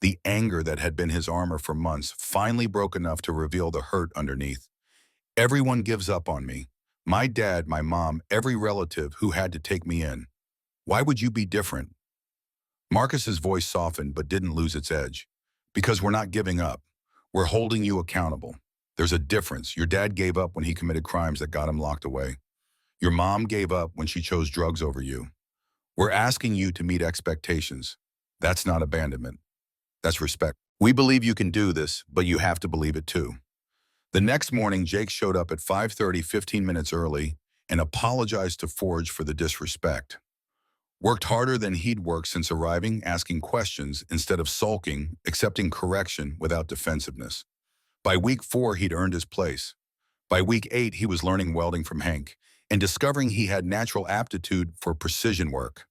The anger that had been his armor for months finally broke enough to reveal the hurt underneath. Everyone gives up on me. My dad, my mom, every relative who had to take me in. Why would you be different? Marcus's voice softened but didn't lose its edge. Because we're not giving up. We're holding you accountable. There's a difference. Your dad gave up when he committed crimes that got him locked away. Your mom gave up when she chose drugs over you. We're asking you to meet expectations. That's not abandonment. That's respect. We believe you can do this, but you have to believe it too. The next morning, Jake showed up at 5:30, 15 minutes early, and apologized to Forge for the disrespect. Worked harder than he'd worked since arriving, asking questions instead of sulking, accepting correction without defensiveness. By week 4, he'd earned his place. By week 8, he was learning welding from Hank, and discovering he had natural aptitude for precision work.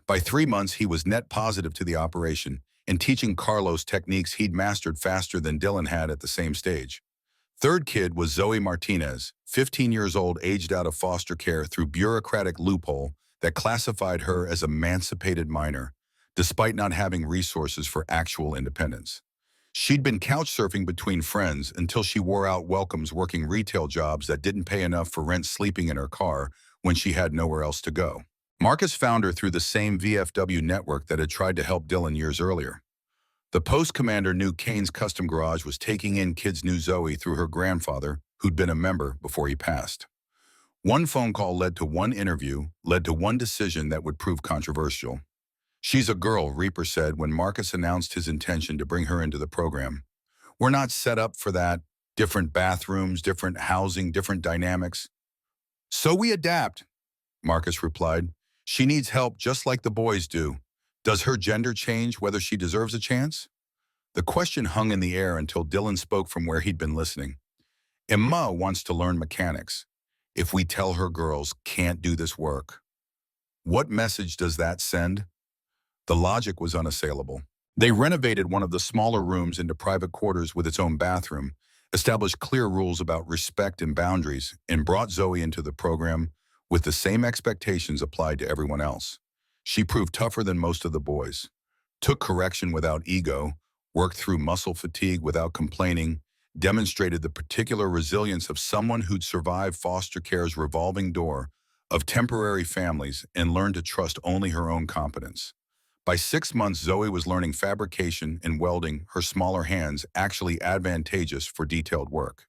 By 3 months, he was net positive to the operation and teaching Carlos techniques he'd mastered faster than Dylan had at the same stage. Third kid was Zoe Martinez, 15 years old, aged out of foster care through bureaucratic loophole that classified her as emancipated minor, despite not having resources for actual independence. She'd been couch surfing between friends until she wore out welcomes working retail jobs that didn't pay enough for rent, sleeping in her car when she had nowhere else to go. Marcus found her through the same VFW network that had tried to help Dylan years earlier. The post commander knew Kane's Custom Garage was taking in kids knew Zoe through her grandfather, who'd been a member before he passed. One phone call led to one interview, led to one decision that would prove controversial. "She's a girl," Reaper said when Marcus announced his intention to bring her into the program. "We're not set up for that. Different bathrooms, different housing, different dynamics." "So we adapt," Marcus replied. "She needs help just like the boys do. Does her gender change whether she deserves a chance?" The question hung in the air until Dylan spoke from where he'd been listening. "Emma wants to learn mechanics. If we tell her girls can't do this work, what message does that send?" The logic was unassailable. They renovated one of the smaller rooms into private quarters with its own bathroom, established clear rules about respect and boundaries, and brought Zoe into the program with the same expectations applied to everyone else. She proved tougher than most of the boys, took correction without ego, worked through muscle fatigue without complaining, demonstrated the particular resilience of someone who'd survived foster care's revolving door of temporary families and learned to trust only her own competence. By 6 months, Zoe was learning fabrication and welding, her smaller hands actually advantageous for detailed work.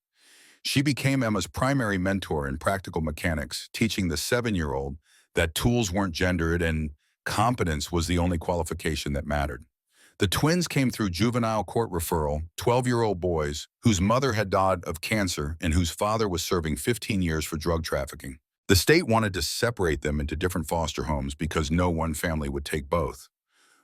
She became Emma's primary mentor in practical mechanics, teaching the 7-year-old that tools weren't gendered and competence was the only qualification that mattered. The twins came through juvenile court referral, 12-year-old boys whose mother had died of cancer and whose father was serving 15 years for drug trafficking. The state wanted to separate them into different foster homes because no one family would take both.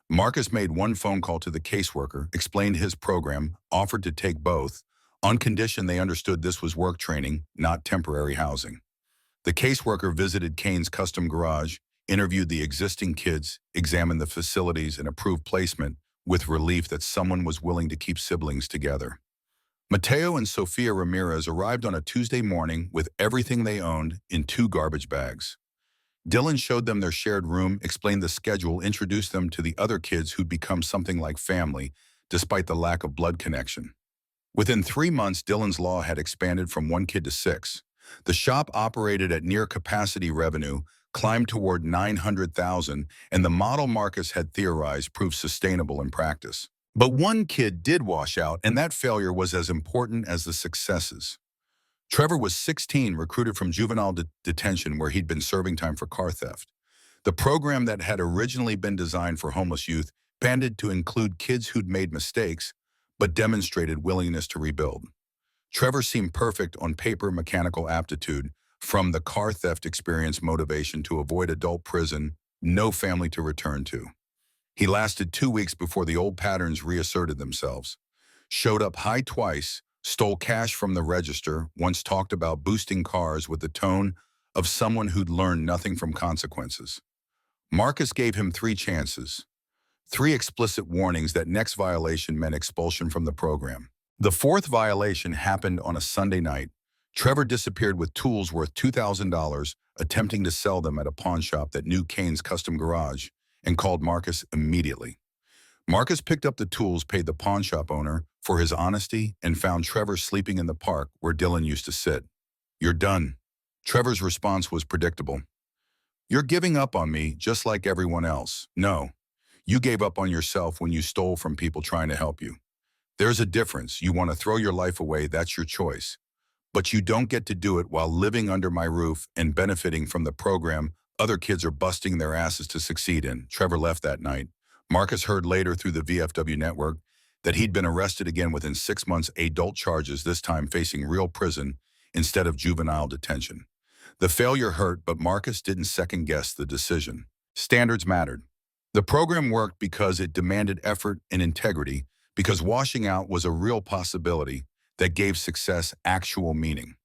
Marcus made one phone call to the caseworker, explained his program, offered to take both, on condition they understood this was work training, not temporary housing. The caseworker visited Kane's Custom Garage, interviewed the existing kids, examined the facilities, and approved placement with relief that someone was willing to keep siblings together. Mateo and Sofia Ramirez arrived on a Tuesday morning with everything they owned in 2 garbage bags. Dylan showed them their shared room, explained the schedule, introduced them to the other kids who'd become something like family, despite the lack of blood connection. Within 3 months, Dylan's Law had expanded from 1 kid to 6. The shop operated at near capacity revenue, climbed toward $900,000, and the model Marcus had theorized proved sustainable in practice. But one kid did wash out, and that failure was as important as the successes. Trevor was 16, recruited from juvenile detention where he'd been serving time for car theft. The program that had originally been designed for homeless youth banded to include kids who'd made mistakes, but demonstrated willingness to rebuild. Trevor seemed perfect on paper mechanical aptitude, from the car theft experience motivation to avoid adult prison, no family to return to. He lasted 2 weeks before the old patterns reasserted themselves. Showed up high twice, stole cash from the register, once talked about boosting cars with the tone of someone who'd learned nothing from consequences. Marcus gave him 3 chances, 3 explicit warnings that next violation meant expulsion from the program. The 4th violation happened on a Sunday night. Trevor disappeared with tools worth $2,000, attempting to sell them at a pawn shop that knew Kane's Custom Garage, and called Marcus immediately. Marcus picked up the tools, paid the pawn shop owner for his honesty, and found Trevor sleeping in the park where Dylan used to sit. "You're done." Trevor's response was predictable. "You're giving up on me just like everyone else." "No, you gave up on yourself when you stole from people trying to help you. There's a difference. You want to throw your life away, that's your choice. But you don't get to do it while living under my roof and benefiting from the program other kids are busting their asses to succeed in." Trevor left that night. Marcus heard later through the VFW network that he'd been arrested again within 6 months, adult charges, this time facing real prison instead of juvenile detention. The failure hurt, but Marcus didn't second-guess the decision. Standards mattered. The program worked because it demanded effort and integrity, because washing out was a real possibility that gave success actual meaning.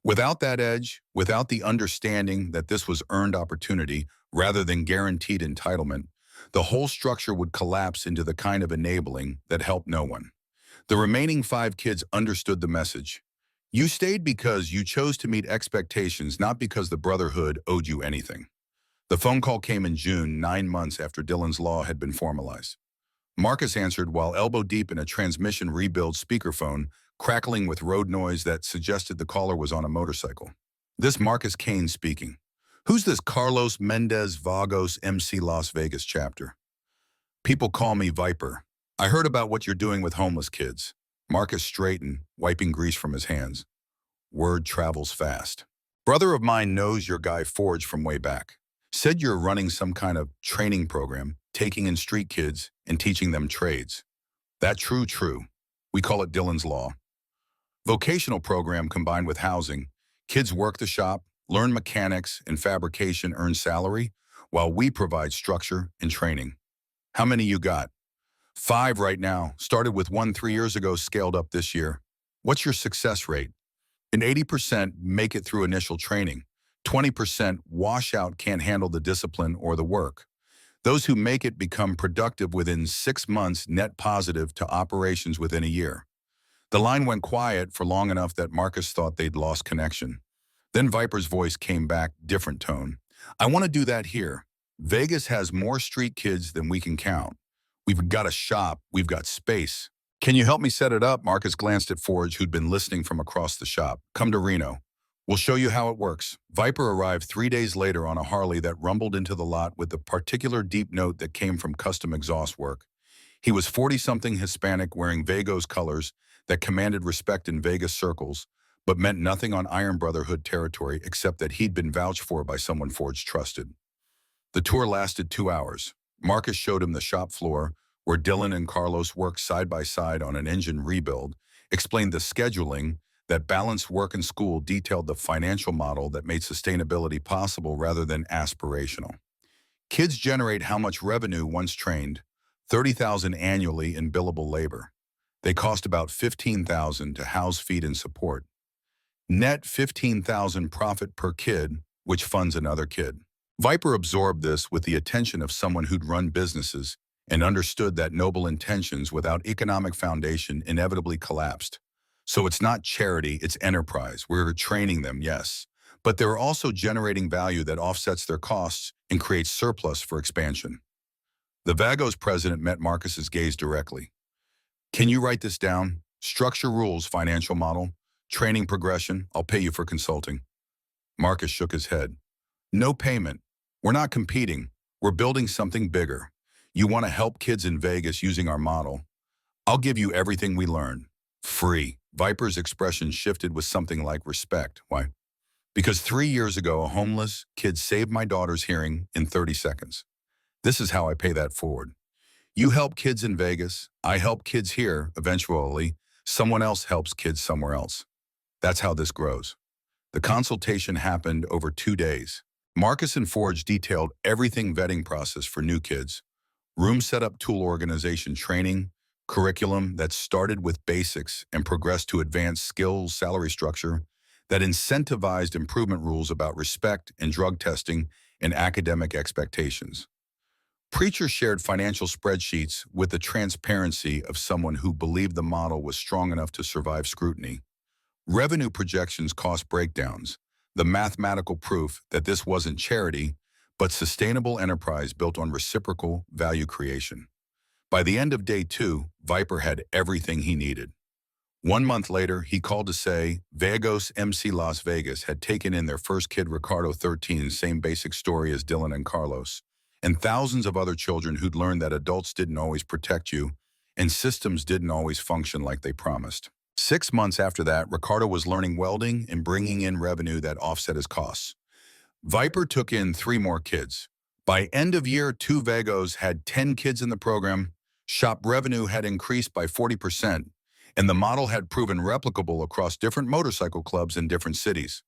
Without that edge, without the understanding that this was earned opportunity rather than guaranteed entitlement, the whole structure would collapse into the kind of enabling that helped no one. The remaining 5 kids understood the message. You stayed because you chose to meet expectations, not because the Brotherhood owed you anything. The phone call came in June, 9 months after Dylan's law had been formalized. Marcus answered while elbow deep in a transmission rebuild speakerphone, crackling with road noise that suggested the caller was on a motorcycle. This Marcus Kane speaking. Who's this Carlos Mendez Vagos MC Las Vegas chapter? People call me Viper. I heard about what you're doing with homeless kids. Marcus straightened, wiping grease from his hands. Word travels fast. Brother of mine knows your guy Forge from way back. Said you're running some kind of training program, taking in street kids and teaching them trades. That true. We call it Dylan's Law. Vocational program combined with housing. Kids work the shop, learn mechanics and fabrication, earn salary, while we provide structure and training. How many you got? 5 right now. Started with 1 3 years ago, scaled up this year. What's your success rate? And 80% make it through initial training. 20% wash out, can't handle the discipline or the work. Those who make it become productive within 6 months, net positive to operations within a year. The line went quiet for long enough that Marcus thought they'd lost connection. Then Viper's voice came back, different tone. I want to do that here. Vegas has more street kids than we can count. We've got a shop, we've got space. Can you help me set it up? Marcus glanced at Forge, who'd been listening from across the shop. Come to Reno. We'll show you how it works. Viper arrived 3 days later on a Harley that rumbled into the lot with the particular deep note that came from custom exhaust work. He was 40-something Hispanic, wearing Vagos colors that commanded respect in Vegas circles, but meant nothing on Iron Brotherhood territory except that he'd been vouched for by someone Forge trusted. The tour lasted 2 hours. Marcus showed him the shop floor, where Dylan and Carlos worked side by side on an engine rebuild, explained the scheduling that balanced work and school, detailed the financial model that made sustainability possible rather than aspirational. Kids generate how much revenue once trained? $30,000 annually in billable labor. They cost about $15,000 to house, feed, and support. Net $15,000 profit per kid, which funds another kid. Viper absorbed this with the attention of someone who'd run businesses and understood that noble intentions without economic foundation inevitably collapsed. So it's not charity, it's enterprise. We're training them, yes, but they're also generating value that offsets their costs and creates surplus for expansion. The Vagos president met Marcus's gaze directly. Can you write this down? Structure, rules, financial model, training progression, I'll pay you for consulting. Marcus shook his head. No payment. We're not competing. We're building something bigger. You want to help kids in Vegas using our model? I'll give you everything we learn. Free. Viper's expression shifted with something like respect. Why? Because 3 years ago, a homeless kid saved my daughter's hearing in 30 seconds. This is how I pay that forward. You help kids in Vegas, I help kids here, eventually, someone else helps kids somewhere else. That's how this grows. The consultation happened over 2 days. Marcus and Forge detailed everything: vetting process for new kids, room setup, tool organization, training, curriculum that started with basics and progressed to advanced skills, salary structure that incentivized improvement, rules about respect and drug testing and academic expectations. Preacher shared financial spreadsheets with the transparency of someone who believed the model was strong enough to survive scrutiny. Revenue projections, cost breakdowns, the mathematical proof that this wasn't charity, but sustainable enterprise built on reciprocal value creation. By the end of day 2, Viper had everything he needed. 1 month later, he called to say Vagos MC Las Vegas had taken in their first kid, Ricardo, 13, same basic story as Dylan and Carlos, and thousands of other children who'd learned that adults didn't always protect you and systems didn't always function like they promised. 6 months after that, Ricardo was learning welding and bringing in revenue that offset his costs. Viper took in 3 more kids. By end of year 2, Vagos had 10 kids in the program, shop revenue had increased by 40%, and the model had proven replicable across different motorcycle clubs in different cities.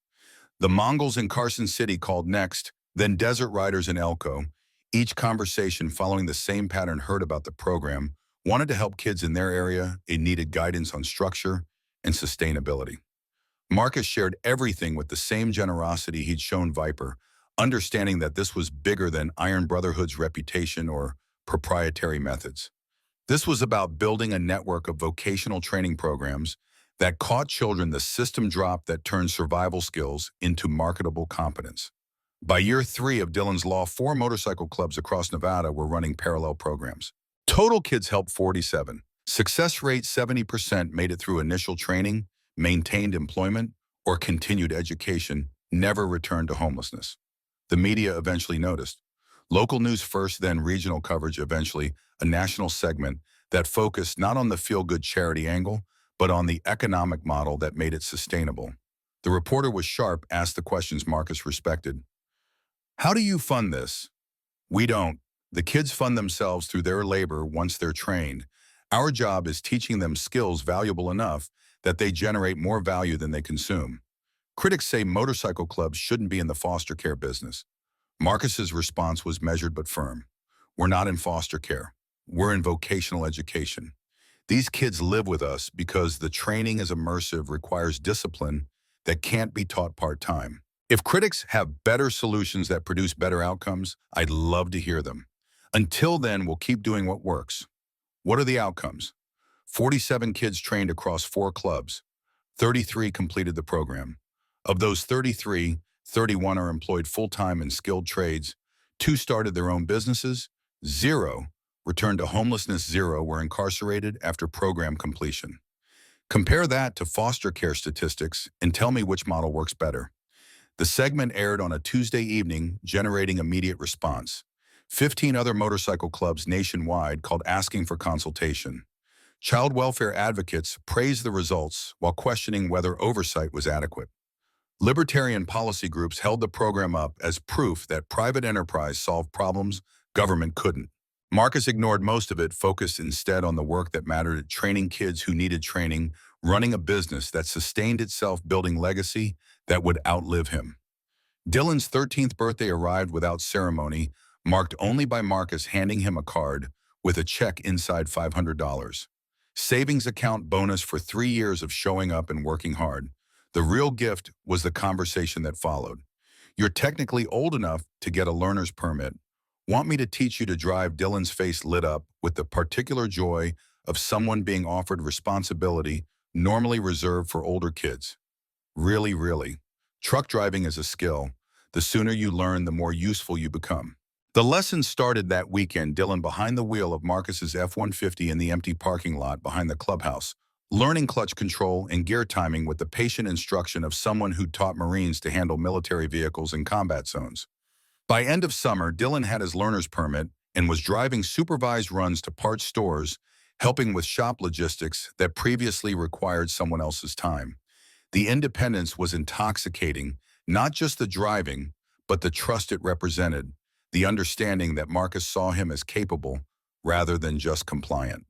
The Mongols in Carson City called next, then Desert Riders in Elko, each conversation following the same pattern, heard about the program, wanted to help kids in their area and needed guidance on structure and sustainability. Marcus shared everything with the same generosity he'd shown Viper, understanding that this was bigger than Iron Brotherhood's reputation or proprietary methods. This was about building a network of vocational training programs that caught children the system drop that turned survival skills into marketable competence. By year 3 of Dillon's Law, 4 motorcycle clubs across Nevada were running parallel programs. Total kids helped 47. Success rate 70% made it through initial training, maintained employment, or continued education, never returned to homelessness. The media eventually noticed. Local news first, then regional coverage, eventually a national segment that focused not on the feel-good charity angle, but on the economic model that made it sustainable. The reporter was sharp, asked the questions Marcus respected. How do you fund this? We don't. The kids fund themselves through their labor once they're trained. Our job is teaching them skills valuable enough that they generate more value than they consume. Critics say motorcycle clubs shouldn't be in the foster care business. Marcus's response was measured but firm. We're not in foster care. We're in vocational education. These kids live with us because the training is immersive, requires discipline that can't be taught part-time. If critics have better solutions that produce better outcomes, I'd love to hear them. Until then, we'll keep doing what works. What are the outcomes? 47 kids trained across 4 clubs. 33 completed the program. Of those 33, 31 are employed full-time in skilled trades. 2 started their own businesses. 0 returned to homelessness. 0 were incarcerated after program completion. Compare that to foster care statistics and tell me which model works better. The segment aired on a Tuesday evening, generating immediate response. 15 other motorcycle clubs nationwide called asking for consultation. Child welfare advocates praised the results while questioning whether oversight was adequate. Libertarian policy groups held the program up as proof that private enterprise solved problems government couldn't. Marcus ignored most of it, focused instead on the work that mattered: training kids who needed training, running a business that sustained itself, building legacy that would outlive him. Dillon's 13th birthday arrived without ceremony, marked only by Marcus handing him a card with a check inside $500. Savings account bonus for 3 years of showing up and working hard. The real gift was the conversation that followed. You're technically old enough to get a learner's permit. Want me to teach you to drive? Dillon's face lit up with the particular joy of someone being offered responsibility normally reserved for older kids. Really, really. Truck driving is a skill. The sooner you learn, the more useful you become. The lesson started that weekend, Dillon behind the wheel of Marcus's F-150 in the empty parking lot behind the clubhouse, learning clutch control and gear timing with the patient instruction of someone who'd taught Marines to handle military vehicles in combat zones. By end of summer, Dillon had his learner's permit and was driving supervised runs to parts stores, helping with shop logistics that previously required someone else's time. The independence was intoxicating, not just the driving, but the trust it represented, the understanding that Marcus saw him as capable rather than just compliant.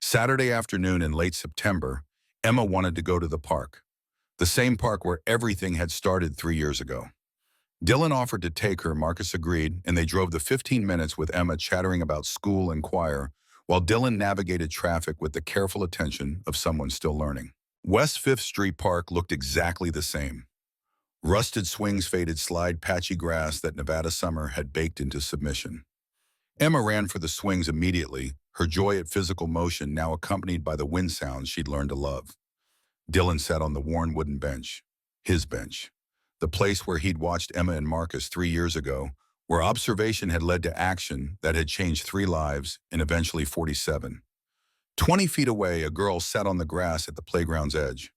Saturday afternoon in late September, Emma wanted to go to the park, the same park where everything had started 3 years ago. Dillon offered to take her. Marcus agreed, and they drove the 15 minutes with Emma chattering about school and choir, while Dillon navigated traffic with the careful attention of someone still learning. West 5th Street Park looked exactly the same. Rusted swings, faded slide, patchy grass that Nevada summer had baked into submission. Emma ran for the swings immediately, her joy at physical motion now accompanied by the wind sounds she'd learned to love. Dillon sat on the worn wooden bench, his bench, the place where he'd watched Emma and Marcus 3 years ago, where observation had led to action that had changed 3 lives and eventually 47. 20 feet away, a girl sat on the grass at the playground's edge.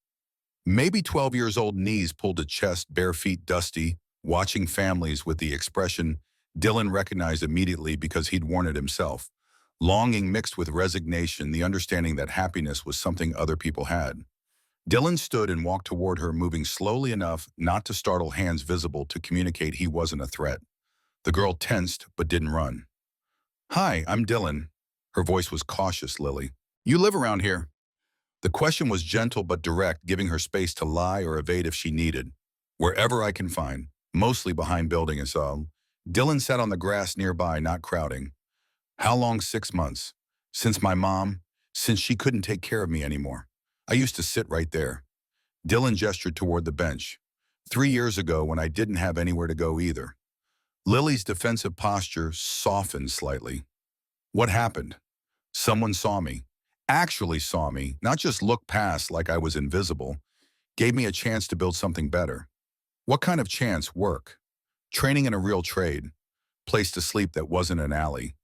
Maybe 12 years old, knees pulled to chest, bare feet dusty, watching families with the expression Dillon recognized immediately because he'd worn it himself. Longing mixed with resignation, the understanding that happiness was something other people had. Dillon stood and walked toward her, moving slowly enough not to startle hands visible to communicate he wasn't a threat. The girl tensed but didn't run. "Hi, I'm Dillon." Her voice was cautious. "Lily, you live around here?" The question was gentle but direct, giving her space to lie or evade if she needed. "Wherever I can find, mostly behind building us all." Dillon sat on the grass nearby, not crowding. "How long?" "6 months. Since my mom, since she couldn't take care of me anymore. I used to sit right there." Dylan gestured toward the bench. 3 years ago when I didn't have anywhere to go either. Lily's defensive posture softened slightly. What happened? Someone saw me. Actually saw me, not just looked past like I was invisible. Gave me a chance to build something better. What kind of chance? Work. Training in a real trade. Place to sleep that wasn't an alley.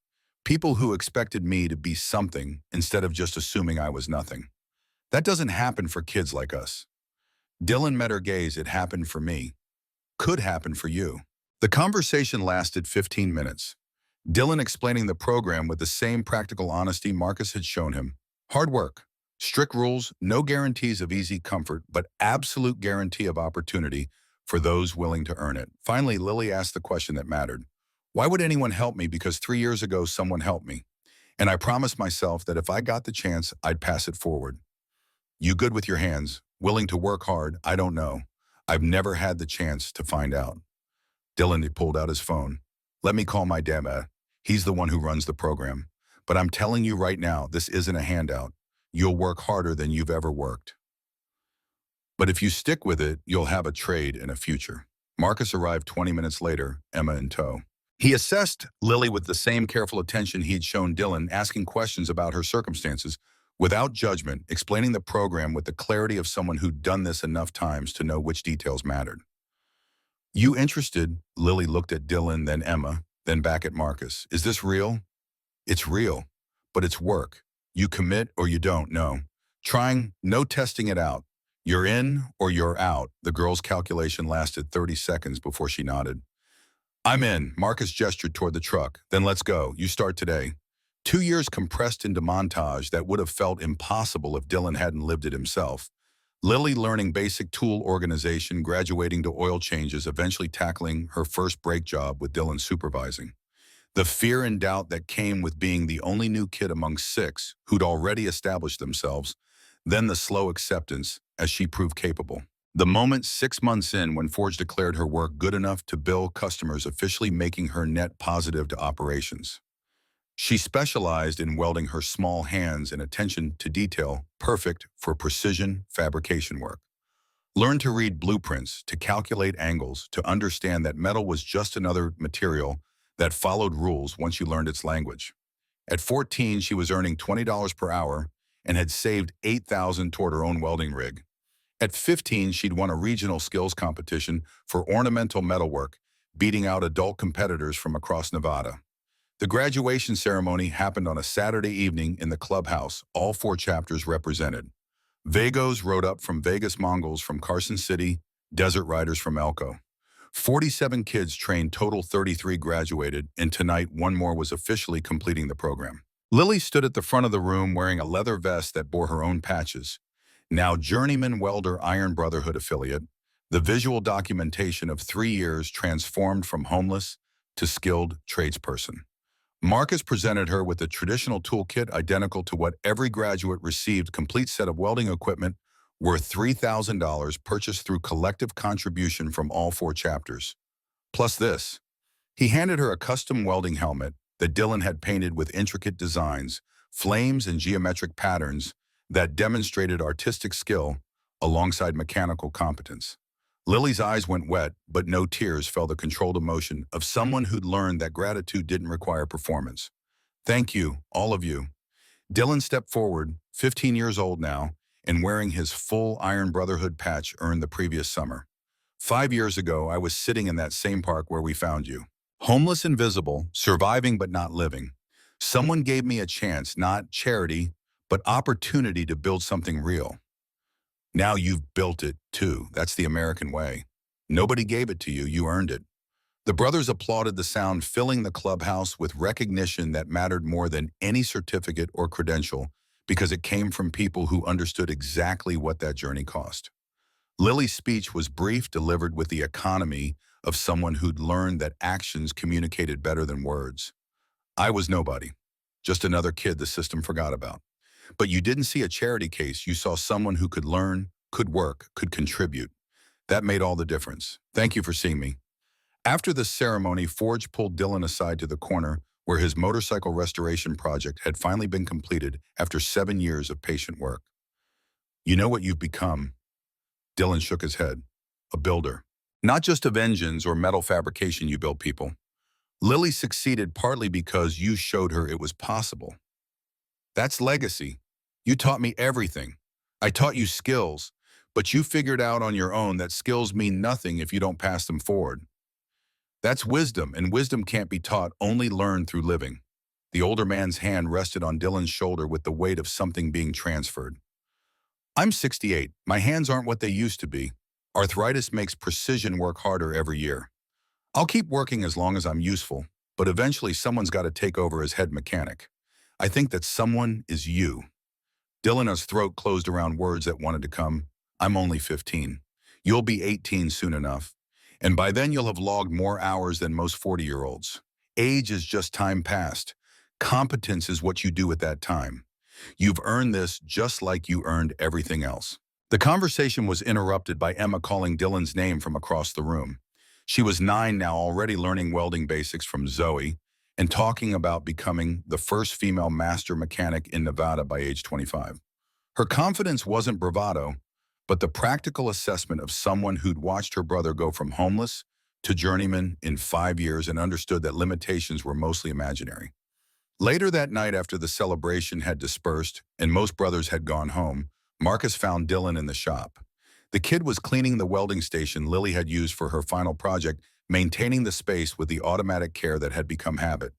People who expected me to be something instead of just assuming I was nothing. That doesn't happen for kids like us. Dylan met her gaze. It happened for me. Could happen for you. The conversation lasted 15 minutes. Dylan explaining the program with the same practical honesty Marcus had shown him. Hard work, strict rules, no guarantees of easy comfort, but absolute guarantee of opportunity for those willing to earn it. Finally, Lily asked the question that mattered. Why would anyone help me? Because 3 years ago, someone helped me. And I promised myself that if I got the chance, I'd pass it forward. You good with your hands? Willing to work hard? I don't know. I've never had the chance to find out. Dylan pulled out his phone. Let me call my dad. He's the one who runs the program. But I'm telling you right now, this isn't a handout. You'll work harder than you've ever worked. But if you stick with it, you'll have a trade and a future. Marcus arrived 20 minutes later, Emma in tow. He assessed Lily with the same careful attention he'd shown Dylan, asking questions about her circumstances, without judgment, explaining the program with the clarity of someone who'd done this enough times to know which details mattered. You interested? Lily looked at Dylan, then Emma, then back at Marcus. Is this real? It's real, but it's work. You commit or you don't, no. Trying, no testing it out. You're in or you're out. The girl's calculation lasted 30 seconds before she nodded. I'm in. Marcus gestured toward the truck. Then let's go. You start today. 2 years compressed into montage that would have felt impossible if Dylan hadn't lived it himself. Lily learning basic tool organization, graduating to oil changes, eventually tackling her first brake job with Dylan supervising. The fear and doubt that came with being the only new kid among 6 who'd already established themselves, then the slow acceptance as she proved capable. The moment 6 months in when Forge declared her work good enough to bill customers, officially making her net positive to operations. She specialized in welding her small hands and attention to detail, perfect for precision fabrication work. Learned to read blueprints, to calculate angles, to understand that metal was just another material that followed rules once you learned its language. At 14, she was earning $20 per hour and had saved $8,000 toward her own welding rig. At 15, she'd won a regional skills competition for ornamental metalwork, beating out adult competitors from across Nevada. The graduation ceremony happened on a Saturday evening in the clubhouse, all 4 chapters represented. Vagos rode up from Vegas, Mongols from Carson City, Desert Riders from Elko. 47 kids trained, total 33 graduated, and tonight 1 more was officially completing the program. Lily stood at the front of the room wearing a leather vest that bore her own patches. Now journeyman welder Iron Brotherhood affiliate, the visual documentation of 3 years transformed from homeless to skilled tradesperson. Marcus presented her with a traditional toolkit identical to what every graduate received, complete set of welding equipment worth $3,000 purchased through collective contribution from all 4 chapters. Plus this, he handed her a custom welding helmet that Dylan had painted with intricate designs, flames, and geometric patterns that demonstrated artistic skill alongside mechanical competence. Lily's eyes went wet, but no tears fell, the controlled emotion of someone who'd learned that gratitude didn't require performance. Thank you, all of you. Dylan stepped forward, 15 years old now, and wearing his full Iron Brotherhood patch earned the previous summer. 5 years ago, I was sitting in that same park where we found you. Homeless and visible, surviving but not living. Someone gave me a chance, not charity, but opportunity to build something real. Now you've built it, too. That's the American way. Nobody gave it to you, you earned it. The brothers applauded, the sound filling the clubhouse with recognition that mattered more than any certificate or credential because it came from people who understood exactly what that journey cost. Lily's speech was brief, delivered with the economy of someone who'd learned that actions communicated better than words. I was nobody, just another kid the system forgot about. But you didn't see a charity case. You saw someone who could learn, could work, could contribute. That made all the difference. Thank you for seeing me. After the ceremony, Forge pulled Dylan aside to the corner where his motorcycle restoration project had finally been completed after 7 years of patient work. You know what you've become. Dylan shook his head. A builder. Not just of engines or metal fabrication you build people. Lily succeeded partly because you showed her it was possible. That's legacy. You taught me everything. I taught you skills, but you figured out on your own that skills mean nothing if you don't pass them forward. That's wisdom, and wisdom can't be taught, only learned through living. The older man's hand rested on Dylan's shoulder with the weight of something being transferred. I'm 68. My hands aren't what they used to be. Arthritis makes precision work harder every year. I'll keep working as long as I'm useful, but eventually someone's got to take over as head mechanic. I think that someone is you. Dylan's throat closed around words that wanted to come. I'm only 15. You'll be 18 soon enough. And by then you'll have logged more hours than most 40-year-olds. Age is just time passed. Competence is what you do at that time. You've earned this just like you earned everything else. The conversation was interrupted by Emma calling Dylan's name from across the room. She was 9 now, already learning welding basics from Zoe and talking about becoming the first female master mechanic in Nevada by age 25. Her confidence wasn't bravado, but the practical assessment of someone who'd watched her brother go from homeless to journeyman in 5 years and understood that limitations were mostly imaginary. Later that night, after the celebration had dispersed and most brothers had gone home, Marcus found Dylan in the shop. The kid was cleaning the welding station Lily had used for her final project, maintaining the space with the automatic care that had become habit.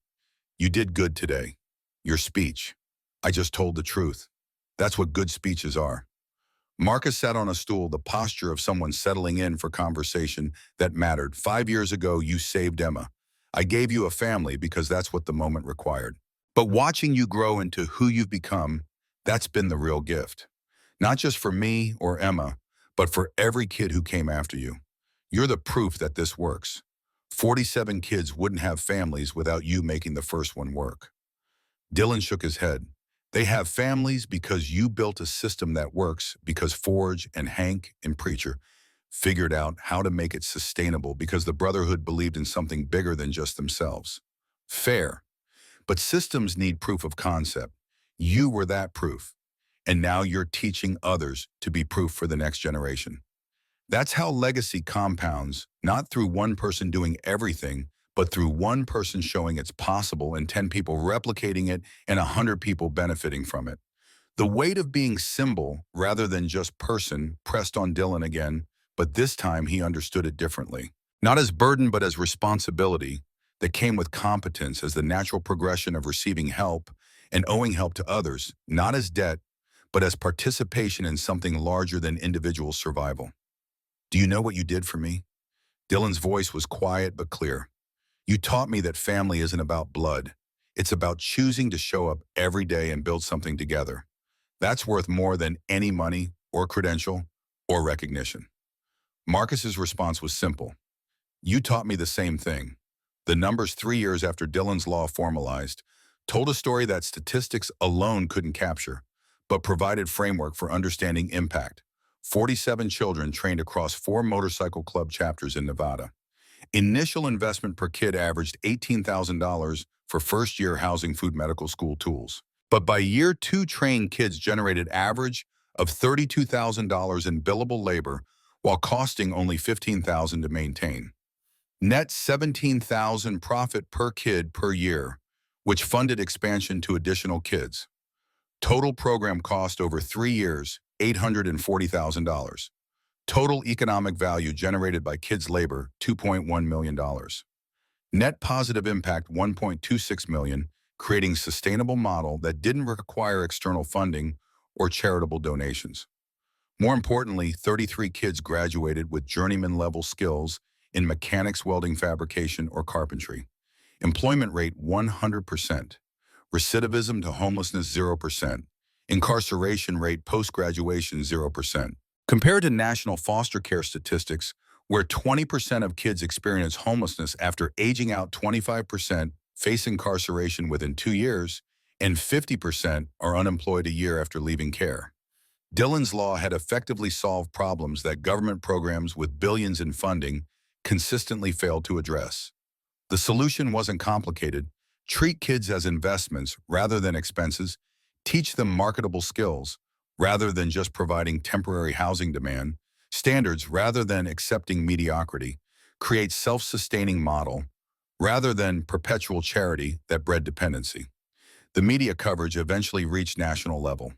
You did good today. Your speech. I just told the truth. That's what good speeches are. Marcus sat on a stool, the posture of someone settling in for conversation that mattered. 5 years ago, you saved Emma. I gave you a family because that's what the moment required. But watching you grow into who you've become, that's been the real gift. Not just for me or Emma, but for every kid who came after you. You're the proof that this works. 47 kids wouldn't have families without you making the first one work. Dylan shook his head. They have families because you built a system that works, because Forge and Hank and Preacher figured out how to make it sustainable, because the Brotherhood believed in something bigger than just themselves. Fair. But systems need proof of concept. You were that proof. And now you're teaching others to be proof for the next generation. That's how legacy compounds, not through one person doing everything, but through one person showing it's possible and 10 people replicating it and 100 people benefiting from it. The weight of being symbol rather than just person pressed on Dylan again, but this time he understood it differently. Not as burden, but as responsibility that came with competence, as the natural progression of receiving help and owing help to others, not as debt, but as participation in something larger than individual survival. Do you know what you did for me? Dylan's voice was quiet but clear. You taught me that family isn't about blood. It's about choosing to show up every day and build something together. That's worth more than any money or credential or recognition. Marcus's response was simple. You taught me the same thing. The numbers 3 years after Dylan's law formalized told a story that statistics alone couldn't capture, but provided framework for understanding impact. 47 children trained across 4 motorcycle club chapters in Nevada. Initial investment per kid averaged $18,000 for first-year housing, food, medical school tools. But by year 2, trained kids generated average of $32,000 in billable labor while costing only $15,000 to maintain. Net $17,000 profit per kid per year, which funded expansion to additional kids. Total program cost over 3 years, $840,000. Total economic value generated by kids' labor, $2.1 million. Net positive impact, $1.26 million, creating sustainable model that didn't require external funding or charitable donations. More importantly, 33 kids graduated with journeyman-level skills in mechanics, welding, fabrication, or carpentry. Employment rate, 100%. Recidivism to homelessness, 0%. Incarceration rate post-graduation, 0%. Compared to national foster care statistics, where 20% of kids experience homelessness after aging out, 25% face incarceration within 2 years, and 50% are unemployed a year after leaving care. Dylan's law had effectively solved problems that government programs with billions in funding consistently failed to address. The solution wasn't complicated. Treat kids as investments rather than expenses. Teach them marketable skills rather than just providing temporary housing demand. Standards, rather than accepting mediocrity, create self-sustaining model, rather than perpetual charity that bred dependency. The media coverage eventually reached national level.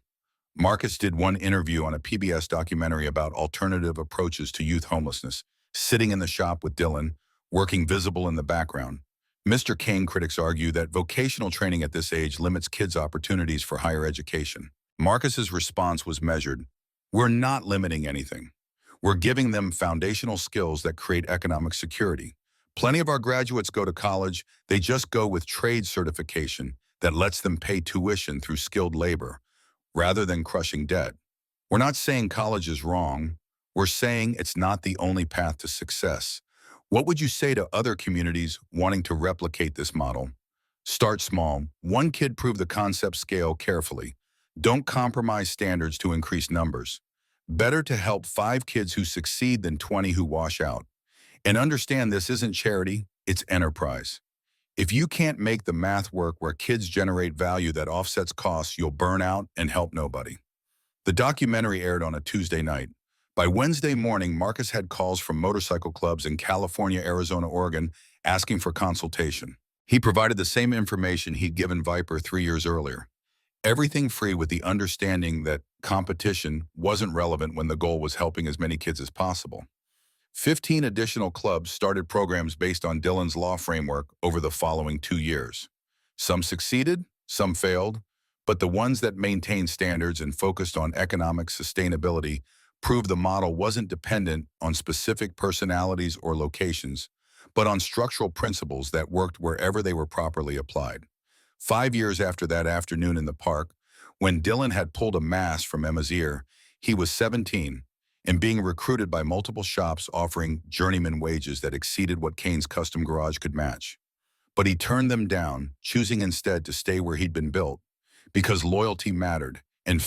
Marcus did one interview on a PBS documentary about alternative approaches to youth homelessness, sitting in the shop with Dylan, working visible in the background. Mr. Kane critics argue that vocational training at this age limits kids' opportunities for higher education. Marcus's response was measured. We're not limiting anything. We're giving them foundational skills that create economic security. Plenty of our graduates go to college, they just go with trade certification that lets them pay tuition through skilled labor, rather than crushing debt. We're not saying college is wrong. We're saying it's not the only path to success. What would you say to other communities wanting to replicate this model? Start small. One kid prove the concept, scale carefully. Don't compromise standards to increase numbers. Better to help 5 kids who succeed than 20 who wash out. And understand this isn't charity, it's enterprise. If you can't make the math work where kids generate value that offsets costs, you'll burn out and help nobody. The documentary aired on a Tuesday night. By Wednesday morning, Marcus had calls from motorcycle clubs in California, Arizona, Oregon, asking for consultation. He provided the same information he'd given Viper 3 years earlier. Everything free, with the understanding that competition wasn't relevant when the goal was helping as many kids as possible. 15 additional clubs started programs based on Dylan's law framework over the following 2 years. Some succeeded, some failed, but the ones that maintained standards and focused on economic sustainability proved the model wasn't dependent on specific personalities or locations, but on structural principles that worked wherever they were properly applied. 5 years after that afternoon in the park, when Dylan had pulled a mask from Emma's ear, he was 17 and being recruited by multiple shops offering journeyman wages that exceeded what Kane's custom garage could match. But he turned them down, choosing instead to stay where he'd been built, because loyalty mattered, and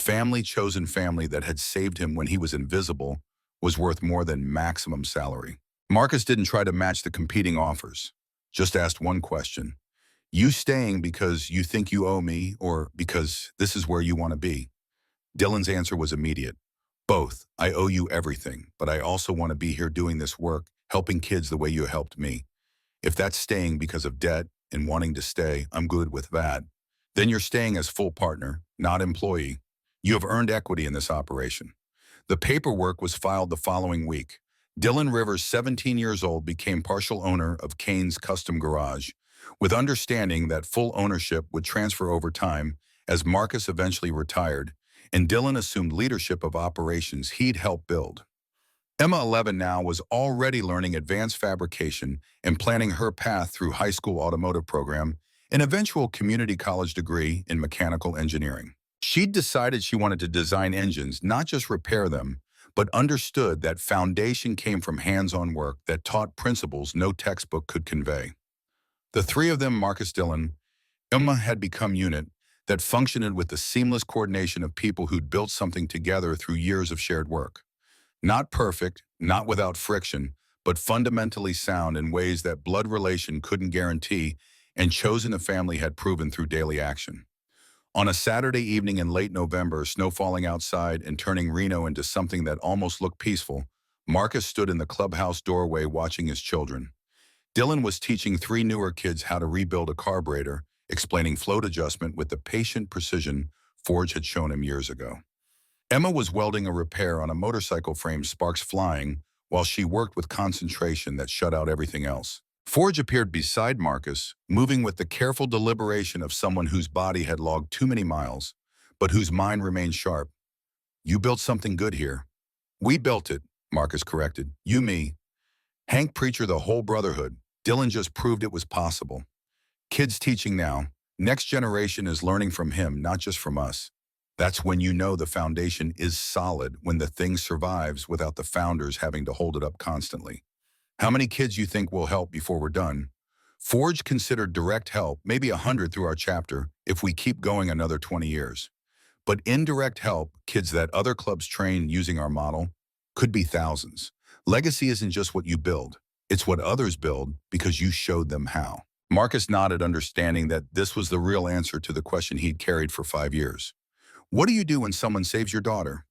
chosen family that had saved him when he was invisible was worth more than maximum salary. Marcus didn't try to match the competing offers, just asked one question. You staying because you think you owe me, or because this is where you want to be? Dylan's answer was immediate. Both. I owe you everything, but I also want to be here doing this work, helping kids the way you helped me. If that's staying because of debt and wanting to stay, I'm good with that. Then you're staying as full partner, not employee. You have earned equity in this operation. The paperwork was filed the following week. Dylan Rivers, 17 years old, became partial owner of Kane's custom garage, with understanding that full ownership would transfer over time as Marcus eventually retired, and Dylan assumed leadership of operations he'd helped build. Emma, 11 now, was already learning advanced fabrication and planning her path through high school automotive program, an eventual community college degree in mechanical engineering. She'd decided she wanted to design engines, not just repair them, but understood that foundation came from hands-on work that taught principles no textbook could convey. The three of them, Marcus, Dylan, Emma, had become unit that functioned with the seamless coordination of people who'd built something together through years of shared work. Not perfect, not without friction, but fundamentally sound in ways that blood relation couldn't guarantee, and chosen a family had proven through daily action. On a Saturday evening in late November, snow falling outside and turning Reno into something that almost looked peaceful, Marcus stood in the clubhouse doorway watching his children. Dylan was teaching 3 newer kids how to rebuild a carburetor, explaining float adjustment with the patient precision Forge had shown him years ago. Emma was welding a repair on a motorcycle frame, sparks flying, while she worked with concentration that shut out everything else. Forge appeared beside Marcus, moving with the careful deliberation of someone whose body had logged too many miles, but whose mind remained sharp. You built something good here. We built it, Marcus corrected. You, me. Hank Preacher, the whole brotherhood. Dylan just proved it was possible. Kids teaching now. Next generation is learning from him, not just from us. That's when you know the foundation is solid, when the thing survives without the founders having to hold it up constantly. How many kids you think will help before we're done? Forge considered direct help, maybe 100 through our chapter, if we keep going another 20 years. But indirect help, kids that other clubs train using our model, could be thousands. Legacy isn't just what you build. It's what others build because you showed them how. Marcus nodded, understanding that this was the real answer to the question he'd carried for 5 years. What do you do when someone saves your daughter?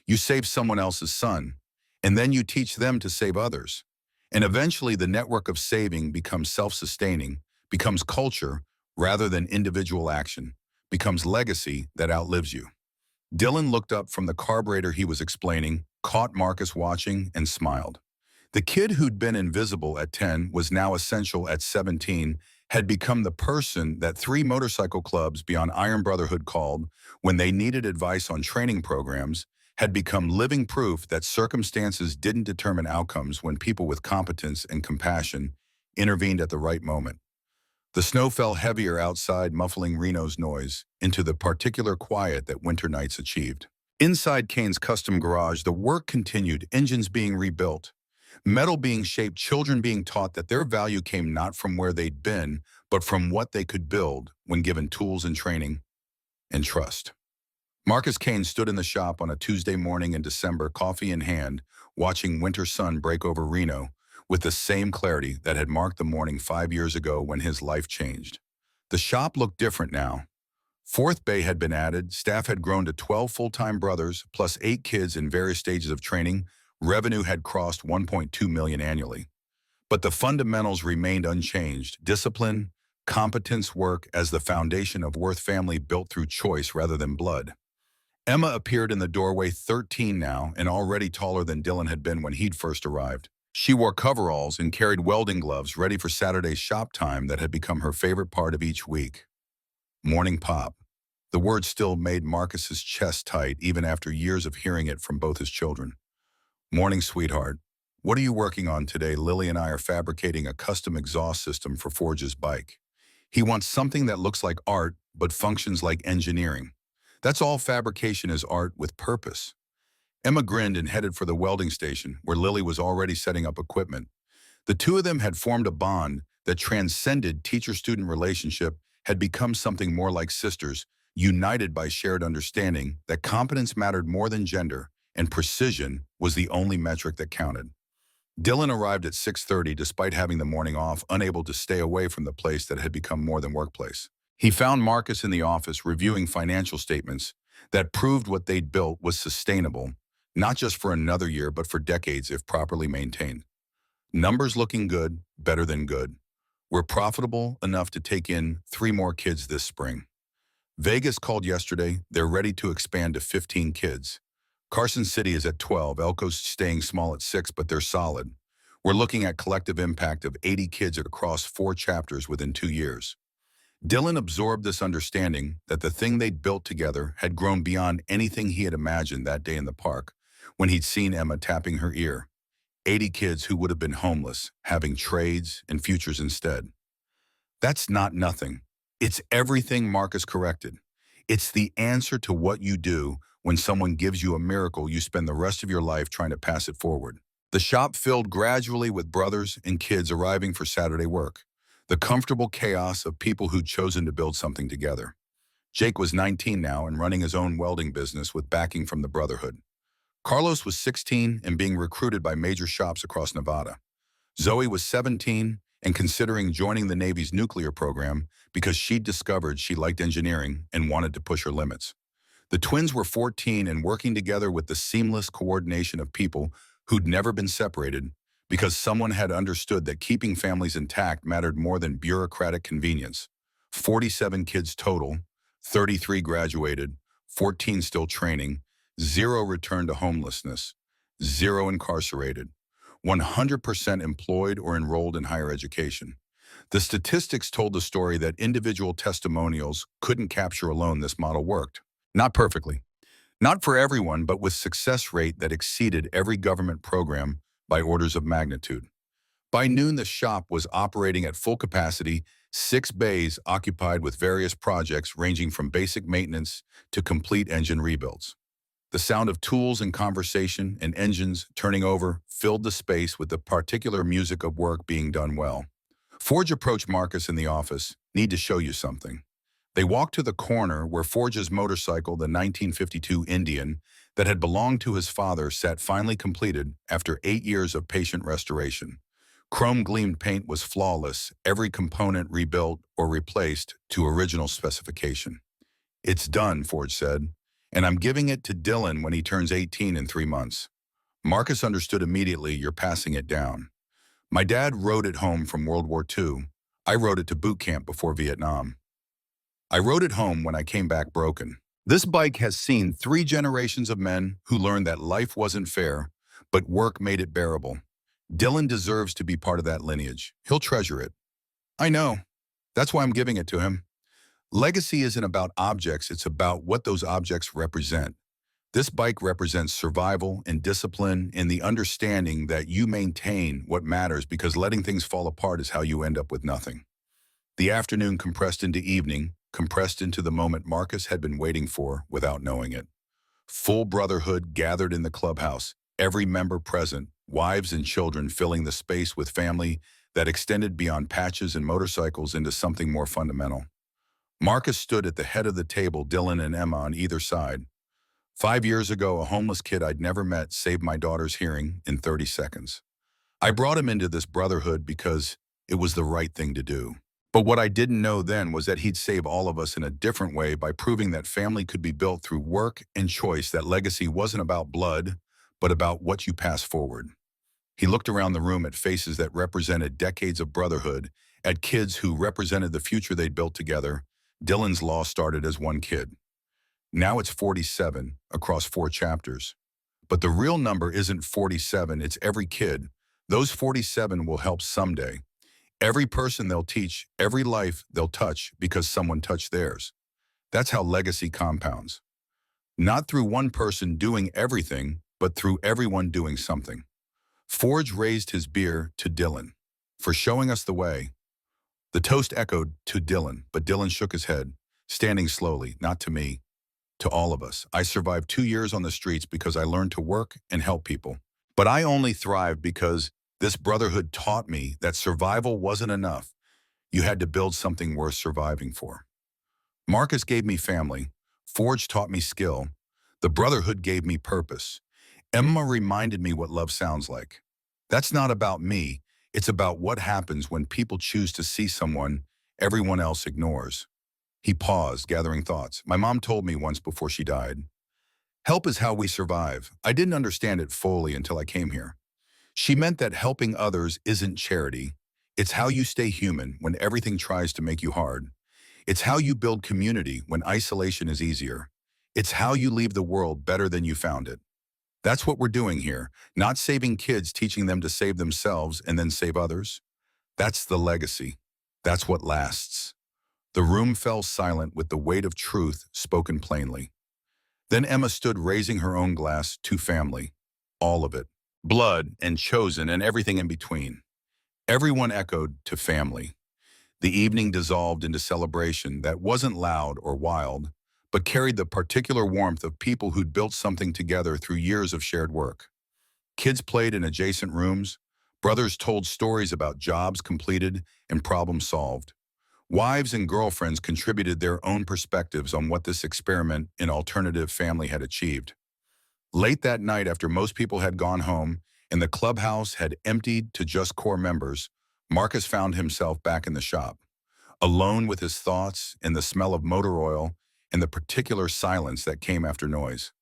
You save someone else's son. And then you teach them to save others. And eventually the network of saving becomes self-sustaining, becomes culture rather than individual action, becomes legacy that outlives you. Dylan looked up from the carburetor he was explaining, caught Marcus watching, and smiled. The kid who'd been invisible at 10 was now essential at 17, had become the person that 3 motorcycle clubs beyond Iron Brotherhood called when they needed advice on training programs, had become living proof that circumstances didn't determine outcomes when people with competence and compassion intervened at the right moment. The snow fell heavier outside, muffling Reno's noise into the particular quiet that winter nights achieved. Inside Kane's custom garage, the work continued, engines being rebuilt, metal being shaped, children being taught that their value came not from where they'd been, but from what they could build when given tools and training and trust. Marcus Kane stood in the shop on a Tuesday morning in December, coffee in hand, watching winter sun break over Reno with the same clarity that had marked the morning 5 years ago when his life changed. The shop looked different now. Fourth bay had been added, staff had grown to 12 full-time brothers, plus 8 kids in various stages of training. Revenue had crossed $1.2 million annually. But the fundamentals remained unchanged: discipline, competence, work as the foundation of Worth family built through choice rather than blood. Emma appeared in the doorway, 13 now, and already taller than Dylan had been when he'd first arrived. She wore coveralls and carried welding gloves ready for Saturday's shop time that had become her favorite part of each week. Morning pop. The word still made Marcus's chest tight even after years of hearing it from both his children. Morning, sweetheart. What are you working on today? Lily and I are fabricating a custom exhaust system for Forge's bike. He wants something that looks like art but functions like engineering. That's all fabrication is, art with purpose. Emma grinned and headed for the welding station, where Lily was already setting up equipment. The two of them had formed a bond that transcended teacher-student relationship, had become something more like sisters, united by shared understanding that competence mattered more than gender, and precision was the only metric that counted. Dylan arrived at 6:30 despite having the morning off, unable to stay away from the place that had become more than workplace. He found Marcus in the office reviewing financial statements that proved what they'd built was sustainable, not just for another year, but for decades if properly maintained. Numbers looking good, better than good. We're profitable enough to take in 3 more kids this spring. Vegas called yesterday. They're ready to expand to 15 kids. Carson City is at 12, Elko's staying small at 6, but they're solid. We're looking at collective impact of 80 kids across 4 chapters within 2 years. Dylan absorbed this understanding that the thing they'd built together had grown beyond anything he had imagined that day in the park, when he'd seen Emma tapping her ear. 80 kids who would have been homeless, having trades and futures instead. That's not nothing. It's everything, Marcus corrected. It's the answer to what you do when someone gives you a miracle you spend the rest of your life trying to pass it forward. The shop filled gradually with brothers and kids arriving for Saturday work, the comfortable chaos of people who'd chosen to build something together. Jake was 19 now and running his own welding business with backing from the Brotherhood. Carlos was 16 and being recruited by major shops across Nevada. Zoe was 17 and considering joining the Navy's nuclear program because she'd discovered she liked engineering and wanted to push her limits. The twins were 14 and working together with the seamless coordination of people who'd never been separated because someone had understood that keeping families intact mattered more than bureaucratic convenience. 47 kids total, 33 graduated, 14 still training, 0 returned to homelessness, 0 incarcerated, 100% employed or enrolled in higher education. The statistics told the story that individual testimonials couldn't capture alone. This model worked. Not perfectly. Not for everyone, but with success rate that exceeded every government program by orders of magnitude. By noon, the shop was operating at full capacity, 6 bays occupied with various projects ranging from basic maintenance to complete engine rebuilds. The sound of tools and conversation and engines turning over filled the space with the particular music of work being done well. Forge approached Marcus in the office. Need to show you something. They walked to the corner where Forge's motorcycle, the 1952 Indian, that had belonged to his father, sat finally completed after 8 years of patient restoration. Chrome-gleamed paint was flawless, every component rebuilt or replaced to original specification. "It's done," Forge said, "and I'm giving it to Dylan when he turns 18 in 3 months." Marcus understood immediately. You're passing it down. My dad rode it home from World War II. I rode it to boot camp before Vietnam. I rode it home when I came back broken. This bike has seen 3 generations of men who learned that life wasn't fair, but work made it bearable. Dylan deserves to be part of that lineage. He'll treasure it. I know. That's why I'm giving it to him. Legacy isn't about objects, it's about what those objects represent. This bike represents survival and discipline and the understanding that you maintain what matters, because letting things fall apart is how you end up with nothing. The afternoon compressed into evening, compressed into the moment Marcus had been waiting for without knowing it. Full brotherhood gathered in the clubhouse, every member present, wives and children filling the space with family that extended beyond patches and motorcycles into something more fundamental. Marcus stood at the head of the table, Dylan and Emma on either side. 5 years ago, a homeless kid I'd never met saved my daughter's hearing in 30 seconds. I brought him into this brotherhood because it was the right thing to do. But what I didn't know then was that he'd save all of us in a different way by proving that family could be built through work and choice, that legacy wasn't about blood, but about what you pass forward. He looked around the room at faces that represented decades of brotherhood, at kids who represented the future they'd built together. Dylan's law started as one kid. Now it's 47 across 4 chapters. But the real number isn't 47, it's every kid. Those 47 will help someday. Every person they'll teach, every life they'll touch because someone touched theirs. That's how legacy compounds. Not through one person doing everything, but through everyone doing something. Forge raised his beer to Dylan for showing us the way. The toast echoed to Dylan, but Dylan shook his head, standing slowly, not to me, to all of us. I survived 2 years on the streets because I learned to work and help people. But I only thrived because this brotherhood taught me that survival wasn't enough. You had to build something worth surviving for. Marcus gave me family. Forge taught me skill. The brotherhood gave me purpose. Emma reminded me what love sounds like. That's not about me. It's about what happens when people choose to see someone everyone else ignores. He paused, gathering thoughts. My mom told me once before she died, help is how we survive. I didn't understand it fully until I came here. She meant that helping others isn't charity. It's how you stay human when everything tries to make you hard. It's how you build community when isolation is easier. It's how you leave the world better than you found it. That's what we're doing here, not saving kids, teaching them to save themselves and then save others. That's the legacy. That's what lasts. The room fell silent with the weight of truth spoken plainly. Then Emma stood, raising her own glass to family. All of it. Blood and chosen and everything in between. Everyone echoed to family. The evening dissolved into celebration that wasn't loud or wild, but carried the particular warmth of people who'd built something together through years of shared work. Kids played in adjacent rooms. Brothers told stories about jobs completed and problems solved. Wives and girlfriends contributed their own perspectives on what this experiment in alternative family had achieved. Late that night, after most people had gone home and the clubhouse had emptied to just core members, Marcus found himself back in the shop, alone with his thoughts and the smell of motor oil and the particular silence that came after noise.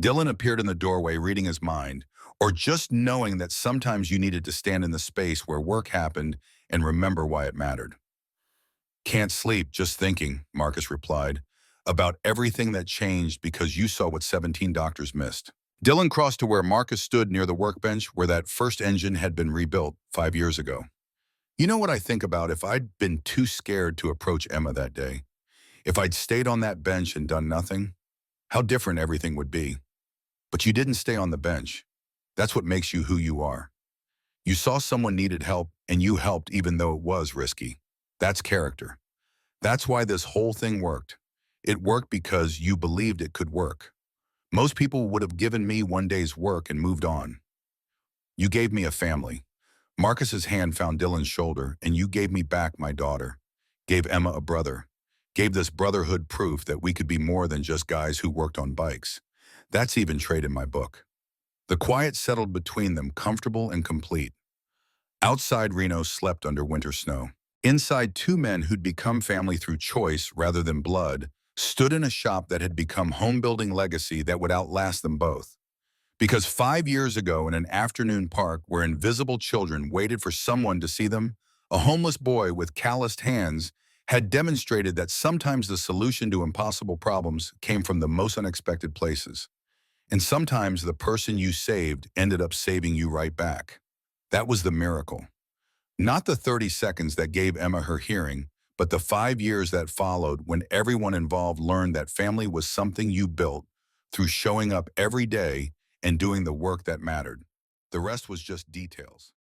Dylan appeared in the doorway, reading his mind, or just knowing that sometimes you needed to stand in the space where work happened and remember why it mattered. Can't sleep, just thinking, Marcus replied, about everything that changed because you saw what 17 doctors missed. Dylan crossed to where Marcus stood near the workbench where that first engine had been rebuilt 5 years ago. You know what I think about? If I'd been too scared to approach Emma that day, if I'd stayed on that bench and done nothing, how different everything would be. But you didn't stay on the bench. That's what makes you who you are. You saw someone needed help and you helped even though it was risky. That's character. That's why this whole thing worked. It worked because you believed it could work. Most people would have given me one day's work and moved on. You gave me a family. Marcus's hand found Dylan's shoulder, and you gave me back my daughter, gave Emma a brother, gave this brotherhood proof that we could be more than just guys who worked on bikes. That's even trade in my book. The quiet settled between them, comfortable and complete. Outside, Reno slept under winter snow. Inside, 2 men who'd become family through choice rather than blood stood in a shop that had become home-building legacy that would outlast them both. Because 5 years ago in an afternoon park where invisible children waited for someone to see them, a homeless boy with calloused hands had demonstrated that sometimes the solution to impossible problems came from the most unexpected places. And sometimes the person you saved ended up saving you right back. That was the miracle. Not the 30 seconds that gave Emma her hearing, but the 5 years that followed when everyone involved learned that family was something you built through showing up every day and doing the work that mattered. The rest was just details.